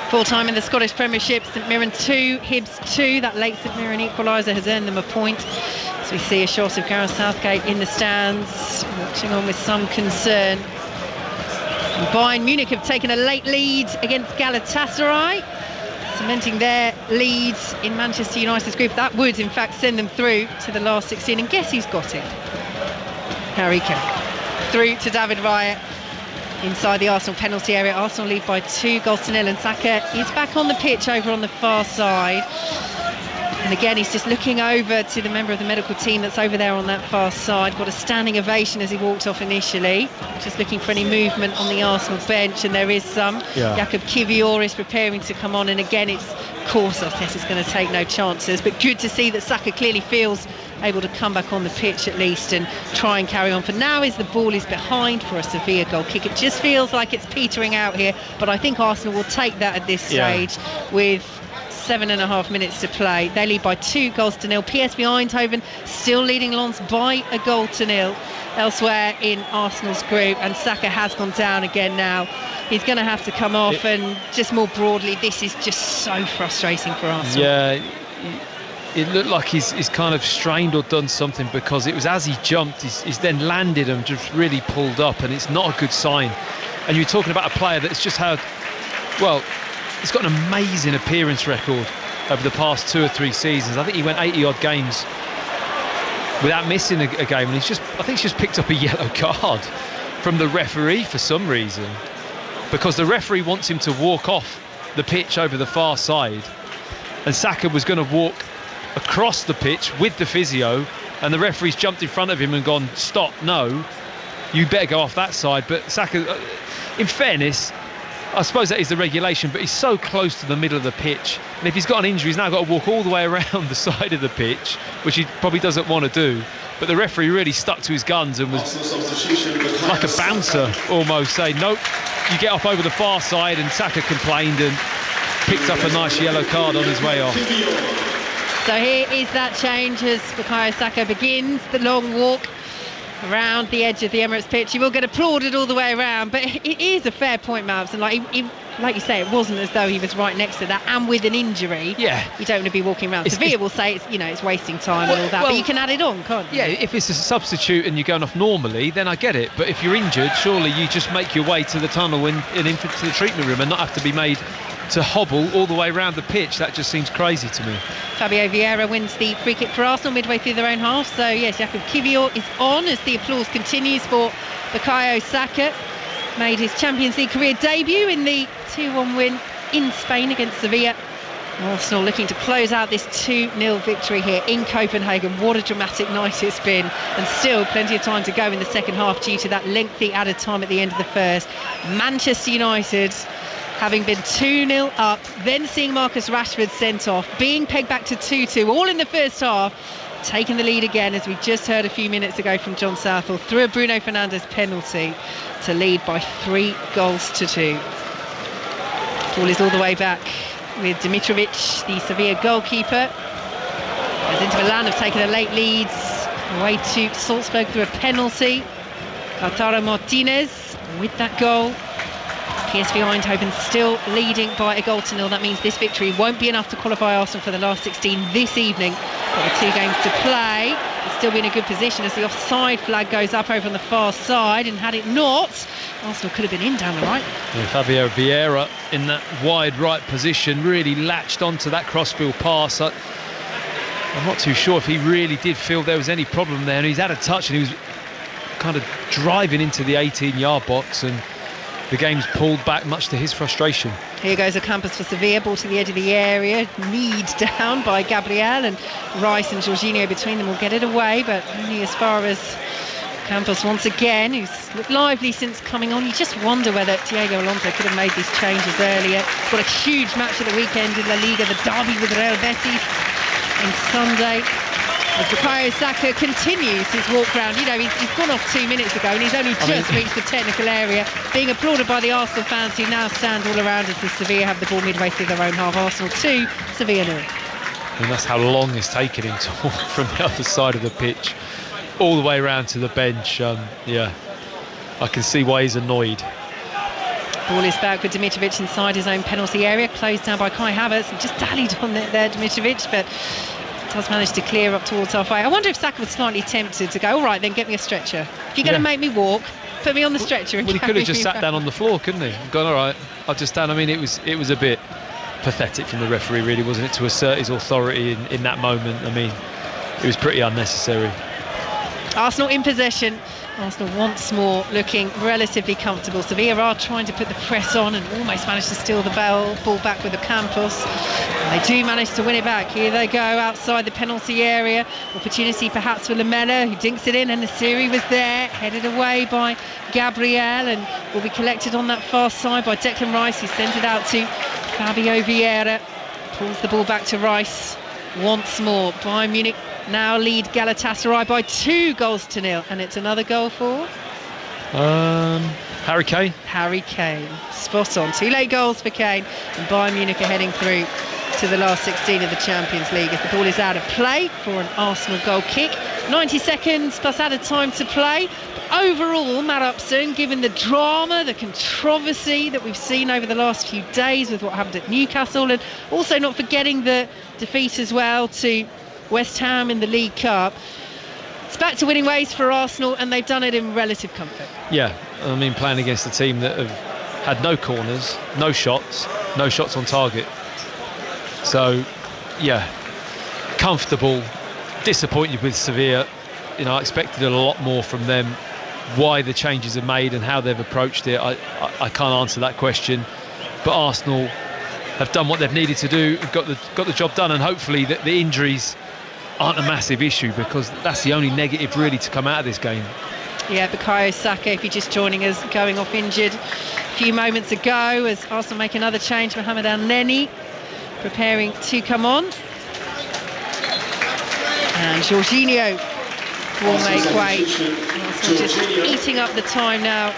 Full time in the Scottish Premiership, St Mirren 2, Hibs 2. That late St Mirren equaliser has earned them a point. So we see a shot of Gareth Southgate in the stands, watching on with some concern. And Bayern Munich have taken a late lead against Galatasaray, cementing their leads in Manchester United's group. That would, in fact, send them through to the last 16. And guess who's got it? Harry Kane. Through to David Raya inside the Arsenal penalty area. Arsenal lead by 2-0, and Saka is back on the pitch over on the far side. And again, he's just looking over to the member of the medical team that's over there on that far side. Got a standing ovation as he walked off initially. Just looking for any movement on the Arsenal bench, and there is some. Jakub Kiwior is preparing to come on, and again, it's, of course, Arteta's going to take no chances. But good to see that Saka clearly feels able to come back on the pitch at least and try and carry on. For now, as the ball is behind for a Sevilla goal kick, it just feels like it's petering out here, but I think Arsenal will take that at this stage with 7.5 minutes to play. They lead by 2 goals to nil. PSV Eindhoven still leading Lens by a goal to nil elsewhere in Arsenal's group, and Saka has gone down again now. He's going to have to come off, and just more broadly, this is just so frustrating for Arsenal. Yeah, it looked like he's kind of strained or done something, because it was as he jumped, he's then landed and just really pulled up, and it's not a good sign. And you're talking about a player that's just had, well, he's got an amazing appearance record over the past 2 or 3 seasons. I think he went 80 odd games without missing a game, and I think he's just picked up a yellow card from the referee for some reason, because the referee wants him to walk off the pitch over the far side, and Saka was going to walk across the pitch with the physio, and the referee's jumped in front of him and gone, stop, no, you better go off that side. But Saka, in fairness, I suppose that is the regulation, but he's so close to the middle of the pitch, and if he's got an injury, he's now got to walk all the way around the side of the pitch, which he probably doesn't want to do. But the referee really stuck to his guns and was like a bouncer almost, saying, nope, you get off over the far side, and Saka complained and picked up a nice yellow card on his way off. So here is that change as Bukayo Saka begins the long walk around the edge of the Emirates pitch. He will get applauded all the way around, but it is a fair point, Malves, and like you say, it wasn't as though he was right next to that, and with an injury, you don't want to be walking around. Sevilla will say it's wasting time and all that, but you can add it on, can't you? Yeah, if it's a substitute and you're going off normally, then I get it, but if you're injured, surely you just make your way to the tunnel and into the treatment room and not have to be made to hobble all the way around the pitch. That just seems crazy to me. Fabio Vieira wins the free kick for Arsenal midway through their own half. So yes, Jakub Kiwior is on as the applause continues for Bukayo Saka. Made his Champions League career debut in the 2-1 win in Spain against Sevilla. Arsenal looking to close out this 2-0 victory here in Copenhagen. What a dramatic night it's been, and still plenty of time to go in the second half due to that lengthy added time at the end of the first. Manchester United, having been 2-0 up, then seeing Marcus Rashford sent off, being pegged back to 2-2, all in the first half, taking the lead again, as we just heard a few minutes ago from John Southall, through a Bruno Fernandes penalty to lead by 3 goals to 2. Ball is all the way back with Dimitrovic, the Sevilla goalkeeper. As Inter Milan have taken a late lead away to Salzburg through a penalty. Lautaro Martinez with that goal. PSV Eindhoven still leading by a goal to nil. That means this victory won't be enough to qualify Arsenal for the last 16 this evening. Got the 2 games to play. They'll still be in a good position as the offside flag goes up over on the far side, and had it not, Arsenal could have been in down the right. Yeah, Fabio Vieira in that wide right position really latched onto that crossfield pass. I'm not too sure if he really did feel there was any problem there, and he's had a touch and he was kind of driving into the 18-yard box, and the game's pulled back much to his frustration. Here goes Ocampos for Sevilla, ball to the edge of the area, kneed down by Gabriel, and Rice and Jorginho between them will get it away, but only as far as Ocampos once again, who's looked lively since coming on. You just wonder whether Diego Alonso could have made these changes earlier. Got a huge match at the weekend in La Liga, the derby with Real Betis on Sunday. As Bukayo Saka continues his walk round, he's gone off 2 minutes ago, and he's only just reached the technical area, being applauded by the Arsenal fans, who now stand all around as the Sevilla have the ball midway through their own half. Arsenal 2, Sevilla 0. And that's how long it's taken him to walk from the other side of the pitch all the way around to the bench. I can see why he's annoyed. Ball is back with Dimitrovic inside his own penalty area, closed down by Kai Havertz, and just dallied on there Dimitrovic, but does manage to clear up towards halfway. I wonder if Saka was slightly tempted to go, all right then, get me a stretcher. If you're going to make me walk, put me on the stretcher. Well, he could have just sat down on the floor, couldn't he? Gone, all right, I'll just stand. I mean, it was a bit pathetic from the referee, really, wasn't it, to assert his authority in that moment. I mean, it was pretty unnecessary. Arsenal in possession. Arsenal once more looking relatively comfortable. Sevilla are trying to put the press on and almost managed to steal the ball back with Ocampos. And they do manage to win it back. Here they go outside the penalty area. Opportunity perhaps for Lamela, who dinks it in, and Nasiri was there, headed away by Gabriel, and will be collected on that far side by Declan Rice, who sent it out to Fabio Vieira. Pulls the ball back to Rice once more. Bayern Munich now lead Galatasaray by 2-0, and it's another goal for Harry Kane. Harry Kane, spot on. 2 late goals for Kane, and Bayern Munich are heading through to the last 16 of the Champions League as the ball is out of play for an Arsenal goal kick. 90 seconds plus added time to play. But overall, Matt Upson, given the drama, the controversy that we've seen over the last few days with what happened at Newcastle, and also not forgetting the defeat as well to West Ham in the League Cup, it's back to winning ways for Arsenal, and they've done it in relative comfort. Yeah, I mean, playing against a team that have had no corners, no shots on target. So, yeah, comfortable, disappointed with Sevilla. You know, I expected a lot more from them. Why the changes are made and how they've approached it, I can't answer that question. But Arsenal have done what they've needed to do, got the job done, and hopefully the injuries aren't a massive issue, because that's the only negative really to come out of this game. Yeah, Bukayo Saka, if you're just joining us, going off injured a few moments ago as Arsenal make another change. Mohamed El-Neni preparing to come on, and Jorginho will make way. Arsenal just eating up the time now.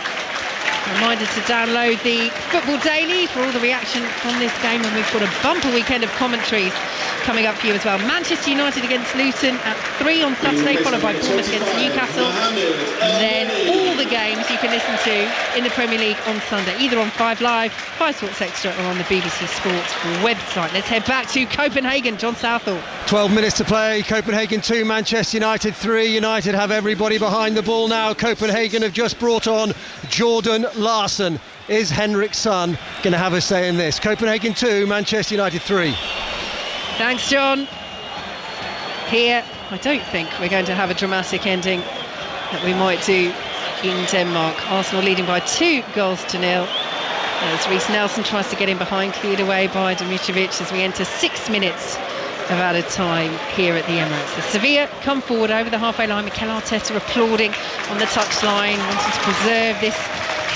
Reminder to download the Football Daily for all the reaction from this game, and we've got a bumper weekend of commentaries coming up for you as well. Manchester United against Luton at 3 on Saturday, followed by Bournemouth against Newcastle, and then all the games you can listen to in the Premier League on Sunday, either on 5 Live, 5 Sports Extra, or on the BBC Sports website. Let's head back to Copenhagen. John Southall. 12 minutes to play. Copenhagen 2, Manchester United 3. United have everybody behind the ball now. Copenhagen have just brought on Jordan Larson. Is Henrik's son going to have a say in this? Copenhagen 2, Manchester United 3. Thanks, John. Here, I don't think we're going to have a dramatic ending that we might do in Denmark. Arsenal leading by 2-0 as Reece Nelson tries to get in behind, cleared away by Dimitrovic as we enter 6 minutes of added time here at the Emirates. The Sevilla come forward over the halfway line. Mikel Arteta applauding on the touchline, wanting to preserve this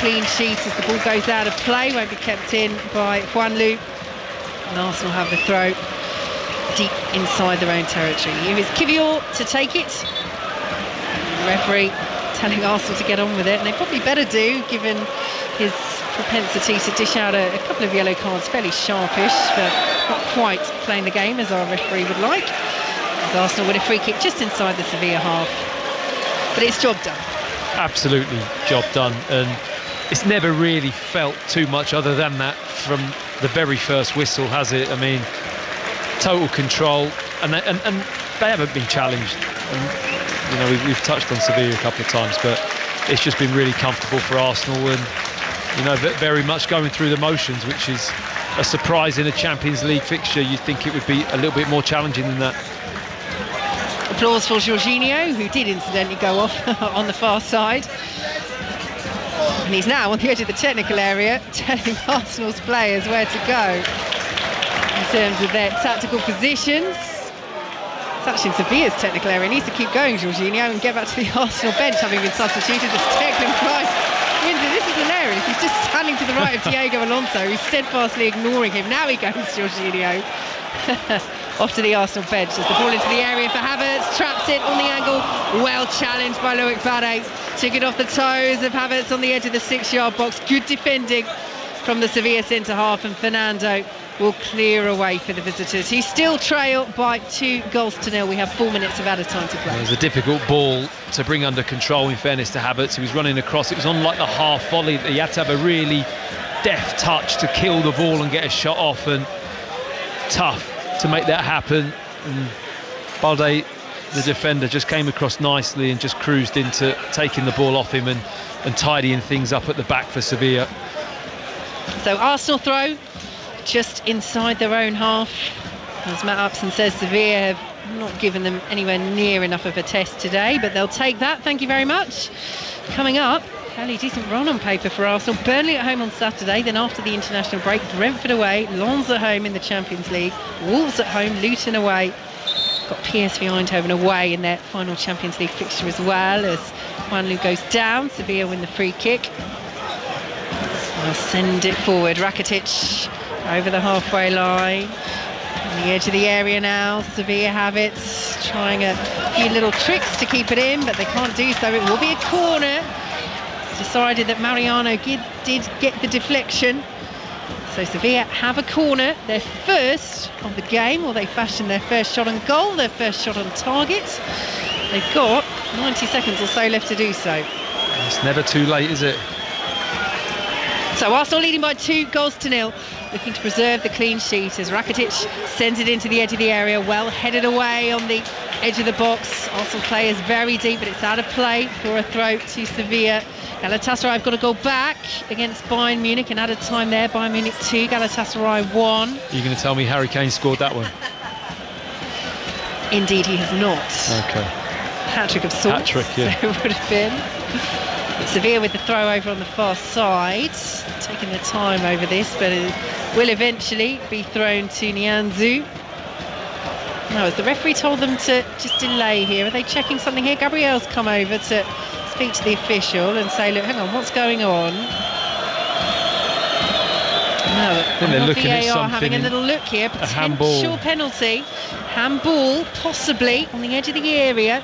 clean sheet as the ball goes out of play, won't be kept in by Juanlu, and Arsenal have the throw deep inside their own territory. Here is Kivior to take it. The referee telling Arsenal to get on with it, and they probably better do, given his propensity to dish out a couple of yellow cards, fairly sharpish, but not quite playing the game as our referee would like. As Arsenal with a free kick just inside the Sevilla half, but it's job done. Absolutely job done, and it's never really felt too much other than that from the very first whistle, has it? I mean, total control, and they haven't been challenged. And, you know, we've touched on Sevilla a couple of times, but it's just been really comfortable for Arsenal, and you know, very much going through the motions, which is a surprise in a Champions League fixture. You'd think it would be a little bit more challenging than that. Applause for Jorginho, who did incidentally go off on the far side. And he's now on the edge of the technical area, telling Arsenal's players where to go in terms of their tactical positions. It's actually in Sevilla's technical area. He needs to keep going, Jorginho, and get back to the Arsenal bench, having been substituted as Declan Rice. This is hilarious. He's just standing to the right of Diego Alonso, who's steadfastly ignoring him. Now he goes, Jorginho. Off to the Arsenal bench as the ball into the area for Havertz, traps it on the angle, well challenged by Loic Barret, took it off the toes of Havertz on the edge of the 6-yard box. Good defending from the Sevilla centre half, and Fernando will clear away for the visitors, who still trail by 2-0. We have 4 minutes of added time to play. It was a difficult ball to bring under control, in fairness to Havertz. He was running across, it was on like the half volley. He had to have a really deft touch to kill the ball and get a shot off, and tough to make that happen. And Balde, the defender, just came across nicely and just cruised into taking the ball off him and tidying things up at the back for Sevilla. So Arsenal throw just inside their own half. As Matt Upson says, Sevilla have not given them anywhere near enough of a test today, but they'll take that. Thank you very much. Coming up, fairly decent run on paper for Arsenal. Burnley at home on Saturday, then after the international break, Brentford away, Lens at home in the Champions League, Wolves at home, Luton away. Got PSV Eindhoven away in their final Champions League fixture as well, as Juanlu goes down. Sevilla win the free kick. They'll send it forward. Rakitic over the halfway line. On the edge of the area now, Sevilla have it, trying a few little tricks to keep it in, but they can't do so. It will be a corner. It's decided that Mariano did get the deflection. So Sevilla have a corner, their first of the game, or they fashioned their first shot on goal, their first shot on target. They've got 90 seconds or so left to do so. It's never too late, is it? So Arsenal leading by 2-0, looking to preserve the clean sheet as Rakitic sends it into the edge of the area, well headed away on the edge of the box. Arsenal players very deep, but it's out of play for a throw to Sevilla. Galatasaray have got to go back against Bayern Munich, and added time there. Bayern Munich 2, Galatasaray 1. Are you going to tell me Harry Kane scored that one? Indeed he has not. Okay. Hat-trick of sorts. Hat-trick, yeah. So it would have been. Sevilla with the throw over on the far side, taking their time over this, but it will eventually be thrown to Nianzou. No, as the referee told them to just delay here. Are they checking something here? Gabriel's come over to speak to the official and say, look, hang on, what's going on? No, they're looking VAR at something, having a little look here. Potential handball. penalty. Handball, possibly, on the edge of the area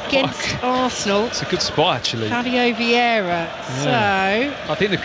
against Arsenal. It's a good spot, actually. Fabio Vieira. Yeah. So I think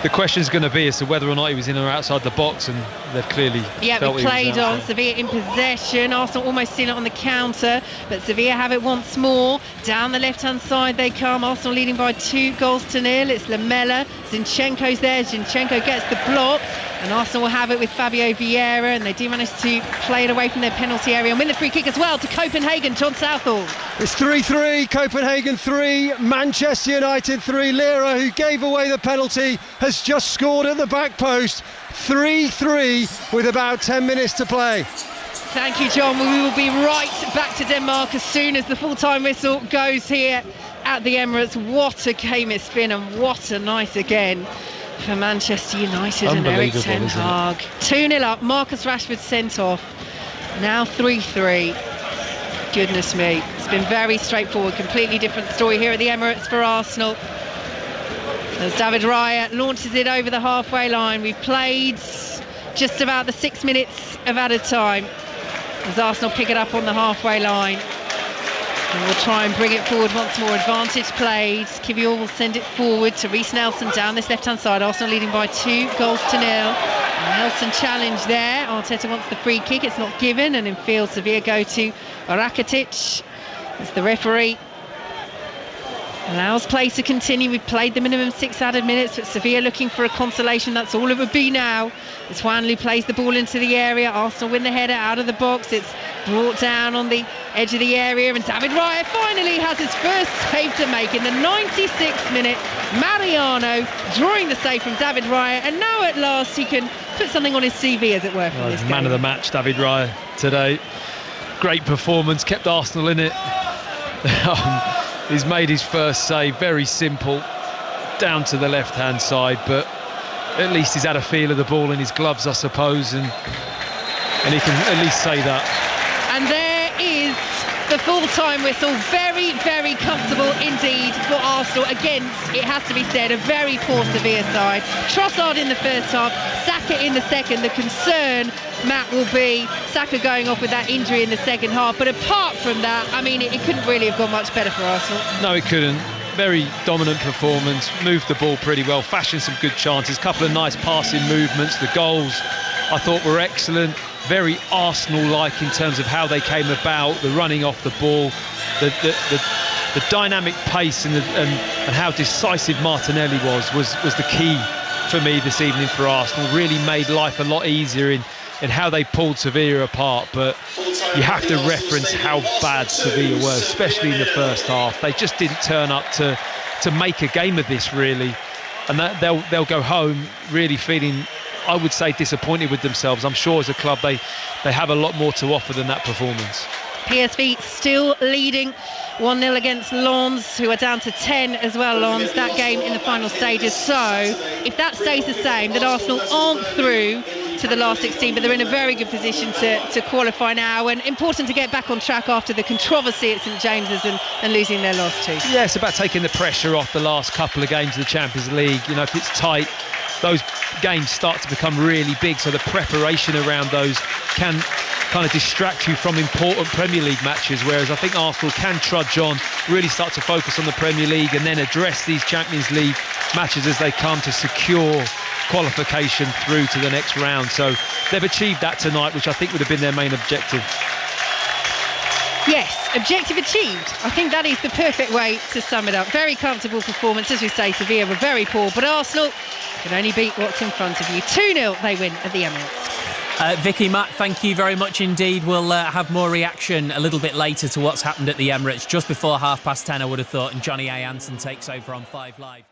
the question's going to be as to whether or not he was in or outside the box, and they've clearly felt we he was played on. outside. Sevilla in possession. Arsenal almost seen it on the counter, but Sevilla have it once more. Down the left-hand side they come. Arsenal leading by 2-0. It's Lamela. Zinchenko's there. Zinchenko gets the block, and Arsenal will have it with Fabio Vieira, and they do manage to play it away from their penalty area and win the free kick as well to Copenhagen. John Southall. It's 3-3, Copenhagen 3, Manchester United 3. Lira, who gave away the penalty, has just scored at the back post. 3-3 with about 10 minutes to play. Thank you, John. We will be right back to Denmark as soon as the full-time whistle goes here at the Emirates. What a game it's been, and what a night again for Manchester United and Erik ten Hag. 2-0 up, Marcus Rashford sent off. Now 3-3. Goodness me, it's been very straightforward. Completely different story here at the Emirates for Arsenal. As David Raya launches it over the halfway line. We've played just about the 6 minutes of added time as Arsenal pick it up on the halfway line. And we'll try and bring it forward once more. Advantage played. Kivior will send it forward to Reece Nelson down this left-hand side. Arsenal leading by 2-0. Nelson challenge there. Arteta wants the free kick. It's not given. And in field, Sevilla go to Rakitic. As the referee allows play to continue. We've played the minimum 6 added minutes, but Sevilla looking for a consolation. That's all it would be now. As Juanlu plays the ball into the area. Arsenal win the header out of the box. It's brought down on the edge of the area, and David Raya finally has his first save to make in the 96th minute. Mariano drawing the save from David Raya, and now at last he can put something on his CV, as it were, from this game. Man of the match, David Raya today. Great performance, kept Arsenal in it. He's made his first save, very simple, down to the left-hand side, but at least he's had a feel of the ball in his gloves, I suppose, and he can at least say that. And there is the full-time whistle. Very, very comfortable indeed for Arsenal against, it has to be said, a very poor Sevilla side. Trossard in the first half, Saka in the second. The concern, Matt, will be Saka going off with that injury in the second half. But apart from that, I mean, it couldn't really have gone much better for Arsenal. No, it couldn't. Very dominant performance, moved the ball pretty well, fashioned some good chances, couple of nice passing movements. The goals I thought were excellent, very Arsenal-like in terms of how they came about, the running off the ball, the dynamic pace and how decisive Martinelli was the key for me this evening for Arsenal. Really made life a lot easier in how they pulled Sevilla apart, but you have to reference how bad Sevilla were, especially in the first half. They just didn't turn up to make a game of this, really, and that they'll go home really feeling, I would say, disappointed with themselves. I'm sure as a club they have a lot more to offer than that performance. PSV still leading 1-0 against Lens, who are down to 10 as well, Lens, that game in the final stages. So if that stays the same, then Arsenal aren't through to the last 16, but they're in a very good position to qualify now, and important to get back on track after the controversy at St James's and losing their last two. Yeah, it's about taking the pressure off the last couple of games of the Champions League. You know, if it's tight, those games start to become really big, so the preparation around those can kind of distract you from important Premier League matches, whereas I think Arsenal can trudge on, really start to focus on the Premier League and then address these Champions League matches as they come to secure qualification through to the next round. So they've achieved that tonight, which I think would have been their main objective. Yes, objective achieved. I think that is the perfect way to sum it up. Very comfortable performance. As we say, Sevilla were very poor, but Arsenal can only beat what's in front of you. 2-0 they win at the Emirates. Vicky, Matt, thank you very much indeed. We'll have more reaction a little bit later to what's happened at the Emirates, just before 10:30, I would have thought, and Johnny A. Hansen takes over on 5 Live.